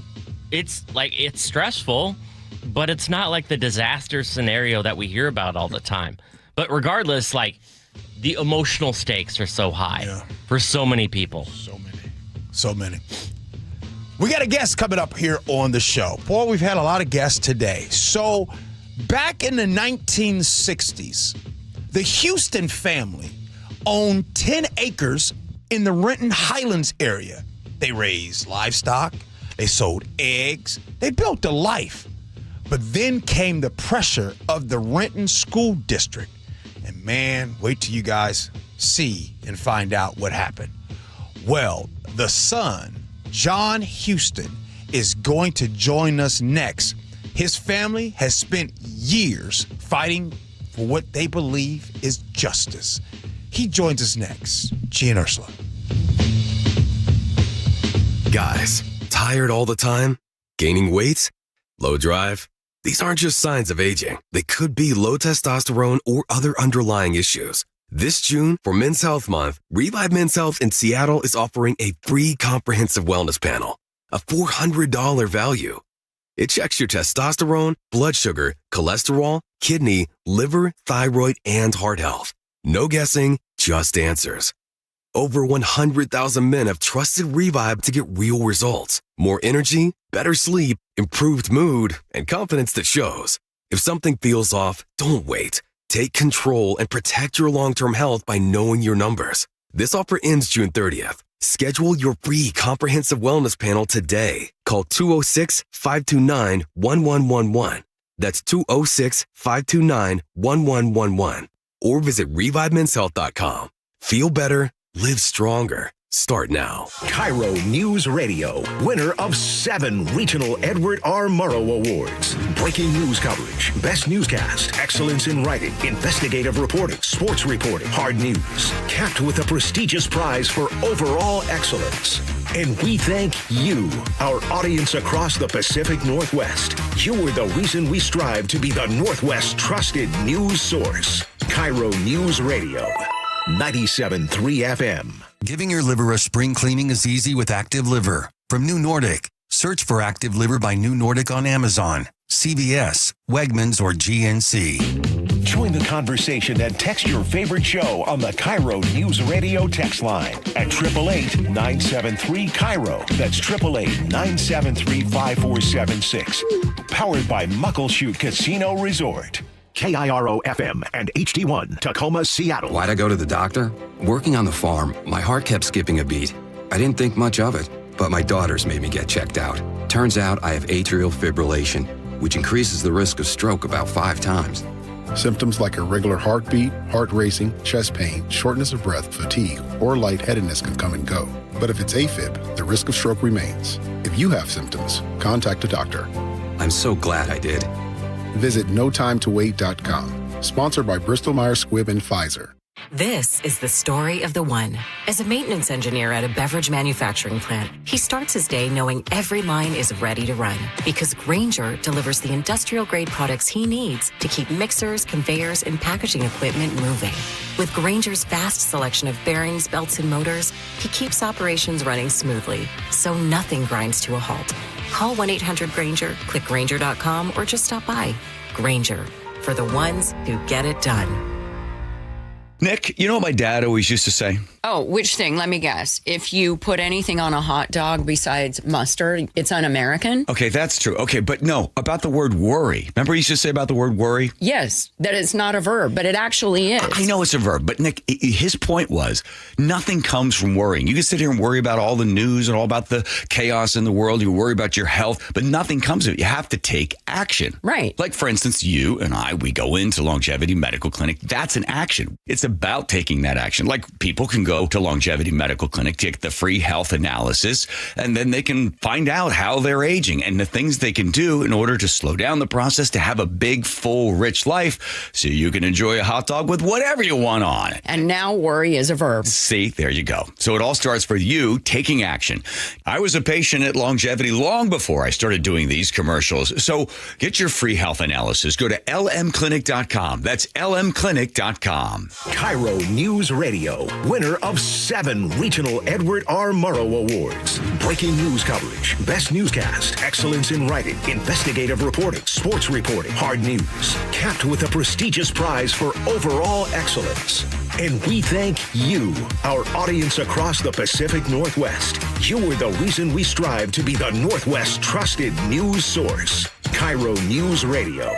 stressful, but it's not like the disaster scenario that we hear about all the time. But regardless, like, the emotional stakes are so high for so many people. So many. We got a guest coming up here on the show. Boy, we've had a lot of guests today. So, back in the 1960s, the Houston family owned 10 acres in the Renton Highlands area. They raised livestock, they sold eggs, they built a life. But then came the pressure of the Renton School District. And man, wait till you guys see and find out what happened. Well, the son, John Houston, is going to join us next. His family has spent years fighting for what they believe is justice. He joins us next. Gee and Ursula. Guys, tired all the time? Gaining weight? Low drive? These aren't just signs of aging. They could be low testosterone or other underlying issues. This June, for Men's Health Month, Revive Men's Health in Seattle is offering a free comprehensive wellness panel, a $400 value. It checks your testosterone, blood sugar, cholesterol, kidney, liver, thyroid, and heart health. No guessing, just answers. Over 100,000 men have trusted Revive to get real results. More energy, better sleep, improved mood, and confidence that shows. If something feels off, don't wait. Take control and protect your long-term health by knowing your numbers. This offer ends June 30th. Schedule your free comprehensive wellness panel today. Call 206-529-1111. That's 206-529-1111. Or visit ReviveMen'sHealth.com. Feel better. Live stronger. Start now. KIRO News Radio, winner of 7 regional Edward R. Murrow Awards. Breaking news coverage, best newscast, excellence in writing, investigative reporting, sports reporting, hard news. Capped with a prestigious prize for overall excellence. And we thank you, our audience across the Pacific Northwest. You are the reason we strive to be the Northwest's trusted news source. KIRO News Radio, 97.3 FM. Giving your liver a spring cleaning is easy with Active Liver. From New Nordic, search for Active Liver by New Nordic on Amazon, CVS, Wegmans, or GNC. Join the conversation and text your favorite show on the KIRO News Radio text line at 888-973-KIRO. That's 888-973-5476. Powered by Muckleshoot Casino Resort. KIRO FM and HD1, Tacoma, Seattle. Why'd I go to the doctor? Working on the farm, my heart kept skipping a beat. I didn't think much of it, but my daughters made me get checked out. Turns out I have atrial fibrillation, which increases the risk of stroke about 5 times. Symptoms like irregular heartbeat, heart racing, chest pain, shortness of breath, fatigue, or lightheadedness can come and go. But if it's AFib, the risk of stroke remains. If you have symptoms, contact a doctor. I'm so glad I did. Visit NoTimeToWait.com. Sponsored by Bristol-Myers Squibb and Pfizer. This is the story of the one. As a maintenance engineer at a beverage manufacturing plant, he starts his day knowing every line is ready to run because Grainger delivers the industrial-grade products he needs to keep mixers, conveyors, and packaging equipment moving. With Grainger's vast selection of bearings, belts, and motors, he keeps operations running smoothly, so nothing grinds to a halt. Call 1-800-GRAINGER, click Grainger.com, or just stop by. Grainger, for the ones who get it done. Nick, you know what my dad always used to say? Oh, which thing? Let me guess. If you put anything on a hot dog besides mustard, it's un-American? Okay, that's true. Okay, but no, about the word worry. Remember he used to say about the word worry? Yes, that it's not a verb, but it actually is. I know it's a verb, but Nick, his point was nothing comes from worrying. You can sit here and worry about all the news and all about the chaos in the world. You worry about your health, but nothing comes of it. You have to take action. Right. Like, for instance, you and I, we go into Longevity Medical Clinic. That's an action. It's about taking that action. Like, people can go go to Longevity Medical Clinic to get the free health analysis, and then they can find out how they're aging and the things they can do in order to slow down the process to have a big, full, rich life so you can enjoy a hot dog with whatever you want on it. And now worry is a verb. See, there you go. So it all starts for you taking action. I was a patient at Longevity long before I started doing these commercials. So get your free health analysis. Go to lmclinic.com. That's lmclinic.com. KIRO News Radio, winner of 7 regional Edward R. Murrow Awards. Breaking news coverage, best newscast, excellence in writing, investigative reporting, sports reporting, hard news, capped with a prestigious prize for overall excellence. And we thank you, our audience across the Pacific Northwest. You are the reason we strive to be the Northwest's trusted news source. KIRO News Radio,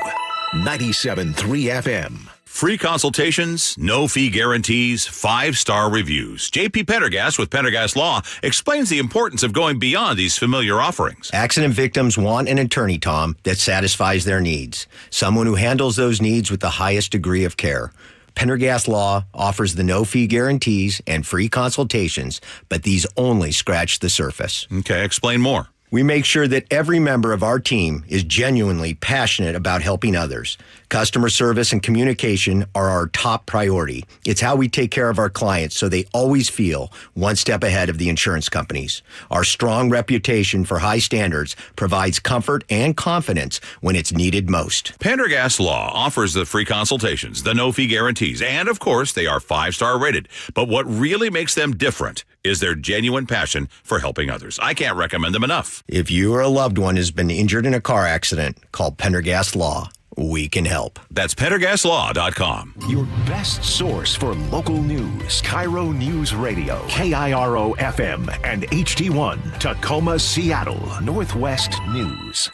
97.3 FM. Free consultations, no fee guarantees, 5-star reviews. J.P. Pendergast with Pendergast Law explains the importance of going beyond these familiar offerings. Accident victims want an attorney, Tom, that satisfies their needs. Someone who handles those needs with the highest degree of care. Pendergast Law offers the no-fee guarantees and free consultations, but these only scratch the surface. Okay, explain more. We make sure that every member of our team is genuinely passionate about helping others. Customer service and communication are our top priority. It's how we take care of our clients so they always feel one step ahead of the insurance companies. Our strong reputation for high standards provides comfort and confidence when it's needed most. Pendergast Law offers the free consultations, the no-fee guarantees, and of course, they are 5-star rated. But what really makes them different is their genuine passion for helping others. I can't recommend them enough. If you or a loved one has been injured in a car accident, call Pendergast Law. We can help. That's PendergastLaw.com. Your best source for local news. KIRO News Radio. KIRO FM and HD1. Tacoma, Seattle. Northwest News.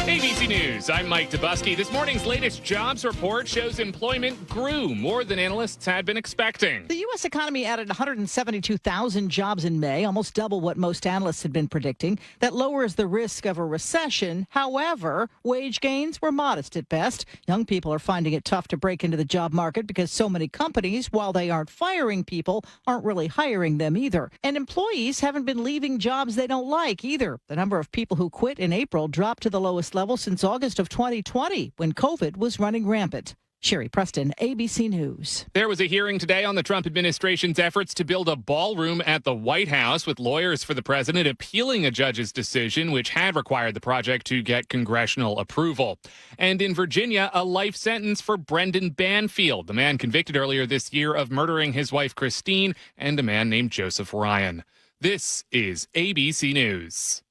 ABC News, I'm Mike Dubusky. This morning's latest jobs report shows employment grew more than analysts had been expecting. The U.S. economy added 172,000 jobs in May, almost double what most analysts had been predicting. That lowers the risk of a recession. However, wage gains were modest at best. Young people are finding it tough to break into the job market because so many companies, while they aren't firing people, aren't really hiring them either. And employees haven't been leaving jobs they don't like either. The number of people who quit in April dropped to the lowest level since August of 2020, when COVID was running rampant. Sherry Preston, ABC News. There was a hearing today on the Trump administration's efforts to build a ballroom at the White House, with lawyers for the president appealing a judge's decision, which had required the project to get congressional approval. And in Virginia, a life sentence for Brendan Banfield, the man convicted earlier this year of murdering his wife Christine and a man named Joseph Ryan. This is ABC News.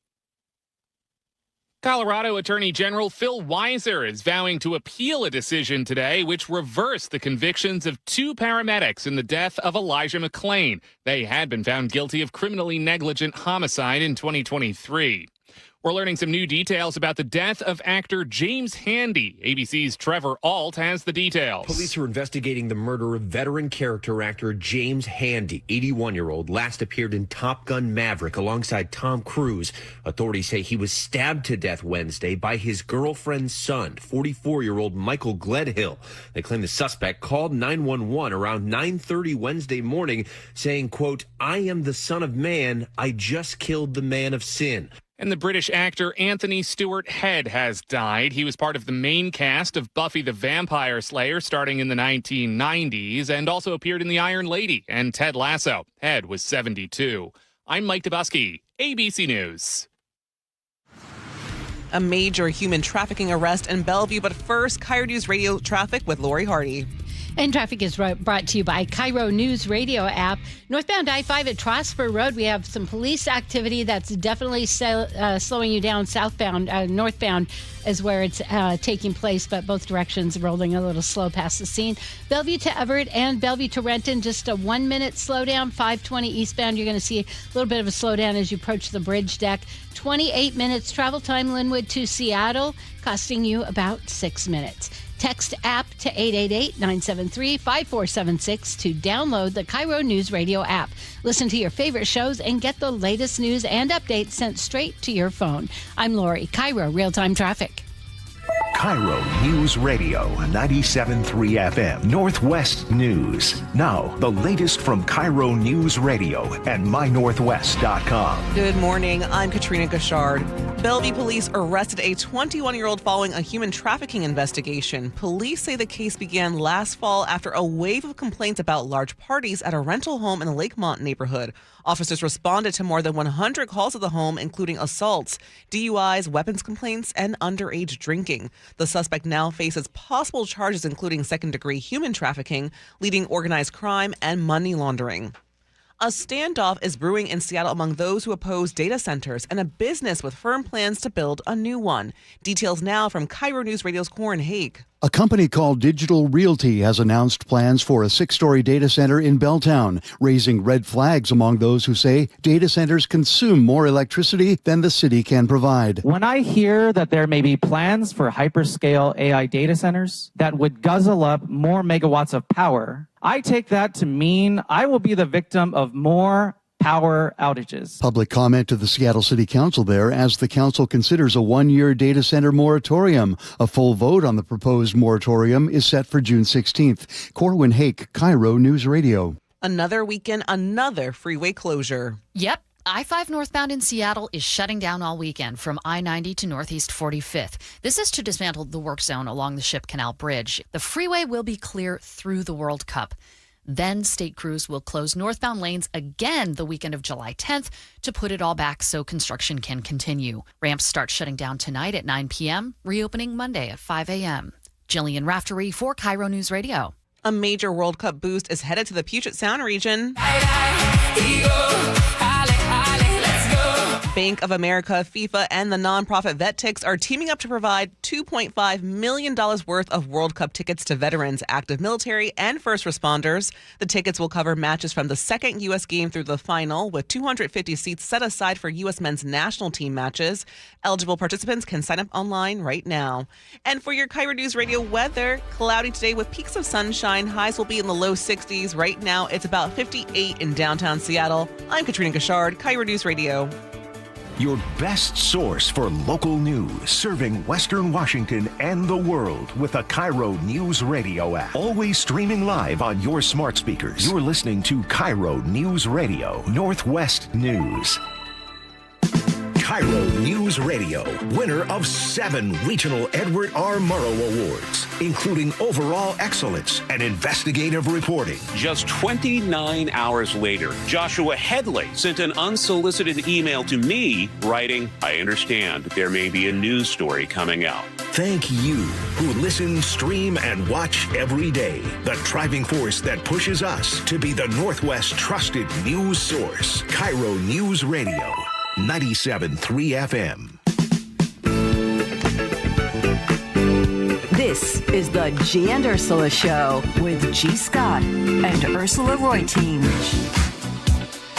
Colorado Attorney General Phil Weiser is vowing to appeal a decision today which reversed the convictions of 2 paramedics in the death of Elijah McClain. They had been found guilty of criminally negligent homicide in 2023. We're learning some new details about the death of actor James Handy. ABC's Trevor Alt has the details. Police are investigating the murder of veteran character actor James Handy, 81-year-old, last appeared in Top Gun Maverick alongside Tom Cruise. Authorities say he was stabbed to death Wednesday by his girlfriend's son, 44-year-old Michael Gledhill. They claim the suspect called 911 around 9:30 Wednesday morning, saying, quote, "I am the Son of Man. I just killed the man of sin." And the British actor Anthony Stewart Head has died. He was part of the main cast of Buffy the Vampire Slayer starting in the 1990s and also appeared in The Iron Lady and Ted Lasso. Head was 72. I'm Mike Dubusky, ABC News. A major human trafficking arrest in Bellevue, but first, KIRO News Radio traffic with Lori Hardy. And traffic is brought to you by KIRO Newsradio App. Northbound I-5 at Trosper Road, we have some police activity that's definitely slowing you down. Southbound, northbound is where it's taking place, but both directions rolling a little slow past the scene. Bellevue to Everett and Bellevue to Renton, just a 1-minute slowdown. 520 eastbound, you're going to see a little bit of a slowdown as you approach the bridge deck. 28 minutes travel time, Linwood to Seattle, costing you about 6 minutes. Text app to 888-973-5476 to download the KIRO News Radio app. Listen to your favorite shows and get the latest news and updates sent straight to your phone. I'm Lori, KIRO Real-Time Traffic. KIRO News Radio 97.3 FM Northwest News. Now, the latest from KIRO News Radio and mynorthwest.com. Good morning. I'm Katrina Gashard. Bellevue police arrested a 21-year-old following a human trafficking investigation. Police say the case began last fall after a wave of complaints about large parties at a rental home in the Lakemont neighborhood. Officers responded to more than 100 calls to the home, including assaults, DUIs, weapons complaints, and underage drinking. The suspect now faces possible charges including second-degree human trafficking, leading organized crime, and money laundering. A standoff is brewing in Seattle among those who oppose data centers and a business with firm plans to build a new one. Details now from KIRO News Radio's Corin Haig. A company called Digital Realty has announced plans for a 6-story data center in Belltown, raising red flags among those who say data centers consume more electricity than the city can provide. When I hear that there may be plans for hyperscale AI data centers that would guzzle up more megawatts of power, I take that to mean I will be the victim of more power outages. Public comment to the Seattle City Council there as the council considers a 1-year data center moratorium. A full vote on the proposed moratorium is set for June 16th. Corwin Hake, KIRO News Radio. Another weekend, another freeway closure. Yep. I-5 northbound in Seattle is shutting down all weekend from I-90 to Northeast 45th. This is to dismantle the work zone along the Ship Canal Bridge. The freeway will be clear through the World Cup. Then state crews will close northbound lanes again the weekend of July 10th to put it all back so construction can continue. Ramps start shutting down tonight at 9 p.m., reopening Monday at 5 a.m. Jillian Raftery for KIRO News Radio. A major World Cup boost is headed to the Puget Sound region. Bank of America, FIFA, and the nonprofit VetTix are teaming up to provide $2.5 million worth of World Cup tickets to veterans, active military, and first responders. The tickets will cover matches from the second U.S. game through the final, with 250 seats set aside for U.S. men's national team matches. Eligible participants can sign up online right now. And for your KIRO News Radio weather, cloudy today with peaks of sunshine. Highs will be in the low 60s. Right now, it's about 58 in downtown Seattle. I'm Katrina Gashard, KIRO News Radio. Your best source for local news, serving Western Washington and the world with a KIRO News Radio app. Always streaming live on your smart speakers. You're listening to KIRO News Radio, Northwest News. KIRO News Radio, winner of 7 regional Edward R. Murrow Awards, including overall excellence and investigative reporting. Just 29 hours later, Joshua Headley sent an unsolicited email to me writing, "I understand there may be a news story coming out." Thank you who listen, stream, and watch every day. The driving force that pushes us to be the Northwest trusted news source. KIRO News Radio. 97.3 FM. This is the Gee and Ursula Show with G. Scott and Ursula Reutin.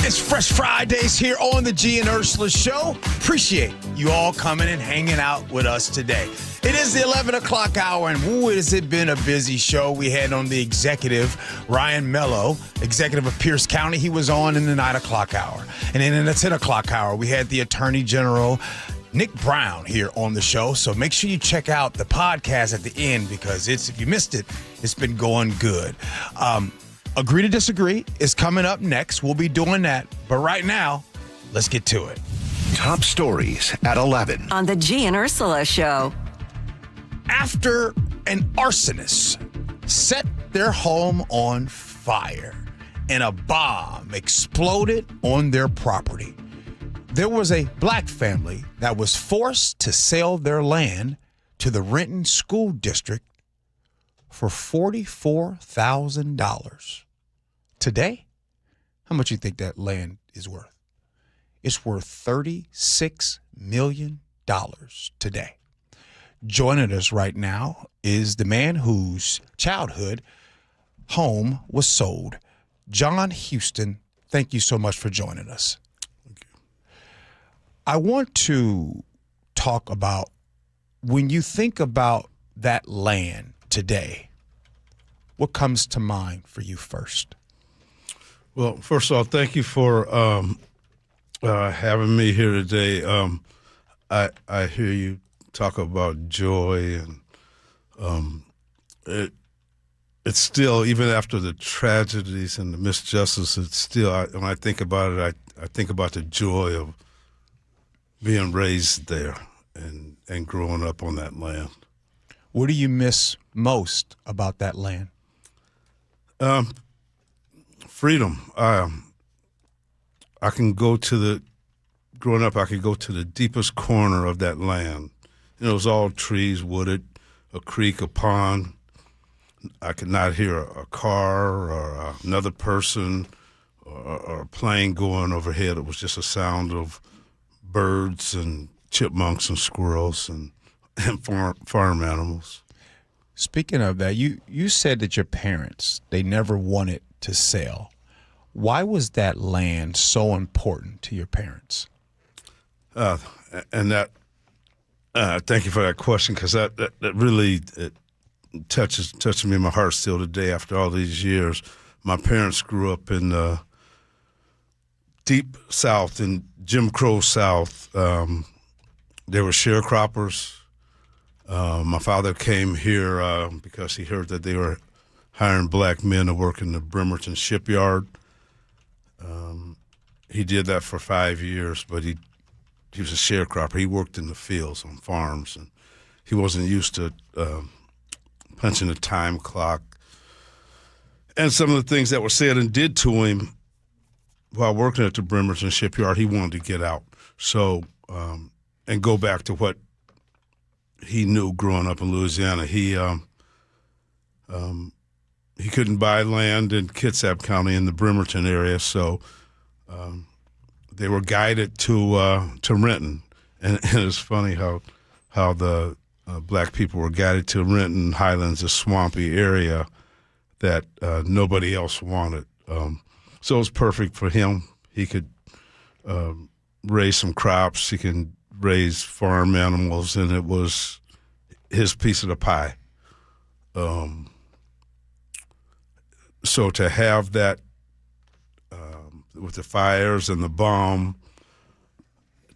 It's Fresh Fridays here on the Gee and Ursula Show. Appreciate you all coming and hanging out with us today. It is the 11 o'clock hour, and has it been a busy show. We had on the executive, Ryan Mello, executive of Pierce County. He was on in the 9 o'clock hour. And then in the 10 o'clock hour, we had the Attorney General, Nick Brown, here on the show. So make sure you check out the podcast at the end, because if you missed it, it's been going good. Agree to Disagree is coming up next. We'll be doing that. But right now, let's get to it. Top stories at 11. On the Gee and Ursula Show. After an arsonist set their home on fire and a bomb exploded on their property, there was a black family that was forced to sell their land to the Renton School District for $44,000. Today, how much do you think that land is worth? It's worth $36 million today. Joining us right now is the man whose childhood home was sold. John Houston, thank you so much for joining us. Thank you. I want to talk about, when you think about that land today, what comes to mind for you first? Well, first of all, thank you for having me here today. I hear you talk about joy and It's still, even after the tragedies and the misjustice, it's still, when I think about it, I think about the joy of being raised there and growing up on that land. What do you miss most about that land? Freedom. I can go to growing up, I could go to the deepest corner of that land. It was all trees, wooded, a creek, a pond. I could not hear a car or another person or a plane going overhead. It was just a sound of birds and chipmunks and squirrels and farm animals. Speaking of that, you said that your parents, they never wanted to sell. Why was that land so important to your parents? And that, thank you for that question, because that really touches me in my heart still today after all these years. My parents grew up in the deep South, in Jim Crow South. They were sharecroppers. My father came here because he heard that they were hiring black men to work in the Bremerton shipyard. He did that for 5 years, but he was a sharecropper. He worked in the fields on farms, and he wasn't used to punching a time clock. And some of the things that were said and did to him while working at the Bremerton shipyard, he wanted to get out. So, and go back to what he knew growing up in Louisiana. He couldn't buy land in Kitsap County in the Bremerton area, so they were guided to Renton. And it's funny how the black people were guided to Renton Highlands, a swampy area that nobody else wanted. So it was perfect for him. He could raise some crops. He can raise farm animals, and it was his piece of the pie. So to have that with the fires and the bomb,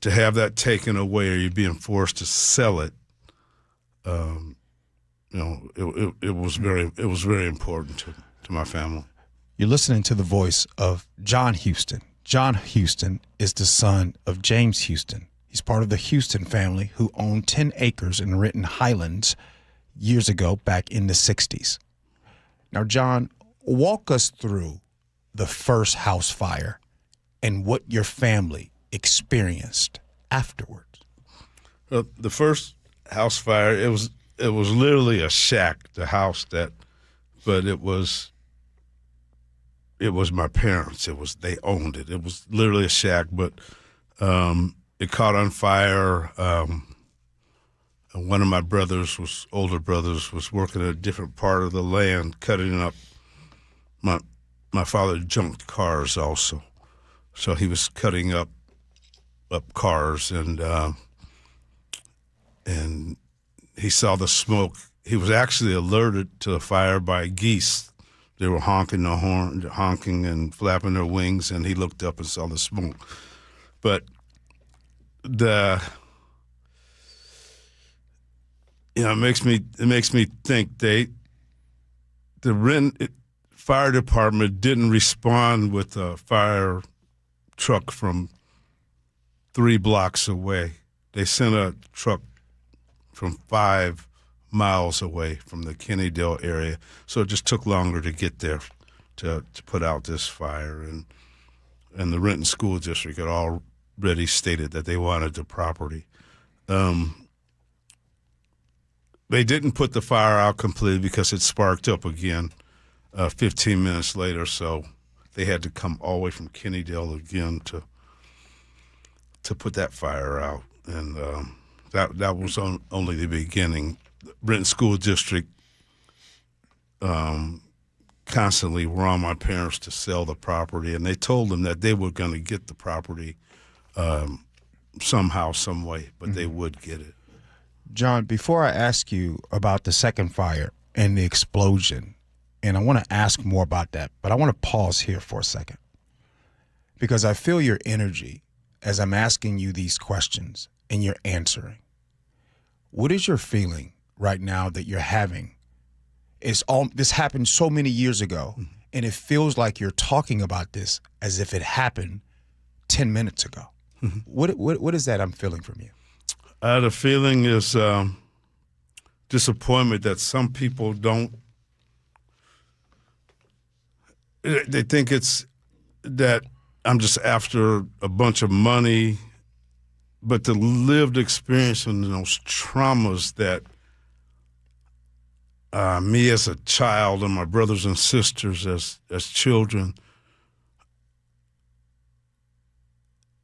to have that taken away, or you being forced to sell it, it was very important to my family. You're listening to the voice of John Houston. John Houston is the son of James Houston. He's part of the Houston family who owned 10 acres in Renton Highlands years ago, back in the 60s. Now, John, walk us through the first house fire and what your family experienced afterwards. Well, the first house fire, it was literally a shack, the house but it was my parents. They owned it. It was literally a shack, but it caught on fire. And one of my older brothers was working at a different part of the land, cutting up. My father junked cars also, so he was cutting up cars, and he saw the smoke. He was actually alerted to the fire by geese. They were honking the horn, honking and flapping their wings, and he looked up and saw the smoke. But it makes me think the fire department didn't respond with a fire truck from 3 blocks away. They sent a truck from 5 miles away from the Kennedale area, so it just took longer to get there to put out this fire. And the Renton School District had already stated that they wanted the property. They didn't put the fire out completely because it sparked up again 15 minutes later, so they had to come all the way from Kennedale again to put that fire out. And that was only the beginning. Renton School District constantly were on my parents to sell the property, and they told them that they were going to get the property somehow, some way, but they would get it. John, before I ask you about the second fire and the explosion, and I want to ask more about that, but I want to pause here for a second, because I feel your energy as I'm asking you these questions and you're answering. What is your feeling right now that you're having. This happened so many years ago, and it feels like you're talking about this as if it happened 10 minutes ago. What is that I'm feeling from you? The feeling is disappointment that some people don't. They think it's that I'm just after a bunch of money, but the lived experience and those traumas that me as a child and my brothers and sisters as children,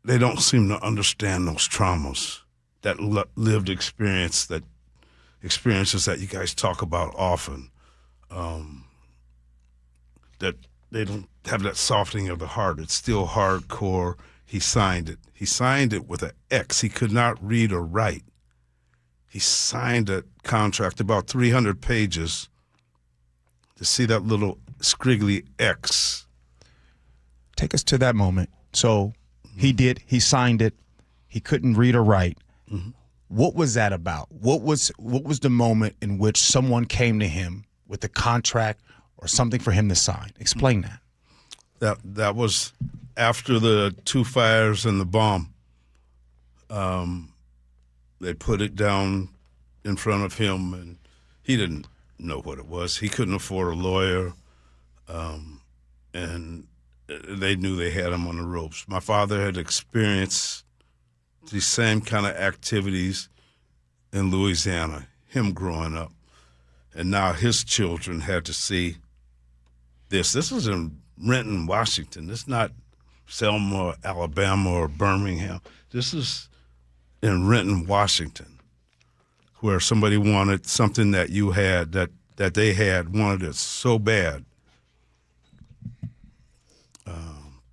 they don't seem to understand those traumas, that lived experiences that you guys talk about often, that they don't have that softening of the heart. It's still hardcore. He signed it. He signed it with an X. He could not read or write. He signed a contract about 300 pages to see that little squiggly X. Take us to that moment. So he signed it. He couldn't read or write. What was that about? What was the moment in which someone came to him with a contract or something for him to sign? Explain that. That was after the 2 fires and the bomb. They put it down in front of him, and he didn't know what it was. He couldn't afford a lawyer, and they knew they had him on the ropes. My father had experienced these same kind of activities in Louisiana, him growing up. And now his children had to see this. This is in Renton, Washington. This is not Selma, Alabama, or Birmingham. This is in Renton, Washington, where somebody wanted something that you had, that they had, wanted it so bad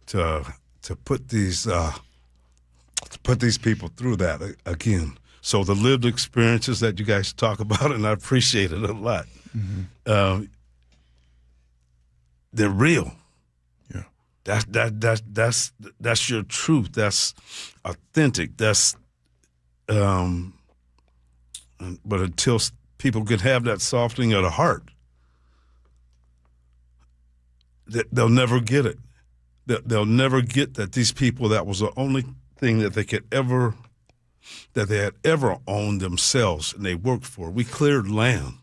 to put these people through that again. So the lived experiences that you guys talk about, and I appreciate it a lot. They're real. Yeah, that's your truth. That's authentic. That's but until people can have that softening of the heart, they'll never get it. They'll never get that these people, that was the only thing that they had ever owned themselves, and they worked for. We cleared land.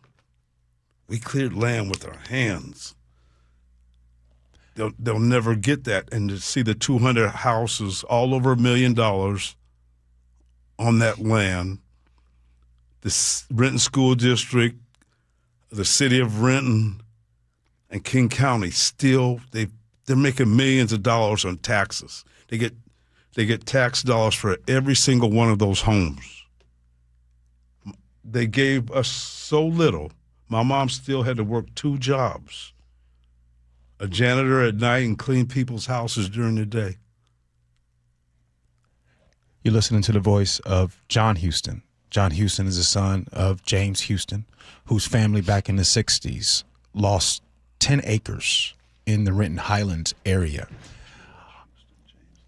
We cleared land with our hands. They'll never get that. And to see the 200 houses, all over $1 million on that land, the Renton School District, the city of Renton, and King County, still they're making millions of dollars on taxes. They get tax dollars for every single one of those homes. They gave us so little. My mom still had to work 2 jobs, a janitor at night and clean people's houses during the day. You're listening to the voice of John Houston. John Houston is the son of James Houston, whose family back in the 60s lost 10 acres in the Renton Highlands area.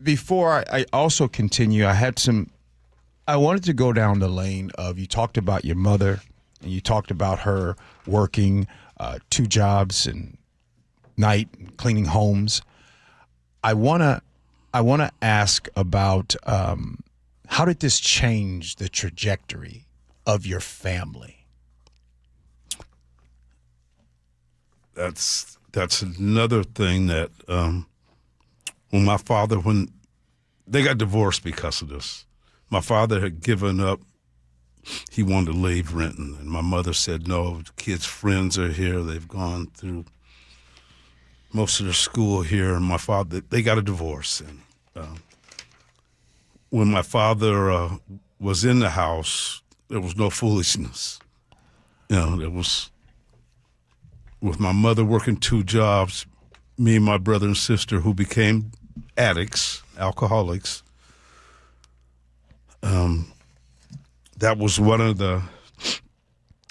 Before I also continue, I wanted to go down the lane of, you talked about your mother, and you talked about her working 2 jobs and night, cleaning homes. I wanna ask about how did this change the trajectory of your family? That's another thing that when they got divorced because of this, my father had given up. He wanted to leave Renton, and my mother said, no, the kids' friends are here. They've gone through most of their school here, and my father, they got a divorce. And when my father was in the house, there was no foolishness. There was, with my mother working 2 jobs, me and my brother and sister, who became addicts, alcoholics, that was one of the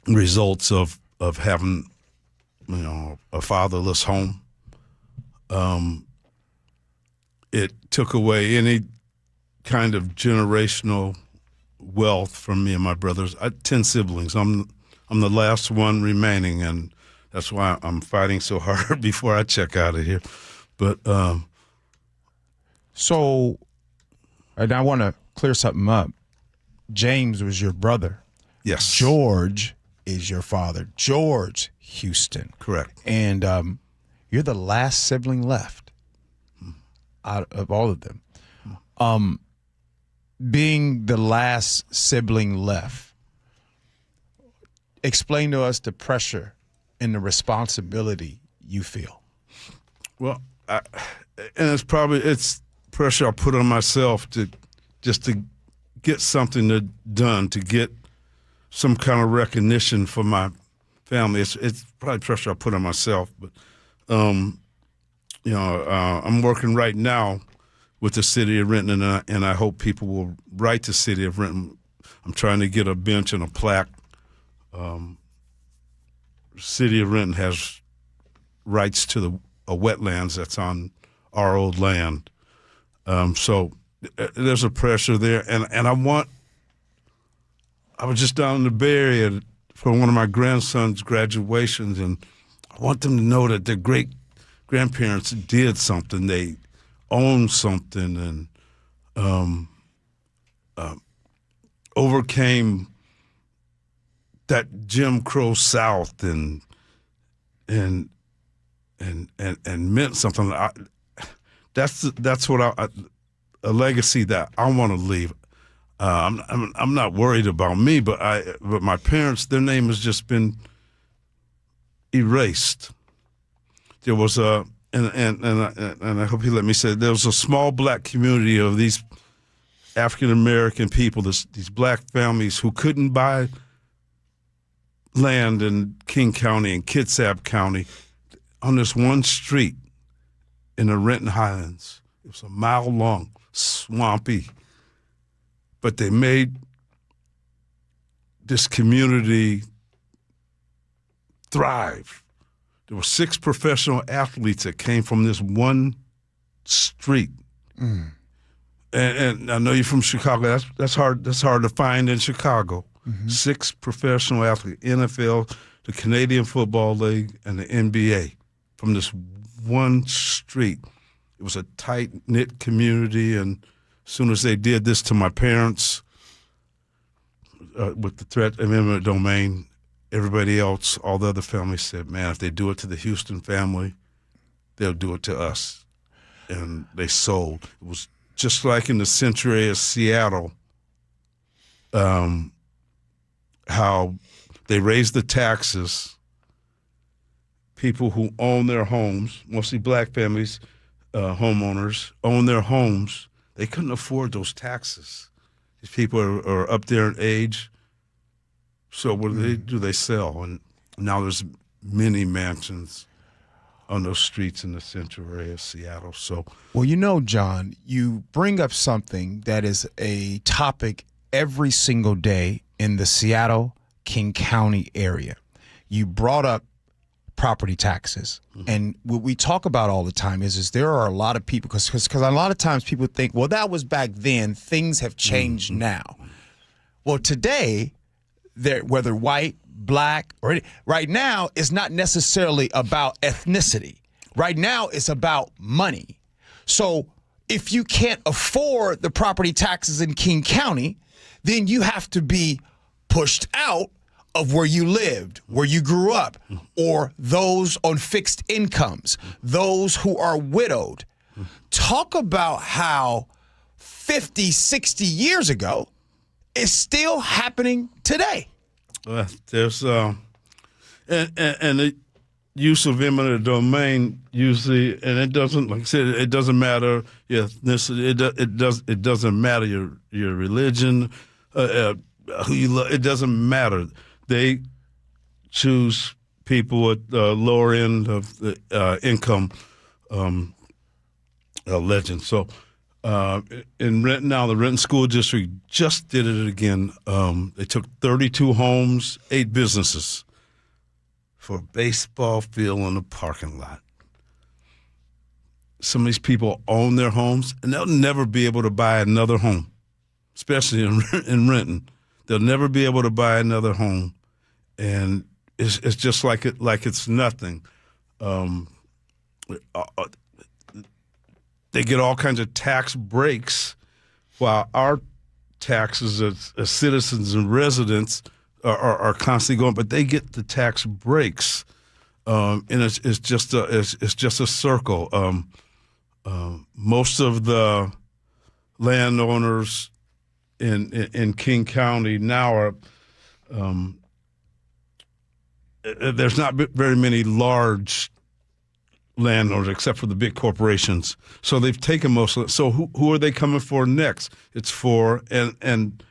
results of having, a fatherless home. It took away any kind of generational wealth from me and my brothers. I had 10 siblings. I'm I'm the last one remaining, and that's why I'm fighting so hard before I check out of here. But so, and I want to clear something up. James was your brother. Yes. George is your father. George Houston. Correct. And you're the last sibling left out of all of them. Being the last sibling left, explain to us the pressure and the responsibility you feel. Well, and it's pressure I put on myself to get something done, to get some kind of recognition for my family. It's probably pressure I put on myself, but I'm working right now with the city of Renton, and I hope people will write the city of Renton. I'm trying to get a bench and a plaque. City of Renton has rights to a wetlands that's on our old land. So there's a pressure there, and I was just down in the Bay Area for one of my grandson's graduations, and I want them to know that their great-grandparents did something. They owned something and overcame that Jim Crow South and meant something. That's what a legacy that I want to leave. I'm not worried about me, but my parents, their name has just been erased. There was and I hope you let me say, there was a small black community of these African American people, these black families who couldn't buy land in King County and Kitsap County on this one street in the Renton Highlands. It was a mile long, swampy, but they made this community thrive. There were 6 professional athletes that came from this one street. Mm. And I know you're from Chicago. That's hard to find in Chicago. Mm-hmm. 6 professional athletes, NFL, the Canadian Football League, and the NBA from this one street. It was a tight-knit community, and as soon as they did this to my parents with the threat of eminent domain, everybody else, all the other families said, man, if they do it to the Houston family, they'll do it to us. And they sold. It was just like in the century of Seattle, how they raised the taxes. People who own their homes, mostly black families, homeowners, own their homes. They couldn't afford those taxes. These people are up there in age. So what do? They sell. And now there's many mansions on those streets in the central area of Seattle. So, well, John, you bring up something that is a topic every single day in the Seattle, King County area. You brought up property taxes. Mm-hmm. And what we talk about all the time is there are a lot of people, because a lot of times people think, well, that was back then, things have changed now. Well, today, whether white, black, or right now, it's not necessarily about ethnicity. Right now, it's about money. So if you can't afford the property taxes in King County, then you have to be pushed out of where you lived, where you grew up, or those on fixed incomes, those who are widowed. Talk about how 50, 60 years ago is still happening today. There's and the use of eminent domain usually, and it doesn't, like I said, it doesn't matter your ethnicity. It doesn't matter your religion, who you love. It doesn't matter. They choose people at the lower end of the income legend. So in Renton now, the Renton School District just did it again. They took 32 homes, 8 businesses for a baseball field in a parking lot. Some of these people own their homes, and they'll never be able to buy another home, especially in Renton. They'll never be able to buy another home and it's just like it's nothing. They get all kinds of tax breaks, while our taxes as citizens and residents are constantly going. But they get the tax breaks, and it's just a circle. Most of the landowners in King County now are. There's not very many large landowners except for the big corporations. So they've taken most of it. So who are they coming for next? It's for and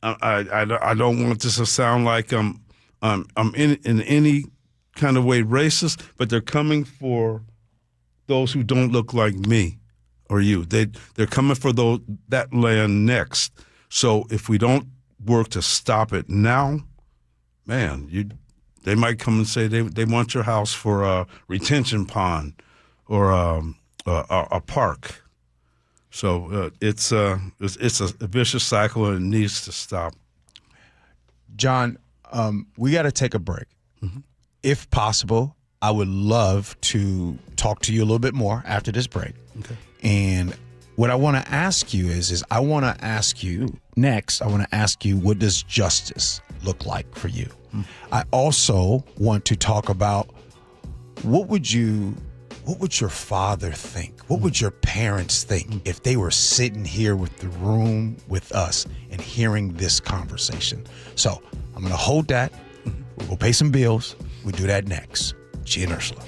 I don't want this to sound like I'm in any kind of way racist, but they're coming for those who don't look like me or you. They're coming for that land next. So if we don't work to stop it now, man, they might come and say they want your house for a retention pond or a park. So it's a vicious cycle and it needs to stop. John, we got to take a break. Mm-hmm. If possible, I would love to talk to you a little bit more after this break. Okay. And what I want to ask you is I want to ask you next, what does justice look like for you? I also want to talk about what would your father think? What would your parents think if they were sitting here with the room with us and hearing this conversation? So I'm going to hold that. We'll go pay some bills. We'll do that next. Gee and Ursula.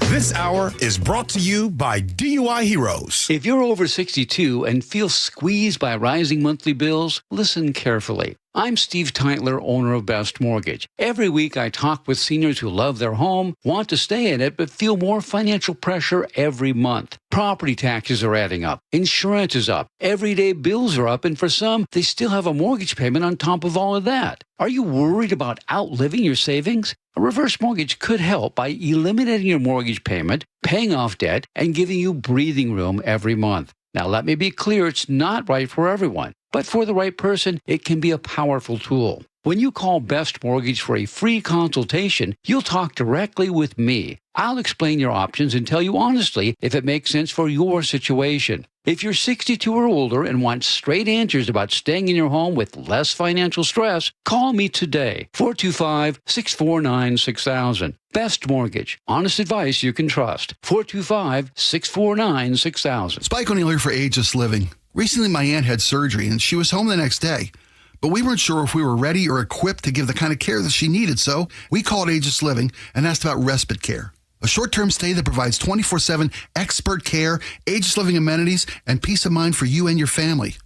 This hour is brought to you by DUI Heroes. If you're over 62 and feel squeezed by rising monthly bills, listen carefully. I'm Steve Teitler, owner of Best Mortgage. Every week I talk with seniors who love their home, want to stay in it, but feel more financial pressure every month. Property taxes are adding up. Insurance is up. Everyday bills are up, and for some, they still have a mortgage payment on top of all of that. Are you worried about outliving your savings? A reverse mortgage could help by eliminating your mortgage payment, paying off debt, and giving you breathing room every month. Now, let me be clear, it's not right for everyone. But for the right person, it can be a powerful tool. When you call Best Mortgage for a free consultation, you'll talk directly with me. I'll explain your options and tell you honestly if it makes sense for your situation. If you're 62 or older and want straight answers about staying in your home with less financial stress, call me today, 425-649-6000. Best Mortgage. Honest advice you can trust. 425-649-6000. Spike O'Neill here for Ageless Living. Recently, my aunt had surgery, and she was home the next day. But we weren't sure if we were ready or equipped to give the kind of care that she needed, so we called Ageless Living and asked about respite care. A short-term stay that provides 24/7 expert care, Ageless Living amenities, and peace of mind for you and your family.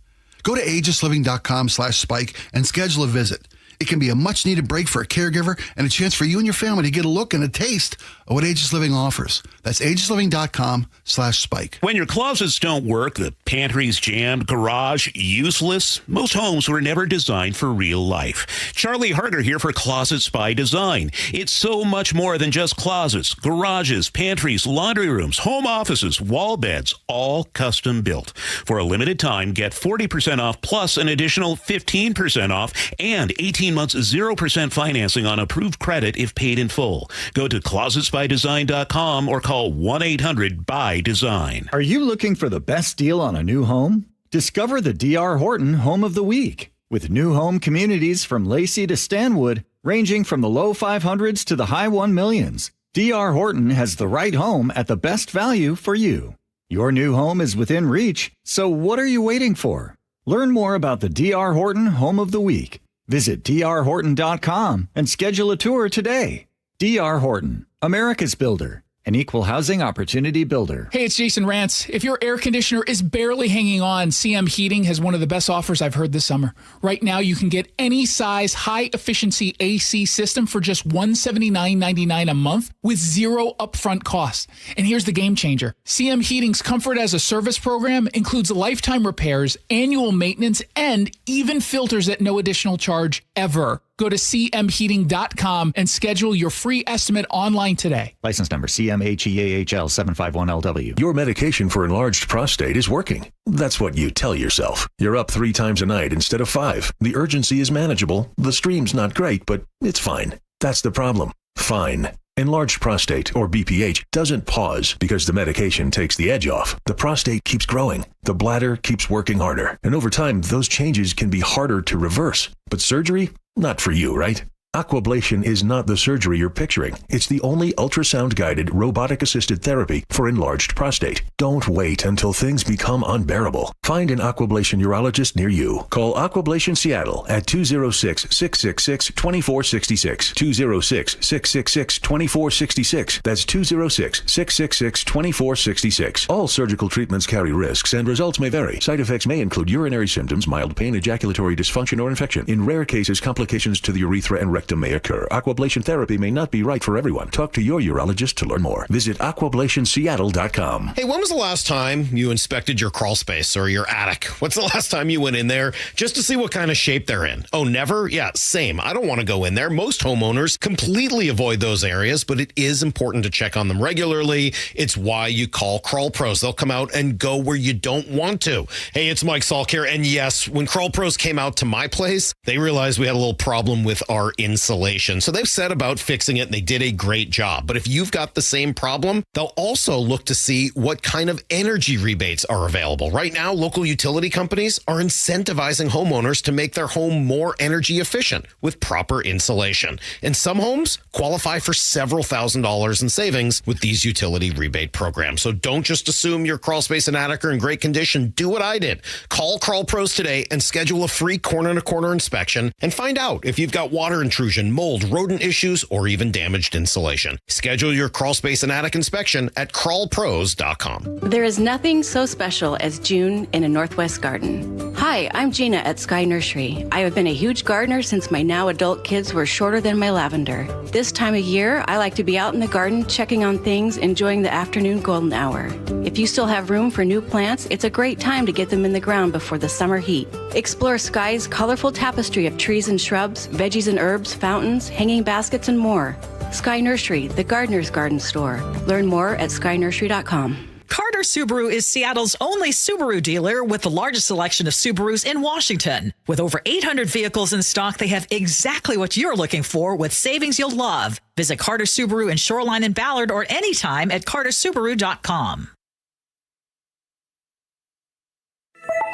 Go to agelessliving.com/spike and schedule a visit. It can be a much-needed break for a caregiver and a chance for you and your family to get a look and a taste of what Ageless Living offers. That's agelessliving.com/spike. When your closets don't work, the pantry's jammed, garage useless, most homes were never designed for real life. Charlie Harger here for Closets by Design. It's so much more than just closets, garages, pantries, laundry rooms, home offices, wall beds, all custom built. For a limited time, get 40% off plus an additional 15% off and 18 months 0% financing on approved credit if paid in full. Go to closetsbydesign.com or call 1-800-BY-DESIGN. Are you looking for the best deal on a new home? Discover the D.R. Horton Home of the Week. With new home communities from Lacey to Stanwood, ranging from the low 500s to the high 1 millions, D.R. Horton has the right home at the best value for you. Your new home is within reach, so what are you waiting for? Learn more about the D.R. Horton Home of the Week. Visit drhorton.com and schedule a tour today. D.R. Horton, America's builder. An equal housing opportunity builder. Hey, it's Jason Rantz. If your air conditioner is barely hanging on, CM Heating has one of the best offers I've heard this summer. Right now, you can get any size high-efficiency AC system for just $179.99 a month with zero upfront costs. And here's the game changer. CM Heating's Comfort as a Service program includes lifetime repairs, annual maintenance, and even filters at no additional charge ever. Go to cmheating.com and schedule your free estimate online today. License number CMHEAHL 751LW. Your medication for enlarged prostate is working. That's what you tell yourself. You're up 3 times a night instead of 5. The urgency is manageable. The stream's not great, but it's fine. That's the problem. Fine. Enlarged prostate, or BPH, doesn't pause because the medication takes the edge off. The prostate keeps growing. The bladder keeps working harder. And over time, those changes can be harder to reverse. But surgery? Not for you, right? Aquablation is not the surgery you're picturing. It's the only ultrasound-guided, robotic-assisted therapy for enlarged prostate. Don't wait until things become unbearable. Find an Aquablation urologist near you. Call Aquablation Seattle at 206-666-2466. 206-666-2466. That's 206-666-2466. All surgical treatments carry risks and results may vary. Side effects may include urinary symptoms, mild pain, ejaculatory dysfunction, or infection. In rare cases, complications to the urethra and rectum may occur. Aquablation therapy may not be right for everyone. Talk to your urologist to learn more. Visit aquablationseattle.com. Hey, when was the last time you inspected your crawl space or your attic? What's the last time you went in there just to see what kind of shape they're in? Oh, never? Yeah, same. I don't want to go in there. Most homeowners completely avoid those areas, but it is important to check on them regularly. It's why you call Crawl Pros. They'll come out and go where you don't want to. Hey, it's Mike Salk here. And yes, when Crawl Pros came out to my place, they realized we had a little problem with our insulation. So they've set about fixing it and they did a great job. But if you've got the same problem, they'll also look to see what kind of energy rebates are available. Right now, local utility companies are incentivizing homeowners to make their home more energy efficient with proper insulation. And some homes qualify for several $1,000s in savings with these utility rebate programs. So don't just assume your crawl space and attic are in great condition. Do what I did. Call Crawl Pros today and schedule a free corner-to-corner inspection and find out if you've got water intrusion, mold, rodent issues, or even damaged insulation. Schedule your crawl space and attic inspection at crawlpros.com. There is nothing so special as June in a Northwest garden. Hi, I'm Gina at Sky Nursery. I have been a huge gardener since my now adult kids were shorter than my lavender. This time of year, I like to be out in the garden checking on things, enjoying the afternoon golden hour. If you still have room for new plants, it's a great time to get them in the ground before the summer heat. Explore Sky's colorful tapestry of trees and shrubs, veggies and herbs, fountains, hanging baskets, and more. Sky Nursery, the gardener's garden store. Learn more at skynursery.com. Carter Subaru is Seattle's only Subaru dealer with the largest selection of Subarus in Washington. With over 800 vehicles in stock, they have exactly what you're looking for with savings you'll love. Visit Carter Subaru in Shoreline and Ballard or anytime at cartersubaru.com.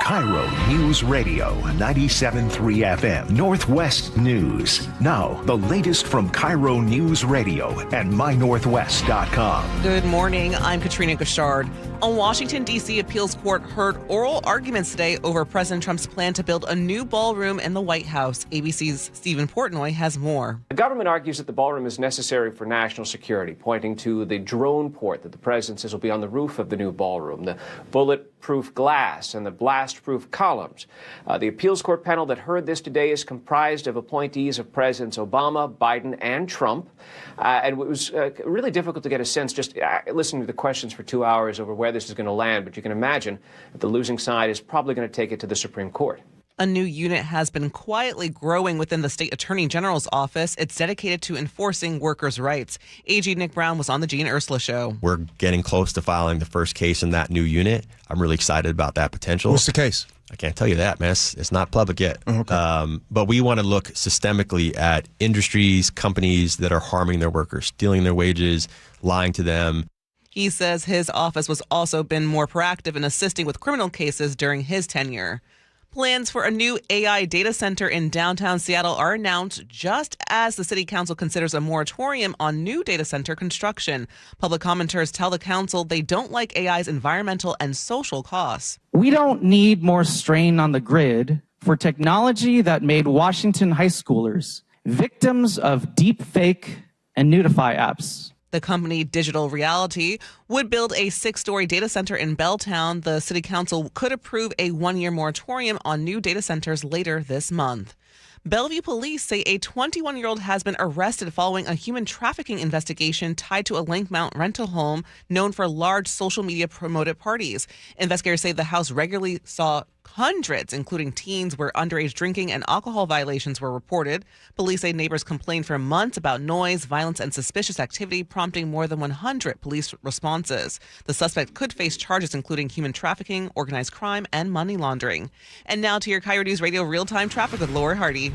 KIRO News Radio 97.3 FM Northwest News. Now, the latest from KIRO News Radio and mynorthwest.com. Good morning. I'm Katrina Gashard. A Washington, D.C. appeals court heard oral arguments today over President Trump's plan to build a new ballroom in the White House. ABC's Stephen Portnoy has more. The government argues that the ballroom is necessary for national security, pointing to the drone port that the president says will be on the roof of the new ballroom, the bulletproof glass and the blast-proof columns. The appeals court panel that heard this today is comprised of appointees of Presidents Obama, Biden, and Trump. And it was really difficult to get a sense just listening to the questions for 2 hours over where this is going to land. But you can imagine that the losing side is probably going to take it to the Supreme Court. A new unit has been quietly growing within the state attorney general's office. It's dedicated to enforcing workers' rights. AG Nick Brown was on the Gee and Ursula Show. We're getting close to filing the first case in that new unit. I'm really excited about that potential. What's the case? I can't tell you that, man. It's not public yet. Okay. But we want to look systemically at industries, companies that are harming their workers, stealing their wages, lying to them. He says his office was also been more proactive in assisting with criminal cases during his tenure. Plans for a new AI data center in downtown Seattle are announced just as the city council considers a moratorium on new data center construction. Public commenters tell the council they don't like AI's environmental and social costs. We don't need more strain on the grid for technology that made Washington high schoolers victims of deep fake and nudify apps. The company Digital Reality would build a 6-story data center in Belltown. The city council could approve a 1-year moratorium on new data centers later this month. Bellevue police say a 21-year-old has been arrested following a human trafficking investigation tied to a Lankmount rental home known for large social media promoted parties. Investigators say the house regularly saw Hundreds, including teens, where underage drinking and alcohol violations were reported. Police say neighbors complained for months about noise, violence, and suspicious activity, prompting more than 100 police responses. The suspect could face charges including human trafficking, organized crime, and money laundering. And now to your KIRO News Radio real-time traffic with Laura Hardy.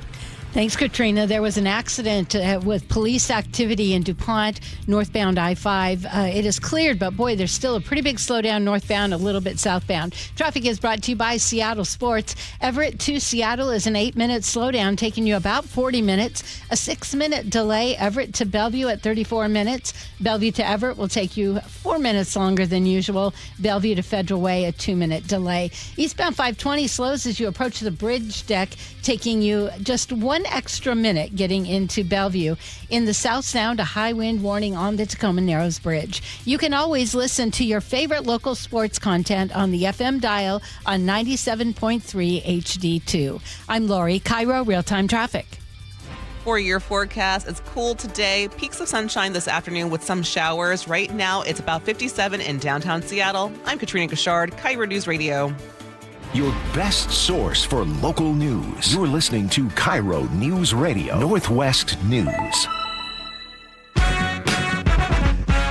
Thanks, Katrina. There was an accident with police activity in DuPont, northbound I-5. It is cleared, but boy, there's still a pretty big slowdown northbound, a little bit southbound. Traffic is brought to you by Seattle Sports. Everett to Seattle is an 8-minute slowdown, taking you about 40 minutes. A 6-minute delay, Everett to Bellevue at 34 minutes. Bellevue to Everett will take you 4 minutes longer than usual. Bellevue to Federal Way, a 2-minute delay. Eastbound 520 slows as you approach the bridge deck, taking you just 1 extra minute getting into Bellevue. In the South Sound, a high wind warning on the Tacoma Narrows Bridge. You can always listen to your favorite local sports content on the FM dial on 97.3 HD2. I'm Lori, KIRO Real-Time Traffic. For your forecast, it's cool today. Peaks of sunshine this afternoon with some showers. Right now, it's about 57 in downtown Seattle. I'm Katrina Gashard, KIRO News Radio. Your best source for local news. You're listening to KIRO News Radio, Northwest News.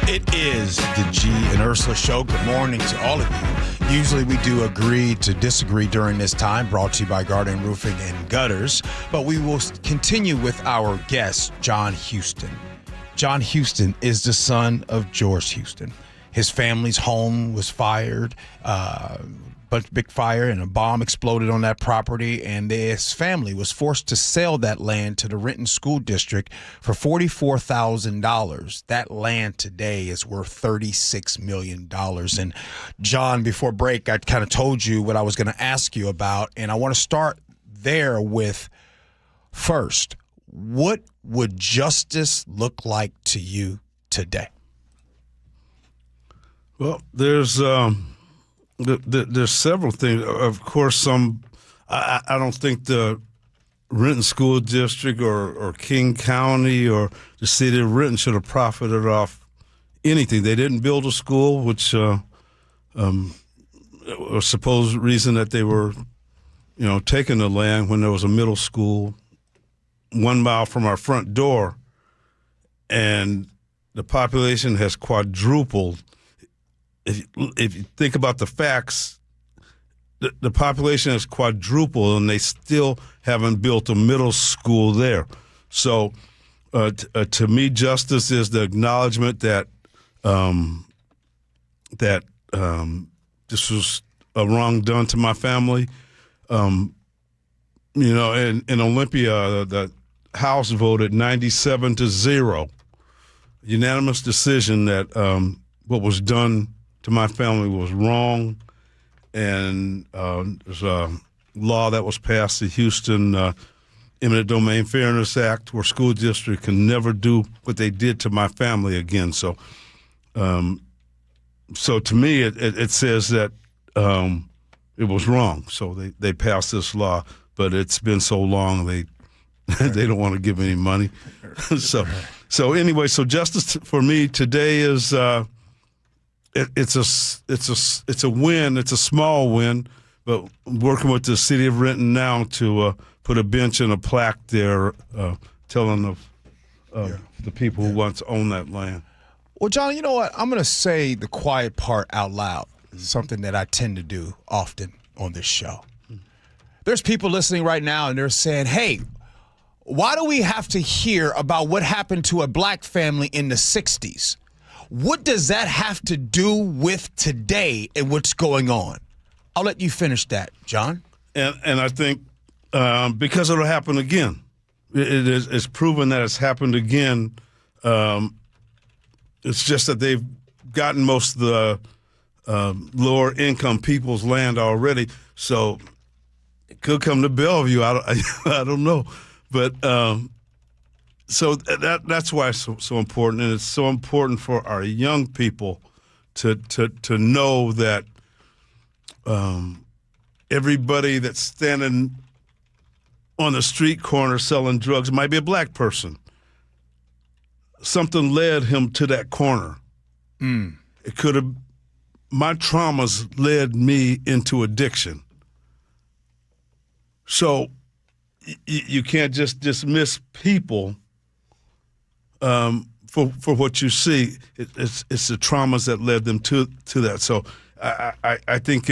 It is the Gee and Ursula Show. Good morning to all of you. Usually we do agree to disagree during this time, brought to you by Garden Roofing and Gutters. But we will continue with our guest, John Houston. John Houston is the son of George Houston. His family's home was fired. Big fire and a bomb exploded on that property, and his family was forced to sell that land to the Renton School District for $44,000. That land today is worth $36 million. And John, before break, I kind of told you what I was going to ask you about, and I want to start there with, first, what would justice look like to you today? Well, there's several things. Of course, I don't think the Renton School District or King County or the city of Renton should have profited off anything. They didn't build a school, which was supposed reason that they were, taking the land when there was a middle school 1 mile from our front door, and the population has quadrupled. If you think about the facts, the population has quadrupled, and they still haven't built a middle school there. So, to me, justice is the acknowledgement that this was a wrong done to my family. In Olympia, the House voted 97-0, unanimous decision that what was done to my family was wrong, and there's a law that was passed, the Houston Eminent Domain Fairness Act, where school district can never do what they did to my family again. So to me, it says that it was wrong. So they passed this law, but it's been so long they don't want to give any money. So anyway, so justice for me today is. It's a win. It's a small win, but working with the city of Renton now to put a bench and a plaque there, telling the people who once owned that land. Well, John, you know what? I'm going to say the quiet part out loud, something that I tend to do often on this show. There's people listening right now, and they're saying, hey, why do we have to hear about what happened to a black family in the 60s? What does that have to do with today and what's going on? I'll let you finish that, John. And I think because it'll happen again. It's proven that it's happened again. It's just that they've gotten most of the lower income people's land already. So it could come to Bellevue. I don't know. But so that's why it's so important, and it's so important for our young people to know that everybody that's standing on the street corner selling drugs might be a black person. Something led him to that corner. It could have. My traumas led me into addiction. So you can't just dismiss people for what you see. It's the traumas that led them to that. So I think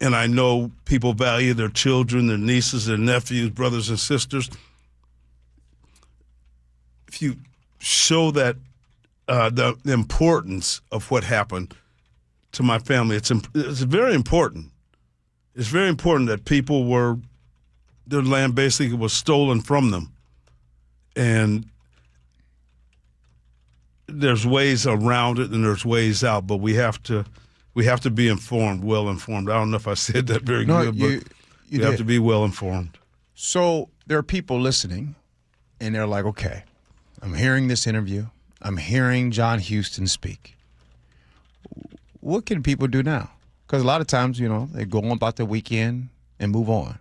and I know people value their children, their nieces, their nephews, brothers and sisters. If you show that the importance of what happened to my family, it's very important. It's very important that their land basically was stolen from them. And there's ways around it and there's ways out, but we have to be informed, well informed. I don't know if I said that very good, but you have to be well informed. So there are people listening, and they're like, okay, I'm hearing this interview. I'm hearing John Houston speak. What can people do now? Because a lot of times, they go on about the weekend and move on.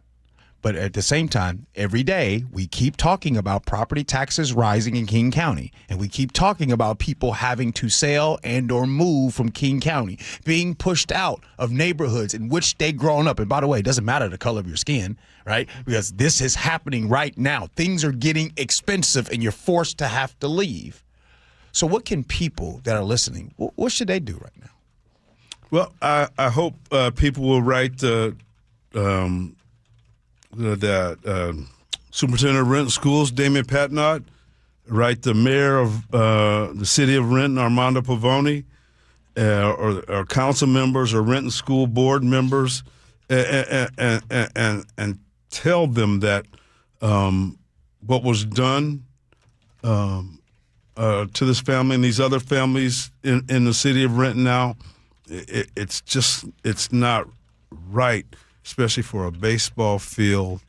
But at the same time, every day we keep talking about property taxes rising in King County. And we keep talking about people having to sell and or move from King County, being pushed out of neighborhoods in which they've grown up. And by the way, it doesn't matter the color of your skin, right? Because this is happening right now. Things are getting expensive and you're forced to have to leave. So what can people that are listening, what should they do right now? Well, I hope people will write the Superintendent of Renton Schools, Damian Patnott, write the Mayor of the City of Renton, Armando Pavoni, or council members or Renton School Board members, and tell them that what was done to this family and these other families in the city of Renton now, it's not right, especially for a baseball field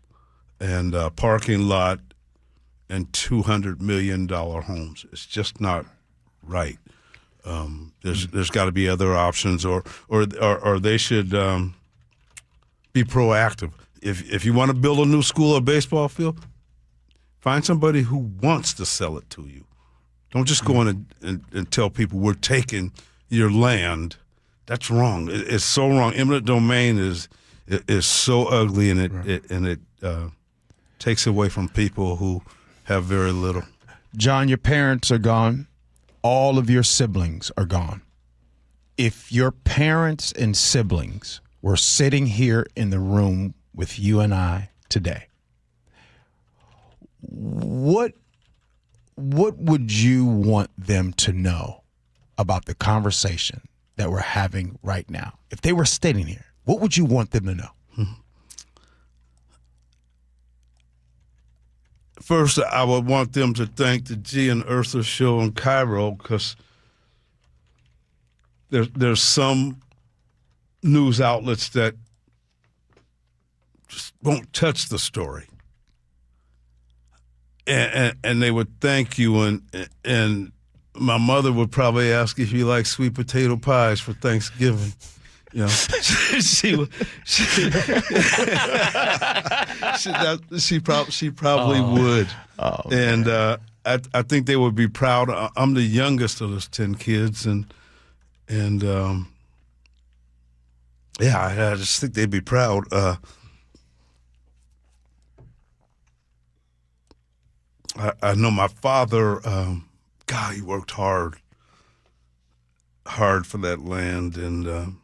and a parking lot and $200 million homes. It's just not right. There's got to be other options, or they should be proactive. If you want to build a new school or baseball field, find somebody who wants to sell it to you. Don't just go in and tell people we're taking your land. That's wrong. It's so wrong. Eminent domain is so ugly, and it takes away from people who have very little. John, your parents are gone. All of your siblings are gone. If your parents and siblings were sitting here in the room with you and I today, what would you want them to know about the conversation that we're having right now? If they were sitting here, what would you want them to know? First, I would want them to thank the Gee and Ursula Show in KIRO, because there's some news outlets that just won't touch the story. And they would thank you, and my mother would probably ask if you like sweet potato pies for Thanksgiving. She probably would. Oh, and I think they would be proud. I'm the youngest of those 10 kids, and I just think they'd be proud. I know my father. God, he worked hard for that land, and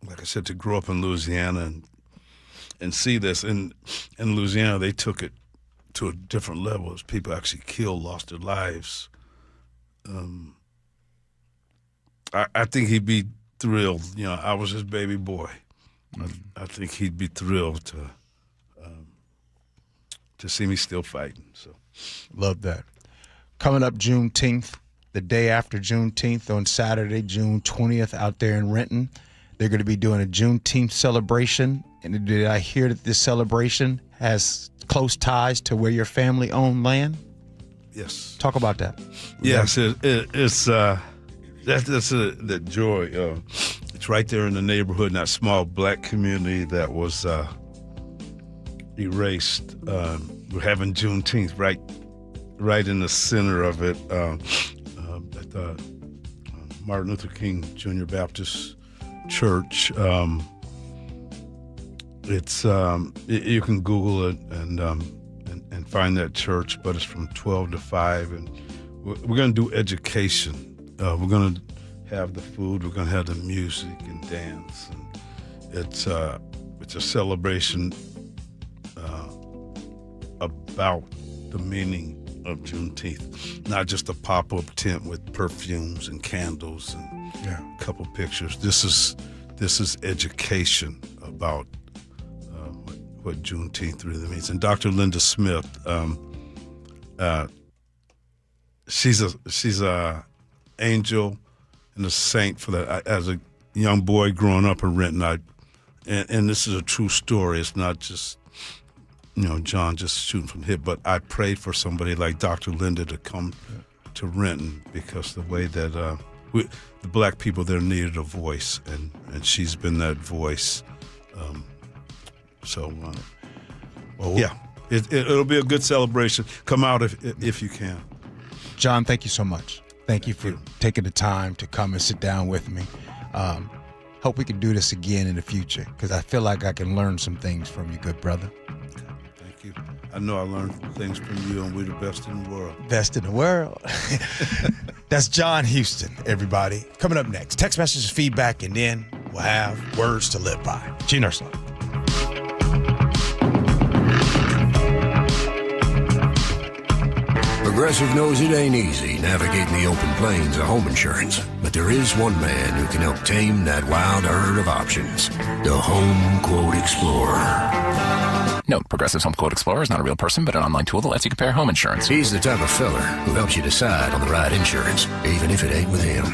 like I said, to grow up in Louisiana and see this. In Louisiana, they took it to a different level. As people actually lost their lives. I think he'd be thrilled. I was his baby boy. I think he'd be thrilled to see me still fighting. So, love that. Coming up Juneteenth, the day after Juneteenth, on Saturday, June 20th, out there in Renton, they're going to be doing a Juneteenth celebration. And did I hear that this celebration has close ties to where your family owned land? Yes. Talk about that. Yes, it's that's the joy. It's right there in the neighborhood, in that small black community that was erased. We're having Juneteenth right in the center of it at the Martin Luther King Jr. Baptist Church. It's you can Google it and find that church, but it's from 12 to 5, and we're going to do education. We're going to have the food. We're going to have the music and dance. And it's a celebration about the meaning of Juneteenth, not just a pop-up tent with perfumes and candles and a couple pictures. This is education about what Juneteenth really means. And Dr. Linda Smith, she's a angel and a saint for that. As a young boy growing up in Renton, and this is a true story. It's not just John just shooting from hip, but I prayed for somebody like Dr. Linda to come to Renton because the way that the black people there needed a voice, and she's been that voice. It'll be a good celebration. Come out if you can. John, thank you so much. Thank you for taking the time to come and sit down with me. Hope we can do this again in the future, because I feel like I can learn some things from you, good brother. Thank you. I know I learned things from you, and we're the best in the world. Best in the world. That's John Houston, everybody. Coming up next, text messages, feedback, and then we'll have words to live by. Gee Ursula. Progressive knows it ain't easy navigating the open plains of home insurance, but there is one man who can help tame that wild herd of options. The Home Quote Explorer. Note, Progressive's Home Quote Explorer is not a real person, but an online tool that lets you compare home insurance. He's the type of fella who helps you decide on the right insurance, even if it ain't with him.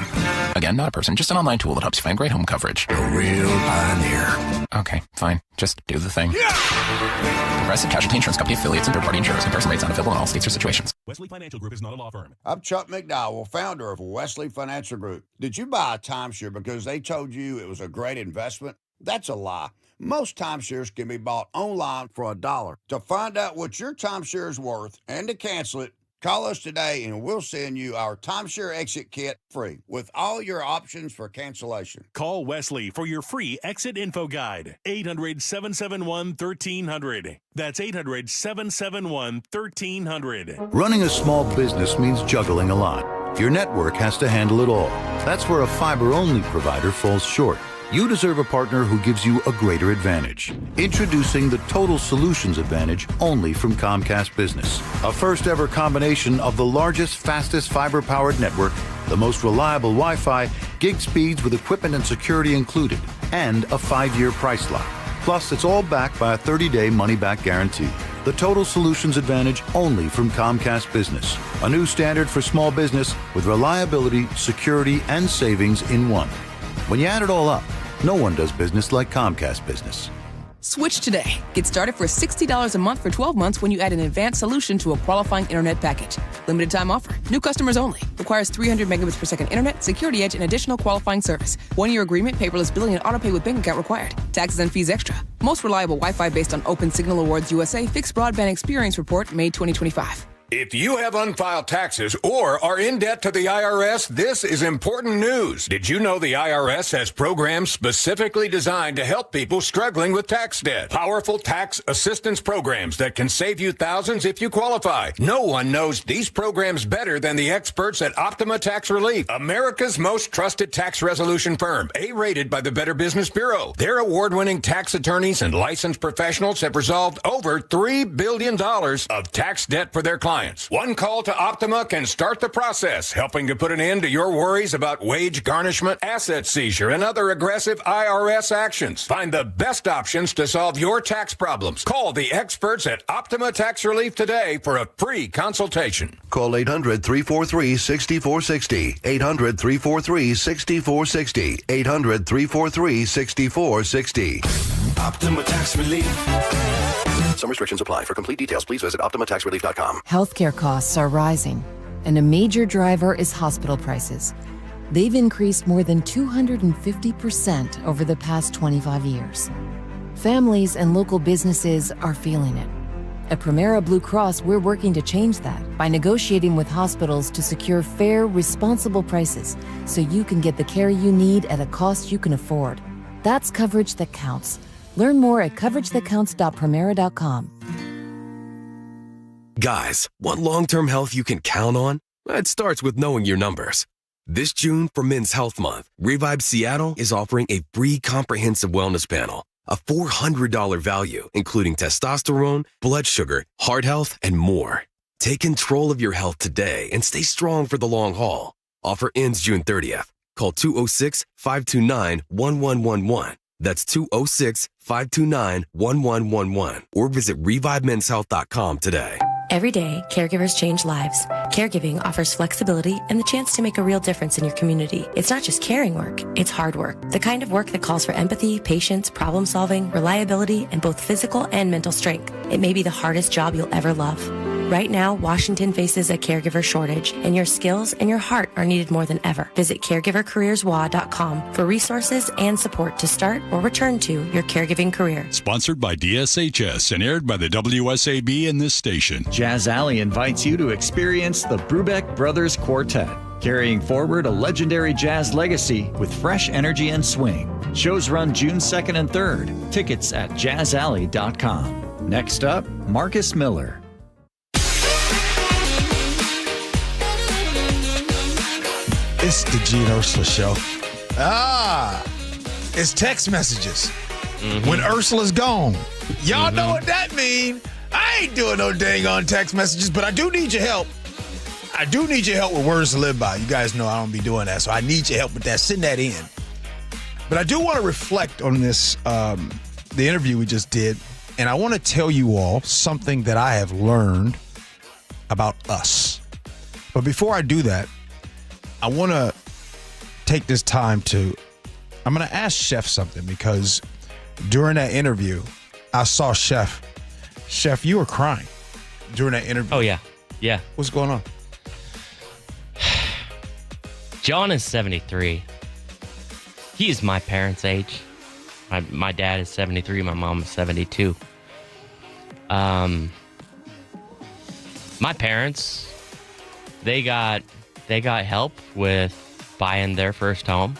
Again, not a person, just an online tool that helps you find great home coverage. A real pioneer. Okay, fine. Just do the thing. Progressive Casualty Insurance Company affiliates and third-party insurers. Comparison rates not available in all states or situations. Wesley Financial Group is not a law firm. I'm Chuck McDowell, founder of Wesley Financial Group. Did you buy a timeshare because they told you it was a great investment? That's a lie. Most timeshares can be bought online for $1. To find out what your timeshare is worth and to cancel it, call us today and we'll send you our timeshare exit kit free with all your options for cancellation. Call Wesley for your free exit info guide. 800-771-1300. That's 800-771-1300. Running a small business means juggling a lot. Your network has to handle it all. That's where a fiber-only provider falls short. You deserve a partner who gives you a greater advantage. Introducing the Total Solutions Advantage only from Comcast Business. A first-ever combination of the largest, fastest fiber-powered network, the most reliable Wi-Fi, gig speeds with equipment and security included, and a 5-year price lock. Plus, it's all backed by a 30-day money-back guarantee. The Total Solutions Advantage only from Comcast Business. A new standard for small business with reliability, security, and savings in one. When you add it all up, no one does business like Comcast Business. Switch today. Get started for $60 a month for 12 months when you add an advanced solution to a qualifying internet package. Limited time offer. New customers only. Requires 300 megabits per second internet, security edge, and additional qualifying service. 1-year agreement, paperless billing, and autopay with bank account required. Taxes and fees extra. Most reliable Wi-Fi based on Open Signal Awards USA Fixed Broadband Experience Report, May 2025. If you have unfiled taxes or are in debt to the IRS, this is important news. Did you know the IRS has programs specifically designed to help people struggling with tax debt? Powerful tax assistance programs that can save you thousands if you qualify. No one knows these programs better than the experts at Optima Tax Relief, America's most trusted tax resolution firm, A-rated by the Better Business Bureau. Their award-winning tax attorneys and licensed professionals have resolved over $3 billion of tax debt for their clients. One call to Optima can start the process, helping to put an end to your worries about wage garnishment, asset seizure, and other aggressive IRS actions. Find the best options to solve your tax problems. Call the experts at Optima Tax Relief today for a free consultation. Call 800-343-6460. 800-343-6460. 800-343-6460. Optima Tax Relief. Some restrictions apply. For complete details, please visit OptimaTaxRelief.com. Healthcare costs are rising, and a major driver is hospital prices. They've increased more than 250% over the past 25 years. Families and local businesses are feeling it. At Primera Blue Cross, we're working to change that by negotiating with hospitals to secure fair, responsible prices so you can get the care you need at a cost you can afford. That's coverage that counts. Learn more at coveragethatcounts.premera.com. Guys, want long-term health you can count on? It starts with knowing your numbers. This June, for Men's Health Month, Revive Seattle is offering a free comprehensive wellness panel, a $400 value, including testosterone, blood sugar, heart health, and more. Take control of your health today and stay strong for the long haul. Offer ends June 30th. Call 206-529-1111. That's 206-529-1111. Or visit ReviveMen'sHealth.com today. Every day, caregivers change lives. Caregiving offers flexibility and the chance to make a real difference in your community. It's not just caring work, it's hard work. The kind of work that calls for empathy, patience, problem solving, reliability, and both physical and mental strength. It may be the hardest job you'll ever love. Right now, Washington faces a caregiver shortage, and your skills and your heart are needed more than ever. Visit caregivercareerswa.com for resources and support to start or return to your caregiving career. Sponsored by DSHS and aired by the WSAB and this station. Jazz Alley invites you to experience the Brubeck Brothers Quartet, carrying forward a legendary jazz legacy with fresh energy and swing. Shows run June 2nd and 3rd. Tickets at jazzalley.com. Next up, Marcus Miller. It's the Gee and Ursula Show. It's text messages. When Ursula's gone. Y'all know what that means. I ain't doing no dang on text messages, but I do need your help. I do need your help with words to live by. You guys know I don't be doing that, so I need your help with that. Send that in. But I do want to reflect on this, the interview we just did, and I want to tell you all something that I have learned about us. But before I do that, I want to take this time I'm going to ask Chef something, because during that interview, I saw Chef, you were crying during that interview. Oh, yeah. Yeah. What's going on? John is 73. He's my parents' age. My dad is 73. My mom is 72. My parents, they got help with buying their first home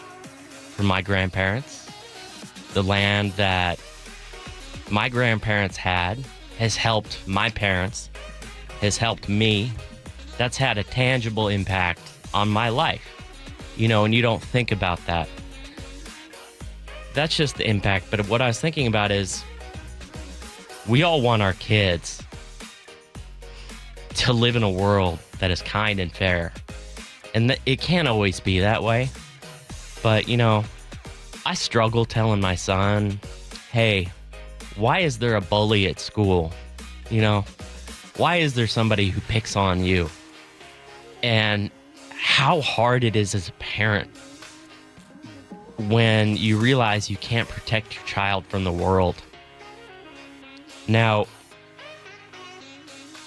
from my grandparents. The land that my grandparents had has helped my parents, has helped me. That's had a tangible impact on my life. You know, and you don't think about that. That's just the impact. But what I was thinking about is we all want our kids to live in a world that is kind and fair. And it can't always be that way. But, you know, I struggle telling my son, hey, why is there a bully at school? You know, why is there somebody who picks on you? And how hard it is as a parent when you realize you can't protect your child from the world. Now,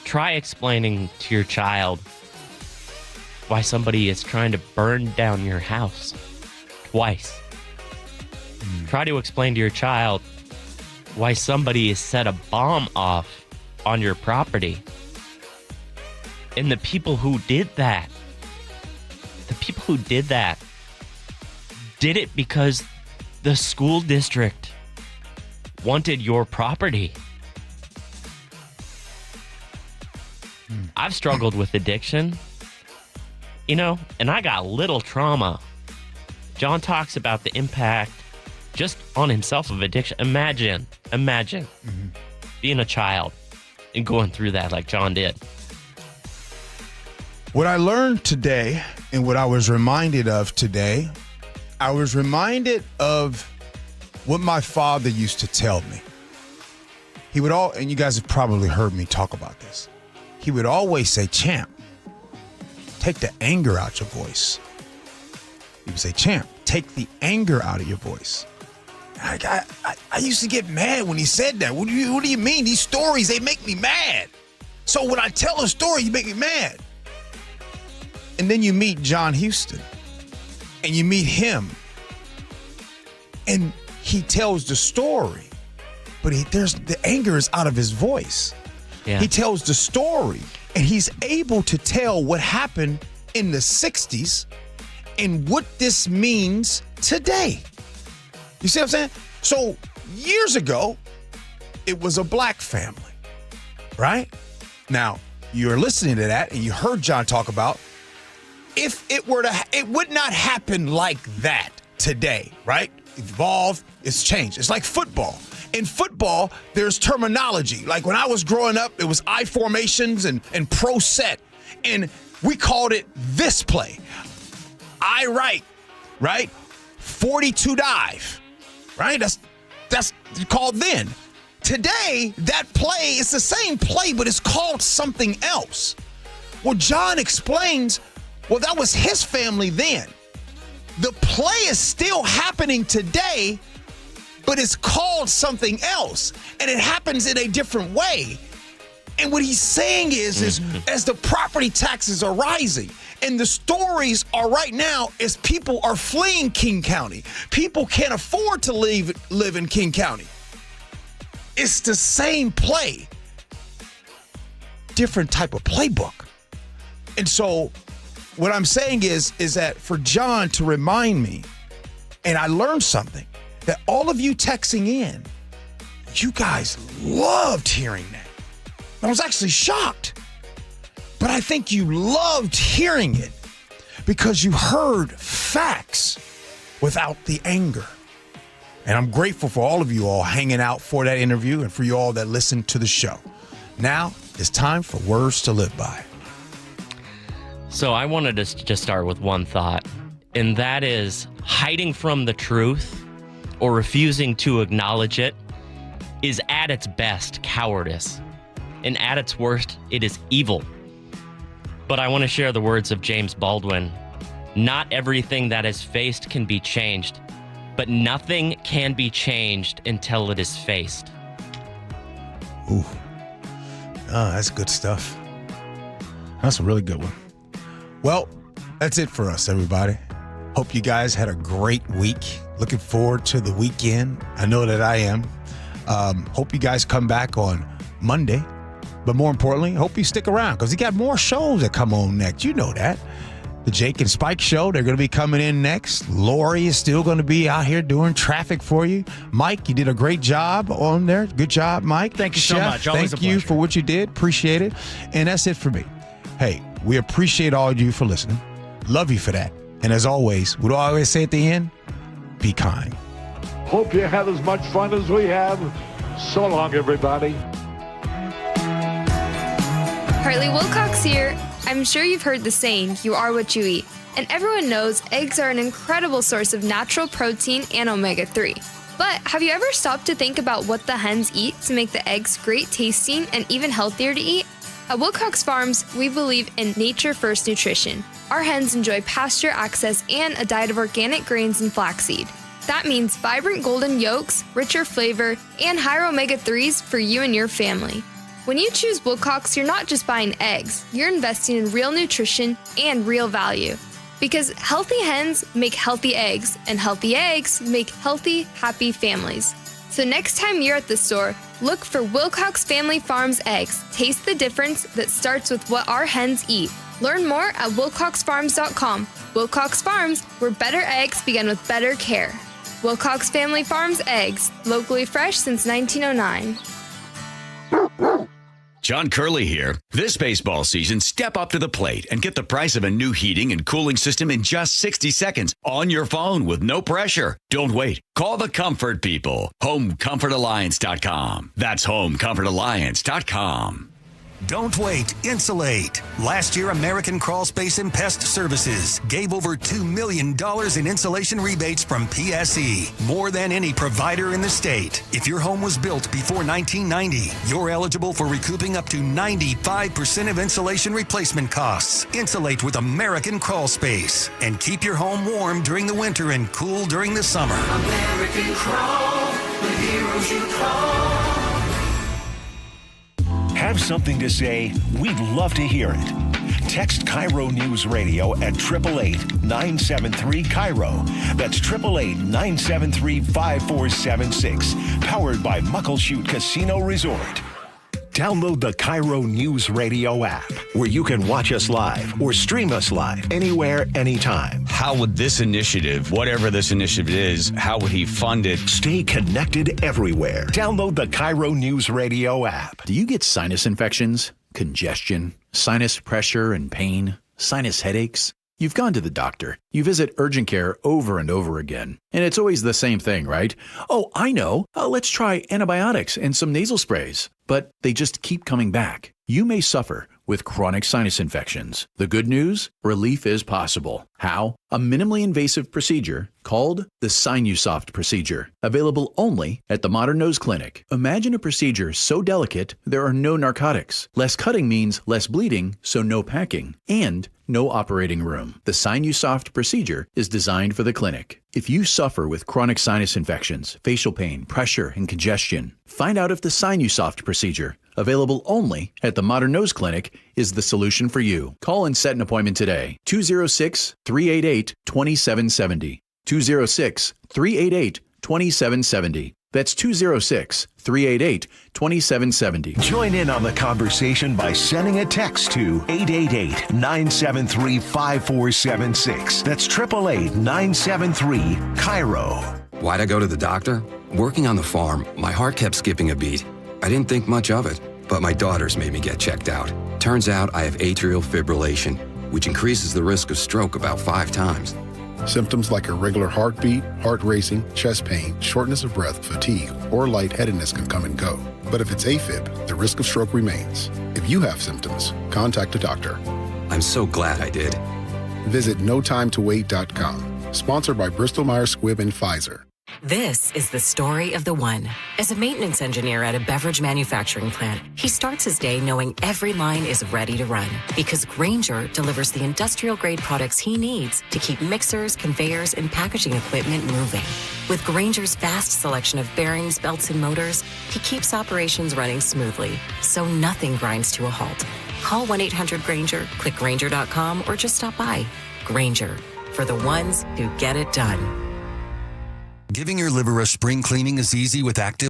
try explaining to your child why somebody is trying to burn down your house twice. Try to explain to your child why somebody has set a bomb off on your property. And the people who did that did it because the school district wanted your property. I've struggled with addiction, you know, and I got little trauma. John talks about the impact just on himself of addiction. Imagine being a child and going through that like John did. What I learned today and what I was reminded of today, I was reminded of what my father used to tell me. He would and you guys have probably heard me talk about this. He would always say, Champ, take the anger out your voice. He would say, Champ, take the anger out of your voice. I used to get mad when he said that. What do you mean? These stories, they make me mad. So when I tell a story, you make me mad. And then you meet John Houston, and you meet him, and he tells the story, but the anger is out of his voice. Yeah. He tells the story, and he's able to tell what happened in the 60s and what this means today. You see what I'm saying? So years ago, it was a black family, right? Now, you're listening to that and you heard John talk about if it would not happen like that today, right? Evolved, it's changed. It's like football. In football, there's terminology. Like when I was growing up, it was I formations and pro set. And we called it this play. I right? 42 dive, right? That's called then. Today, that play is the same play, but it's called something else. Well, John explains, well, that was his family then. The play is still happening today, but it's called something else, and it happens in a different way. And what he's saying is as the property taxes are rising, and the stories are right now is people are fleeing King County. People can't afford to live in King County. It's the same play, different type of playbook. And so what I'm saying is that for John to remind me, and I learned something, that all of you texting in, you guys loved hearing that. I was actually shocked. But I think you loved hearing it because you heard facts without the anger. And I'm grateful for all of you all hanging out for that interview and for you all that listened to the show. Now it's time for Words to Live By. So I wanted to just start with one thought, and that is hiding from the truth or refusing to acknowledge it is at its best cowardice, and at its worst, it is evil. But I want to share the words of James Baldwin. Not everything that is faced can be changed, but nothing can be changed until it is faced. Ooh, that's good stuff. That's a really good one. Well, that's it for us, everybody. Hope you guys had a great week. Looking forward to the weekend. I know that I am. Hope you guys come back on Monday. But more importantly, hope you stick around because we got more shows that come on next. You know that. The Jake and Spike Show, they're going to be coming in next. Lori is still going to be out here doing traffic for you. Mike, you did a great job on there. Good job, Mike. Thank you so much. Always thank you for what you did. Appreciate it. And that's it for me. Hey, we appreciate all of you for listening. Love you for that. And as always, what do I always say at the end? Be kind. Hope you had as much fun as we have. So long, everybody. Harley Wilcox here. I'm sure you've heard the saying, you are what you eat. And everyone knows eggs are an incredible source of natural protein and omega-3. But have you ever stopped to think about what the hens eat to make the eggs great tasting and even healthier to eat? At Wilcox Farms, we believe in nature-first nutrition. Our hens enjoy pasture access and a diet of organic grains and flaxseed. That means vibrant golden yolks, richer flavor, and higher omega-3s for you and your family. When you choose Wilcox, you're not just buying eggs, you're investing in real nutrition and real value. Because healthy hens make healthy eggs, and healthy eggs make healthy, happy families. So next time you're at the store, look for Wilcox Family Farms eggs. Taste the difference that starts with what our hens eat. Learn more at wilcoxfarms.com. Wilcox Farms, where better eggs begin with better care. Wilcox Family Farms eggs, locally fresh since 1909. John Curley here. This baseball season, step up to the plate and get the price of a new heating and cooling system in just 60 seconds on your phone with no pressure. Don't wait. Call the comfort people. HomeComfortAlliance.com. That's HomeComfortAlliance.com. Don't wait. Insulate. Last year, American Crawl Space and Pest Services gave over $2 million in insulation rebates from PSE, more than any provider in the state. If your home was built before 1990, you're eligible for recouping up to 95% of insulation replacement costs. Insulate with American Crawl Space and keep your home warm during the winter and cool during the summer. American Crawl, the heroes you call. Have something to say? We'd love to hear it. Text KIRO News Radio at 888-973-KIRO. That's 888-973-5476. Powered by Muckleshoot Casino Resort. Download the KIRO News Radio app, where you can watch us live or stream us live anywhere, anytime. how would this initiative, whatever this initiative is, how would he fund it? Stay connected everywhere. Download the KIRO Newsradio app. Do you get sinus infections, congestion, sinus pressure and pain, sinus headaches? You've gone to the doctor. You visit urgent care over and over again. And it's always the same thing, right? Oh, I know. Let's try antibiotics and some nasal sprays. But they just keep coming back. You may suffer with chronic sinus infections. The good news? Relief is possible. How? A minimally invasive procedure called the Sinusoft procedure, available only at the Modern Nose Clinic. Imagine a procedure so delicate there are no narcotics. Less cutting means less bleeding, so no packing, and no operating room. The Sinusoft procedure is designed for the clinic. If you suffer with chronic sinus infections, facial pain, pressure, and congestion, find out if the Sinusoft procedure, available only at the Modern Nose Clinic, is the solution for you. Call and set an appointment today. 206-388-2770. 206-388-2770. That's 206-388-2770. Join in on the conversation by sending a text to 888-973-5476. That's 888-973-KIRO. Why'd I go to the doctor? Working on the farm, my heart kept skipping a beat. I didn't think much of it, but my daughters made me get checked out. Turns out I have atrial fibrillation, which increases the risk of stroke about 5 times. Symptoms like irregular heartbeat, heart racing, chest pain, shortness of breath, fatigue, or lightheadedness can come and go. But if it's AFib, the risk of stroke remains. If you have symptoms, contact a doctor. I'm so glad I did. Visit notimetowait.com. Sponsored by Bristol Myers Squibb and Pfizer. This is the story of the one. As a maintenance engineer at a beverage manufacturing plant, he starts his day knowing every line is ready to run because Grainger delivers the industrial-grade products he needs to keep mixers, conveyors, and packaging equipment moving. With Grainger's vast selection of bearings, belts, and motors, he keeps operations running smoothly, so nothing grinds to a halt. Call 1-800-GRAINGER, click Grainger.com, or just stop by. Grainger, for the ones who get it done. Giving your liver a spring cleaning is easy with Active